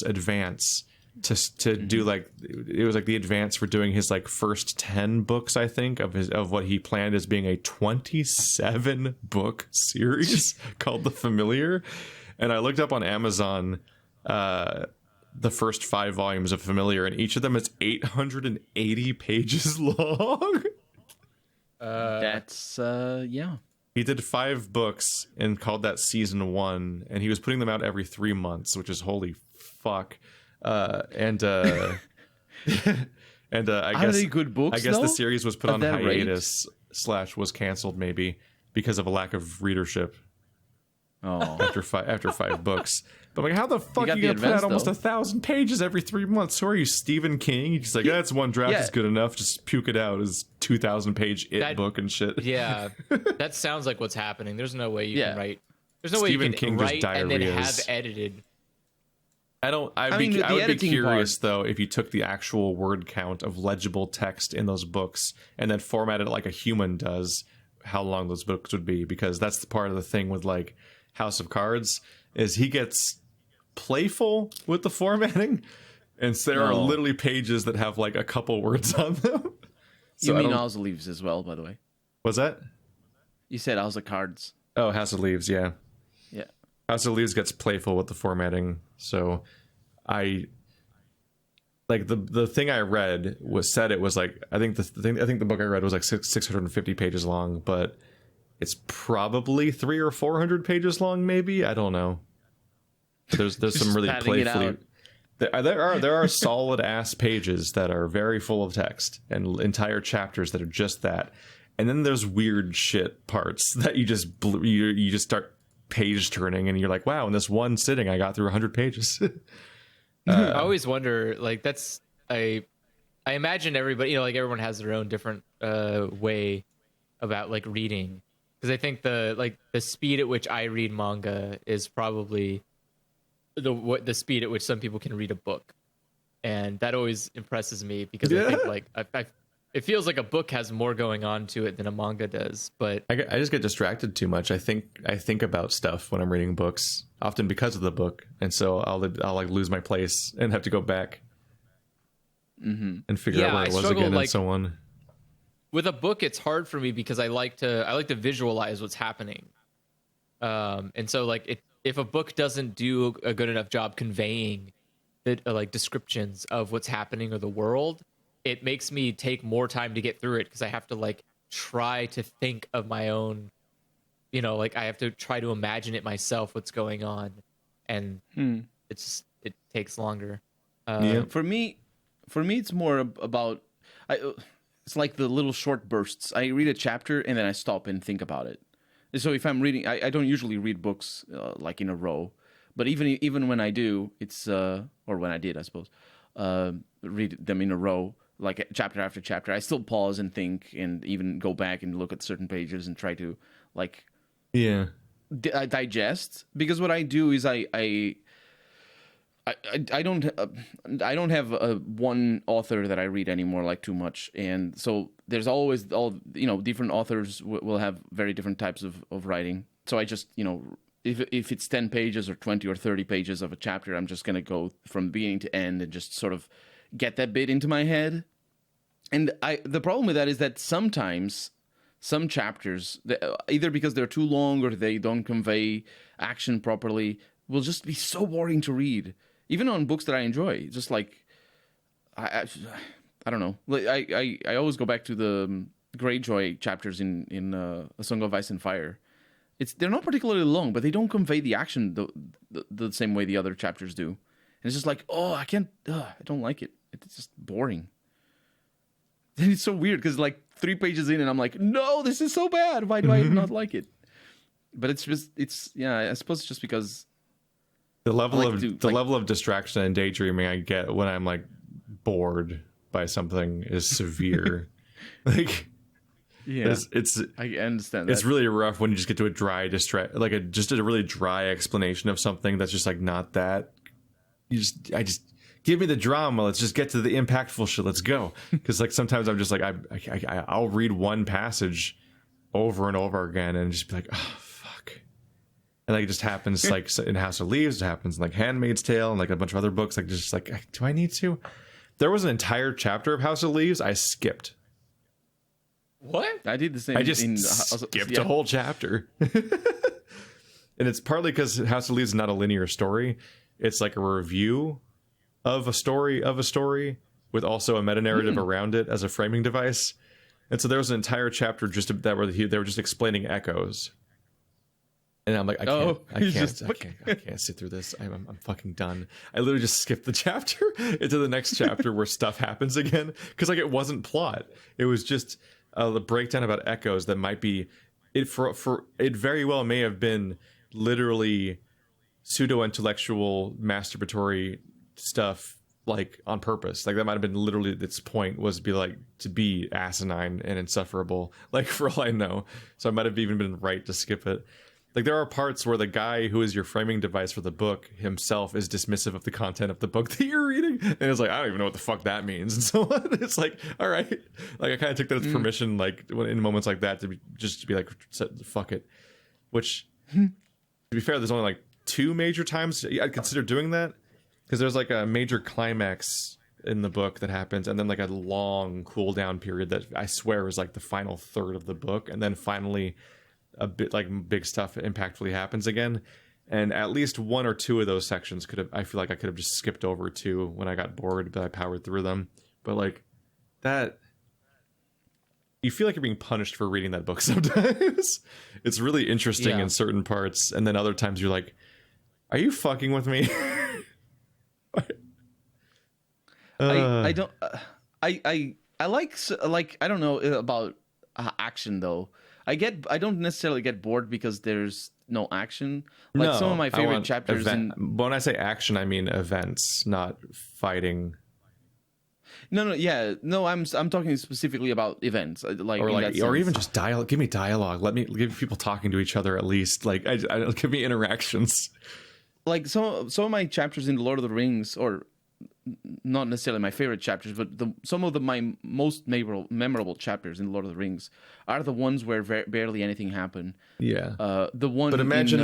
advance to do like, it was like the advance for doing his like first 10 books, I think, of what he planned as being a 27 book series called The Familiar. And I looked up on Amazon the first 5 volumes of Familiar, and each of them is 880 pages long. That's He did 5 books and called that season 1, and he was putting them out every 3 months, which is holy fuck. I guess they good books, I guess though, the series was put on that hiatus / was canceled maybe because of a lack of readership. Oh, after 5 books. But I'm like, how the fuck are you gonna put advance, out almost though. 1,000 pages every 3 months? Who are you, Stephen King? You're just like, that's one draft is good enough. Just puke it out as 2,000 page book and shit. Yeah, that sounds like what's happening. There's no way you can write. There's no Stephen way you King can just write and then have diarrheas. edited. I would be curious though if you took the actual word count of legible text in those books and then formatted it like a human does, how long those books would be, because that's the part of the thing with like House of Cards is he gets playful with the formatting, and so there are literally pages that have like a couple words on them. You mean House of Leaves as well, by the way? What's that? You said House of Cards. Oh, House of Leaves, yeah. Yeah. House of Leaves gets playful with the formatting, so I like the thing I read it was like I think the book I read was like 650 pages long, but it's probably 300 or 400 pages long, maybe. I don't know. There's some really playfully. There are solid ass pages that are very full of text and entire chapters that are just that, and then there's weird shit parts that you just start page turning and you're like, wow, in this one sitting I got through 100 pages. I always wonder, like, I imagine everybody, like everyone has their own different way about like reading, because I think the speed at which I read manga is probably the speed at which some people can read a book, and that always impresses me because I think like it feels like a book has more going on to it than a manga does. But I just get distracted too much. I think about stuff when I'm reading books, often because of the book, and so I'll like lose my place and have to go back and figure out where it was again, and so on. With a book, it's hard for me because I like to visualize what's happening, and so like if a book doesn't do a good enough job conveying the like descriptions of what's happening or the world, it makes me take more time to get through it because I have to like try to think of my own, like I have to try to imagine it myself what's going on, and it takes longer. For me, it's more about it's like the little short bursts. I read a chapter and then I stop and think about it. And so if I'm reading, I don't usually read books like in a row, but even when I do, it's or when I did, I suppose, read them in a row, like chapter after chapter, I still pause and think, and even go back and look at certain pages and try to like digest. Because what I do is I don't have one author that I read anymore like too much, and so there's always different authors will have very different types of writing. So I just if it's 10 pages or 20 or 30 pages of a chapter, I'm just gonna go from beginning to end and just sort of get that bit into my head. And the problem with that is that sometimes some chapters, either because they're too long or they don't convey action properly, will just be so boring to read. Even on books that I enjoy, just like I don't know. Like I always go back to the Greyjoy chapters in A Song of Ice and Fire. They're not particularly long, but they don't convey the action the same way the other chapters do. And it's just like, I don't like it. It's just boring. And it's so weird because like 3 pages in, and I'm like, no, this is so bad. Why do I not like it? But I suppose it's just because. The level of distraction and daydreaming I get when I'm like bored by something is severe. Like, yeah, it's I understand. It's really rough when you just get to a dry just a really dry explanation of something that's just like not that. I just give me the drama. Let's just get to the impactful shit. Let's go. Because like sometimes I'm just like I'll read one passage over and over again and just be like, oh. And like it just happens like in House of Leaves, it happens in like Handmaid's Tale and like a bunch of other books. Like just like, do I need to? There was an entire chapter of House of Leaves I skipped. What? I did the same. I just skipped a whole chapter. And it's partly because House of Leaves is not a linear story. It's like a review of a story with also a meta narrative around it as a framing device. And so there was an entire chapter just that where they were just explaining echoes. And I'm like, I can't sit through this. I'm fucking done. I literally just skipped the chapter into the next chapter where stuff happens again. Because like it wasn't plot. It was just a breakdown about echoes that might be it for it very well may have been literally pseudo-intellectual masturbatory stuff like on purpose. Like that might have been literally its point was to be asinine and insufferable. Like for all I know. So I might have even been right to skip it. Like there are parts where the guy who is your framing device for the book himself is dismissive of the content of the book that you're reading, and it's like I don't even know what the fuck that means, and so it's like all right, like I kind of took that as permission, like in moments like that to be like fuck it. Which to be fair, there's only like 2 major times I'd consider doing that because there's like a major climax in the book that happens, and then like a long cool down period that I swear is like the final third of the book, and then finally. A bit like big stuff impactfully happens again, and at least 1 or 2 of those sections I feel like I could have just skipped over to when I got bored, but I powered through them. But like that, you feel like you're being punished for reading that book sometimes. It's really interesting in certain parts, and then other times you're like, are you fucking with me? I don't I like I don't know about action though. I don't necessarily get bored because there's no action. Like some of my favorite chapters. When I say action, I mean events, not fighting. No. I'm talking specifically about events, or even just dialogue. Give me dialogue. Let me give people talking to each other at least. Like I give me interactions. Like some of my chapters in the Lord of the Rings, or not necessarily my favorite chapters, but some of my most memorable chapters in Lord of the Rings are the ones where barely anything happened. Yeah. The one. But imagine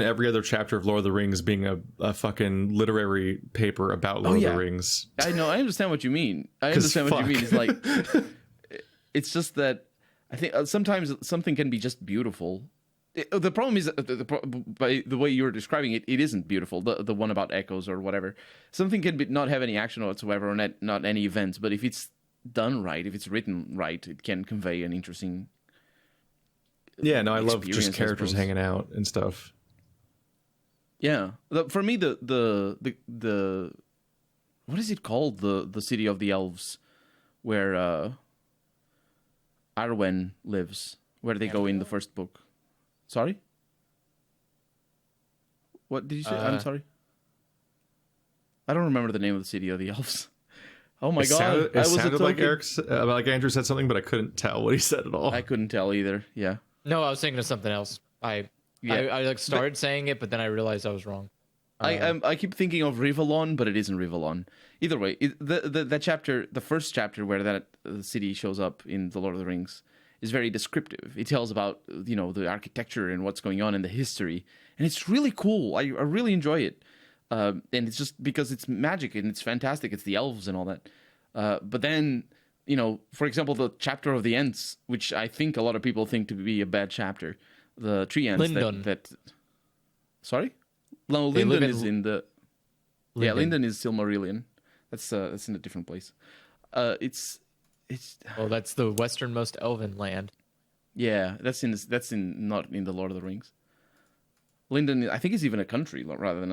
every other chapter of Lord of the Rings being a fucking literary paper about Lord of the Rings. I know. I understand what you mean. It's like, it's just that I think sometimes something can be just beautiful. The problem is by the way you're describing it, it isn't beautiful. The one about echoes or whatever. Something can not have any action whatsoever, or not any events. But if it's done right, if it's written right, it can convey an interesting. Yeah, no, I love just characters hanging out and stuff. Yeah, for me, the what is it called? The city of the elves, where Arwen lives, where they go in the first book. Sorry? What did you say? I'm sorry. I don't remember the name of the city of the elves. Oh my god! It sounded like like Andrew said something, but I couldn't tell what he said at all. I couldn't tell either. Yeah. No, I was thinking of something else. I like started saying it, but then I realized I was wrong. I keep thinking of Rivellon, but it isn't Rivellon. Either way, that chapter, the first chapter where that city shows up in The Lord of the Rings, is very descriptive. It tells about the architecture and what's going on in the history, and it's really cool. I really enjoy it, and it's just because it's magic and it's fantastic. It's the elves and all that. But then, for example, the chapter of the Ents, which I think a lot of people think to be a bad chapter, the tree Ents. Lindon. Sorry. No, Linden is in the. Linden. Yeah, Linden is Silmarillion. That's in a different place. It's. Oh, that's the westernmost elven land. Yeah, that's not in the Lord of the Rings. Linden, I think, is even a country rather than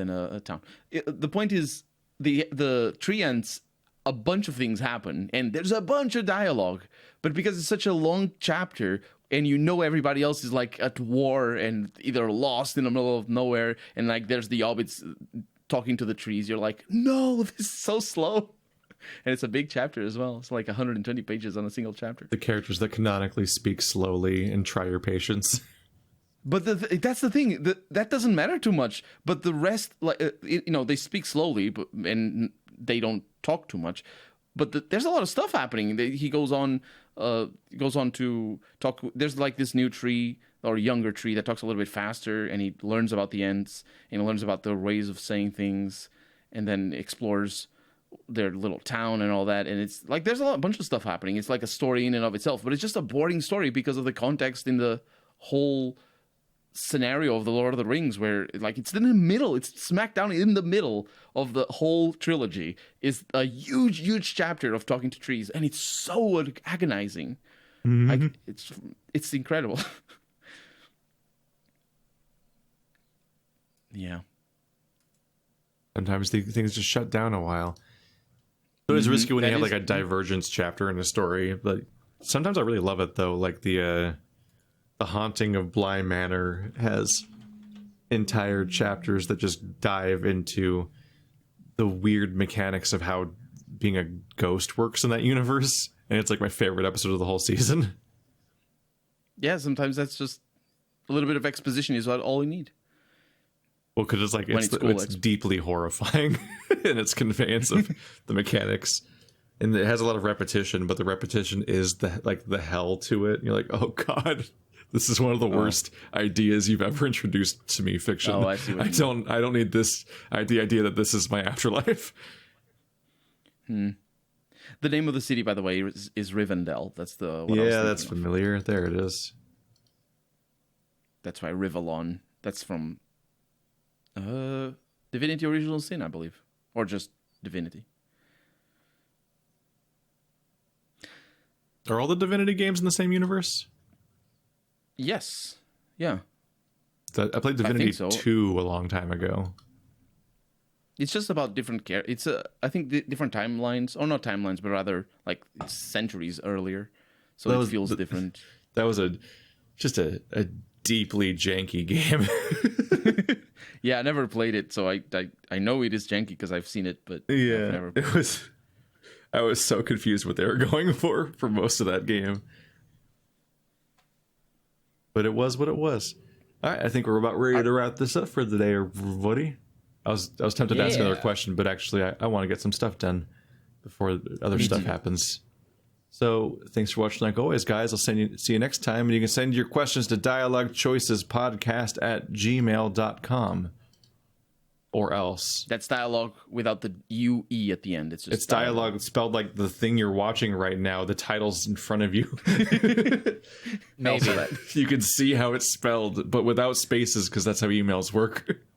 a town. The point is the tree ants. A bunch of things happen, and there's a bunch of dialogue. But because it's such a long chapter, and everybody else is like at war and either lost in the middle of nowhere, and like there's the hobbits talking to the trees, you're like, no, this is so slow. And it's a big chapter as well. It's like 120 pages on a single chapter. The characters that canonically speak slowly and try your patience. But that's the thing. That doesn't matter too much. But the rest, they speak slowly, and they don't talk too much. But there's a lot of stuff happening. He goes on to talk. There's like this new tree or younger tree that talks a little bit faster, and he learns about the Ents, and he learns about the ways of saying things, and then explores their little town and all that. And it's like there's a bunch of stuff happening. It's like a story in and of itself, but it's just a boring story because of the context in the whole scenario of the Lord of the Rings, where like it's in the middle, it's smack down in the middle of the whole trilogy is a huge chapter of talking to trees, and it's so agonizing. Mm-hmm. It's incredible. Yeah. Sometimes things just shut down a while. So it's risky when you have like a divergence chapter in a story, but sometimes I really love it though. Like the Haunting of Bly Manor has entire chapters that just dive into the weird mechanics of how being a ghost works in that universe, and it's like my favorite episode of the whole season. Yeah, sometimes that's just a little bit of exposition is all you need. Well, because it's like it's deeply horrifying in its conveyance of the mechanics, and it has a lot of repetition, but the repetition is the hell to it. And you're like, oh god. This is one of the worst ideas you've ever introduced to me, fiction. Oh, I see what you mean. I don't need this. The idea that this is my afterlife. The name of the city, by the way, is Rivendell. That's that's familiar. There it is. That's why Rivellon. That's from Divinity: Original Sin, I believe, or just Divinity. Are all the Divinity games in the same universe? Yes. Yeah. I played Divinity 2 a long time ago. It's just about different It's I think different timelines, or not timelines, but rather like it's centuries earlier, so it feels different. That was just a deeply janky game. Yeah, I never played it, so I know it is janky because I've seen it, but yeah, I've never played it. I was so confused what they were going for most of that game. But it was what it was. All right, I think we're about ready to wrap this up for the day, everybody. I was tempted to ask another question, but actually I want to get some stuff done before other stuff happens. So thanks for watching like always, guys. I'll see you next time, and you can send your questions to dialogchoicespodcast@gmail.com. Or else. That's dialogue without the UE at the end. It's dialogue spelled like the thing you're watching right now. The title's in front of you. Maybe. You can see how it's spelled, but without spaces, because that's how emails work.